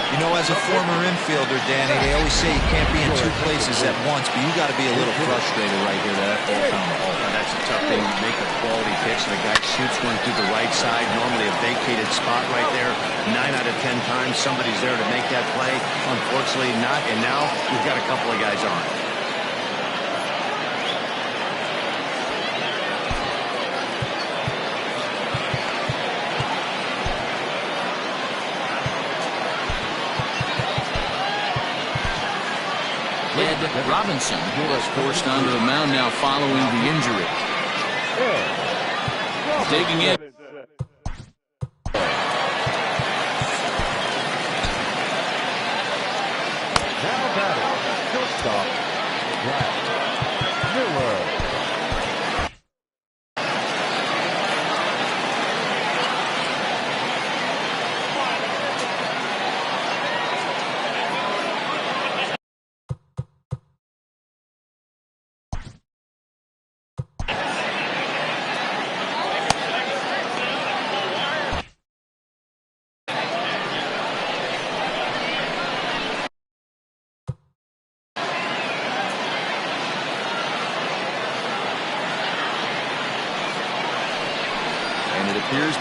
You know, as a former infielder, Danny, they always say you can't be in 2 places at once, but you got to be a little frustrated right here that ball comes. Oh, that's a tough thing. You make a quality pitch, and the guy shoots one through the right side, normally a vacated spot right there. 9 out of 10 times, somebody's there to make that play. Unfortunately, not, and now we've got a couple of guys on. Ed Robinson was forced onto the mound now following the injury. Digging in. Now batting, shortstop, Brad Miller.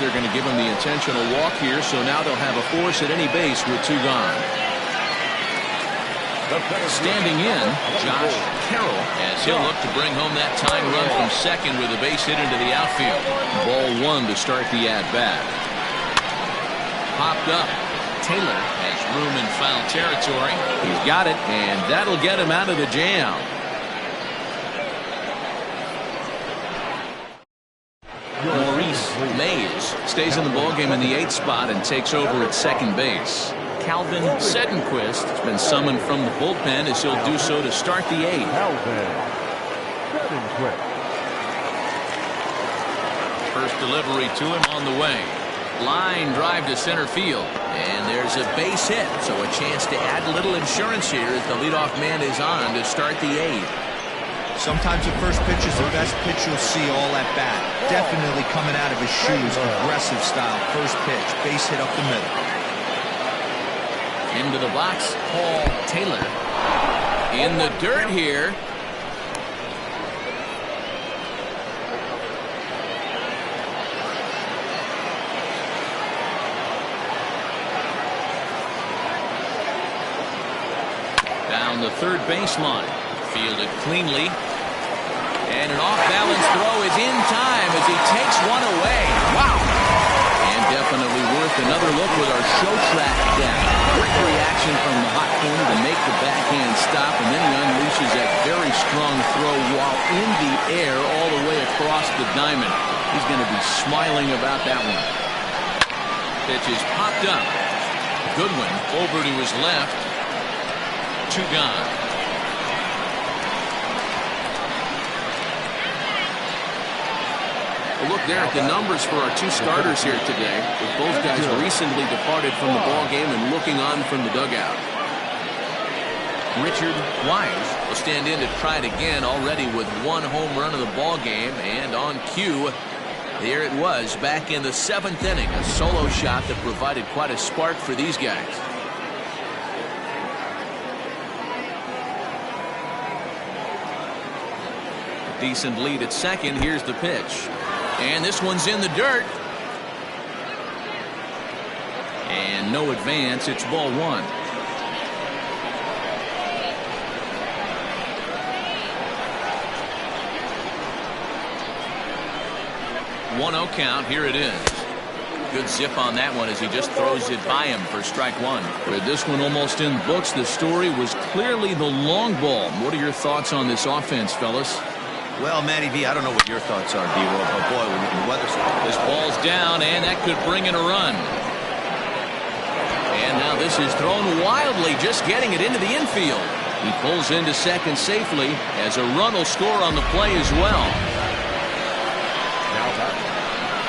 they're going to give him the intentional walk here, so now they'll have a force at any base with 2 gone. Standing in, Josh Carroll, as he'll look to bring home that tying run from second with a base hit into the outfield. Ball 1 to start the at-bat. Popped up. Taylor has room in foul territory. He's got it, and that'll get him out of the jam. Maurice Mays stays in the ballgame in the 8th spot and takes over at second base. Calvin Sedenquist has been summoned from the bullpen as he'll do so to start the 8th. First delivery to him on the way. Line drive to center field, and there's a base hit, so a chance to add a little insurance here as the leadoff man is on to start the 8th. Sometimes the first pitch is the best pitch you'll see all at bat. Definitely coming out of his shoes, aggressive style. First pitch, base hit up the middle. Into the box, Paul Taylor. In the dirt here. Down the third baseline. Fielded cleanly. And an off-balance throw is in time as he takes one away. Wow! And definitely worth another look with our show track deck. Quick reaction from the hot corner to make the backhand stop, and then he unleashes that very strong throw while in the air all the way across the diamond. He's going to be smiling about that one. Pitch is popped up. Goodwin over to his left. 2 gone. A look there at the numbers for our 2 starters here today, with both guys recently departed from the ball game and looking on from the dugout. Richard Wise will stand in to try it again, already with 1 home run in the ball game, and on cue, there it was back in the 7th inning, a solo shot that provided quite a spark for these guys. Decent lead at second. Here's the pitch. And this one's in the dirt. And no advance. It's ball 1. One-0 count. Here it is. Good zip on that one as he just throws it by him for strike 1. With this one almost in books, the story was clearly the long ball. What are your thoughts on this offense, fellas? Well, Matty V, I don't know what your thoughts are, D-Roll, but boy, when the weather's... This ball's down, and that could bring in a run. And now this is thrown wildly, just getting it into the infield. He pulls into second safely, as a run will score on the play as well.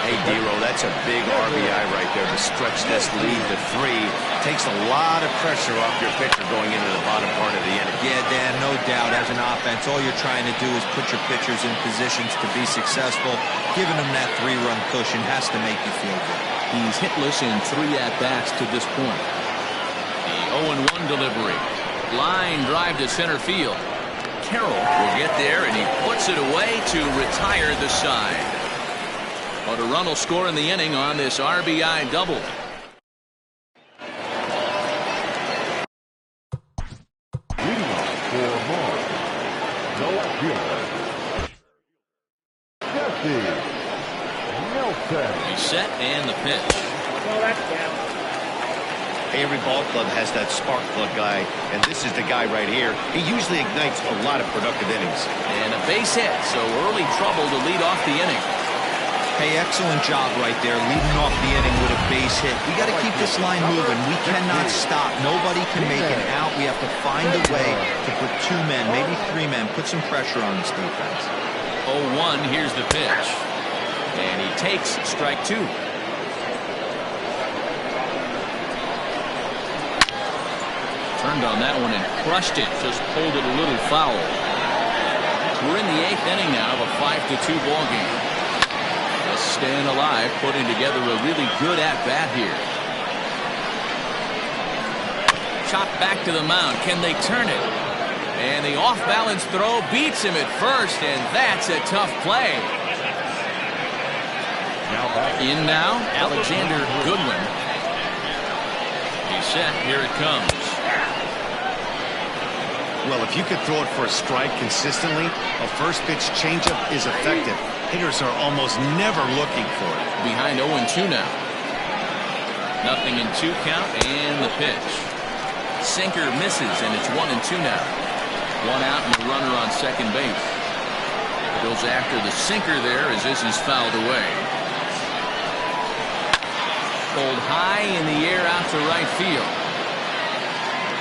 Hey, D-Roll, that's a big RBI right there to stretch this lead to 3. Takes a lot of pressure off your pitcher going into the bottom part of the inning. Yeah, Dan, no doubt. As an offense, all you're trying to do is put your pitchers in positions to be successful. Giving them that 3-run cushion has to make you feel good. He's hitless in 3 at-bats to this point. The 0-1 delivery. Line drive to center field. Carroll will get there, and he puts it away to retire the side. But a run will score in the inning on this RBI double. He's set and the pitch. Every ball club has that spark plug guy, and this is the guy right here. He usually ignites a lot of productive innings. And a base hit, so early trouble to lead off the inning. Hey, excellent job right there, leading off the inning with a base hit. We got to keep this line moving. We cannot stop. Nobody can make an out. We have to find a way to put 2 men, maybe 3 men, put some pressure on this defense. 0-1, here's the pitch. And he takes strike 2. Turned on that one and crushed it. Just pulled it a little foul. We're in the 8th inning now of a 5-2 ball game. Just staying alive, putting together a really good at-bat here. Chopped back to the mound. Can they turn it? And the off-balance throw beats him at first, and that's a tough play. In now, Alexander Goodwin. He's set. Here it comes. Well, if you could throw it for a strike consistently, a first pitch changeup is effective. Hitters are almost never looking for it. Behind 0-2 now. Nothing in 2 count, and the pitch. Sinker misses, and it's 1-2 now. 1 out and a runner on second base. Goes after the sinker there as this is fouled away. Pulled high in the air out to right field.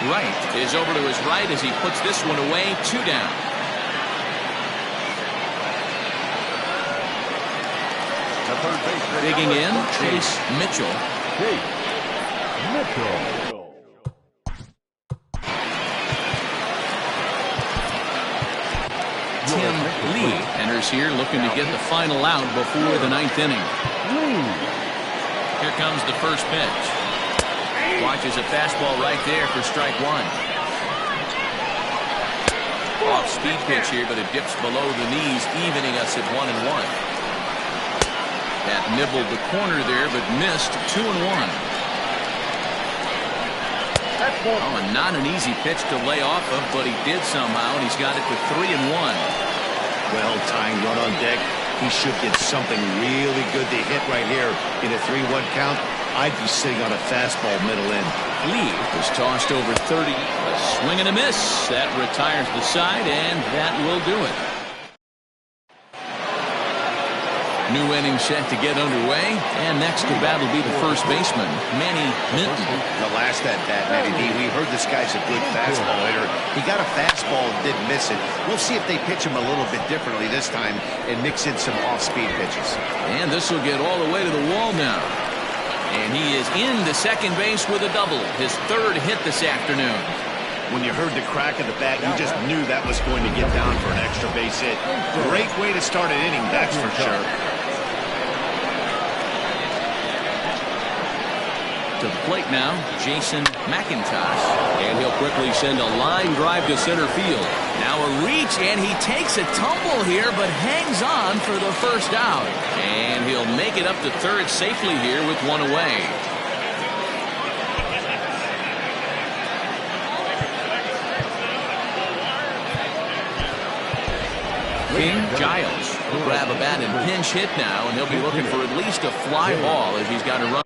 Right is over to his right as he puts this one away. 2 down. Digging in, Chase Mitchell. Tim Lee enters here looking to get the final out before the 9th inning. Here comes the first pitch. Watches a fastball right there for strike 1. Off speed pitch here, but it dips below the knees, evening us at 1-1. That nibbled the corner there, but missed. 2-1. Oh, and not an easy pitch to lay off of, but he did somehow, and he's got it to 3-1. Well, tying run on deck. He should get something really good to hit right here in a 3-1 count. I'd be sitting on a fastball middle in. Lee was tossed over 30. A swing and a miss. That retires the side, and that will do it. New inning set to get underway, and next to bat will be the first baseman, Manny Minton. The last at bat, Matty D, we heard this guy's a good fastball hitter. He got a fastball and didn't miss it. We'll see if they pitch him a little bit differently this time and mix in some off-speed pitches. And this will get all the way to the wall now. And he is into second base with a double. His 3rd hit this afternoon. When you heard the crack of the bat, you just knew that was going to get down for an extra base hit. Great way to start an inning, that's for sure. To the plate now, Jason McIntosh. And he'll quickly send a line drive to center field. Now a reach, and he takes a tumble here, but hangs on for the first out. And he'll make it up to 3rd safely here with 1 away. King Giles will grab a bat and pinch hit now, and he'll be looking for at least a fly ball as he's got to run.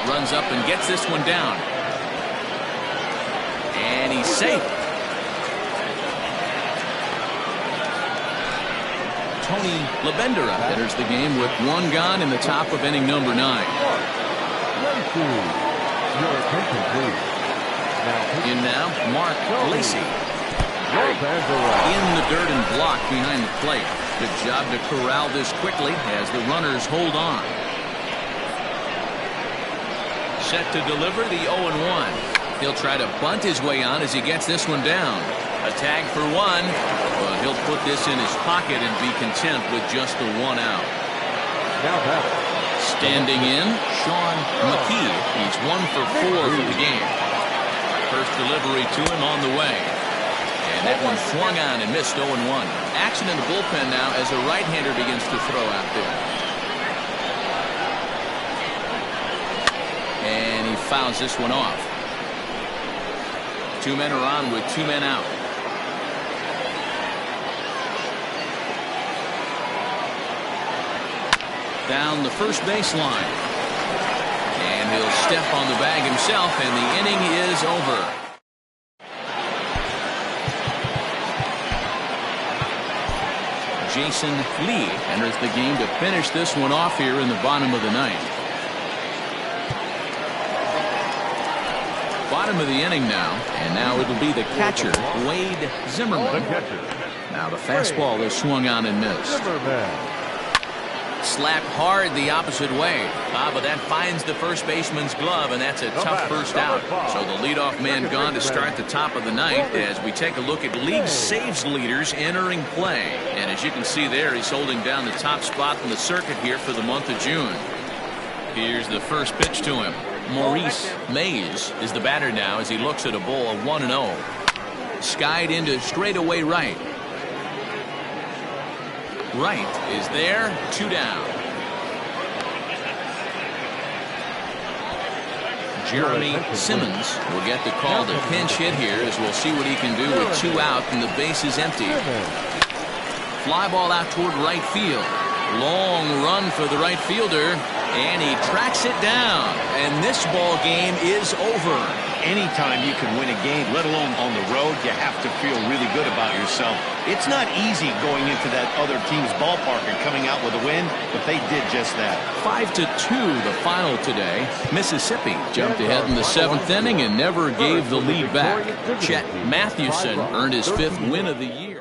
Runs up and gets this one down. And he's safe. Tony LaBendera enters the game with 1 gone in the top of inning number 9. In now, Mark Lacey. In the dirt and blocked behind the plate. Good job to corral this quickly as the runners hold on. Set to deliver the 0-1. He'll try to bunt his way on as he gets this one down. A tag for 1, but he'll put this in his pocket and be content with just the 1 out. Standing in, Sean McKee. He's 1 for 4 for the game. First delivery to him on the way. And that one swung on and missed. 0-1. Action in the bullpen now as a right-hander begins to throw out there. And he fouls this one off. 2 men are on with 2 men out. Down the first baseline. And he'll step on the bag himself, and the inning is over. Jason Lee enters the game to finish this one off here in the bottom of the 9th. Bottom of the inning now, and now it'll be the catcher, Wade Zimmerman. Now the fastball is swung on and missed. Slapped hard the opposite way. But that finds the first baseman's glove, and that's a tough first out. So the leadoff man gone to start the top of the 9th as we take a look at league saves leaders entering play. And as you can see there, he's holding down the top spot in the circuit here for the month of June. Here's the first pitch to him. Maurice Mays is the batter now as he looks at a ball of 1-0. Skied into straightaway right. Right is there, 2 down. Jeremy Simmons will get the call to pinch hit here as we'll see what he can do with 2 out and the base is empty. Fly ball out toward right field. Long run for the right fielder, and he tracks it down. And this ball game is over. Anytime you can win a game, let alone on the road, you have to feel really good about yourself. It's not easy going into that other team's ballpark and coming out with a win, but they did just that. 5-2 the final today. Mississippi jumped ahead in the 7th inning and never gave the lead back. Chet Mathewson earned his 5th win of the year.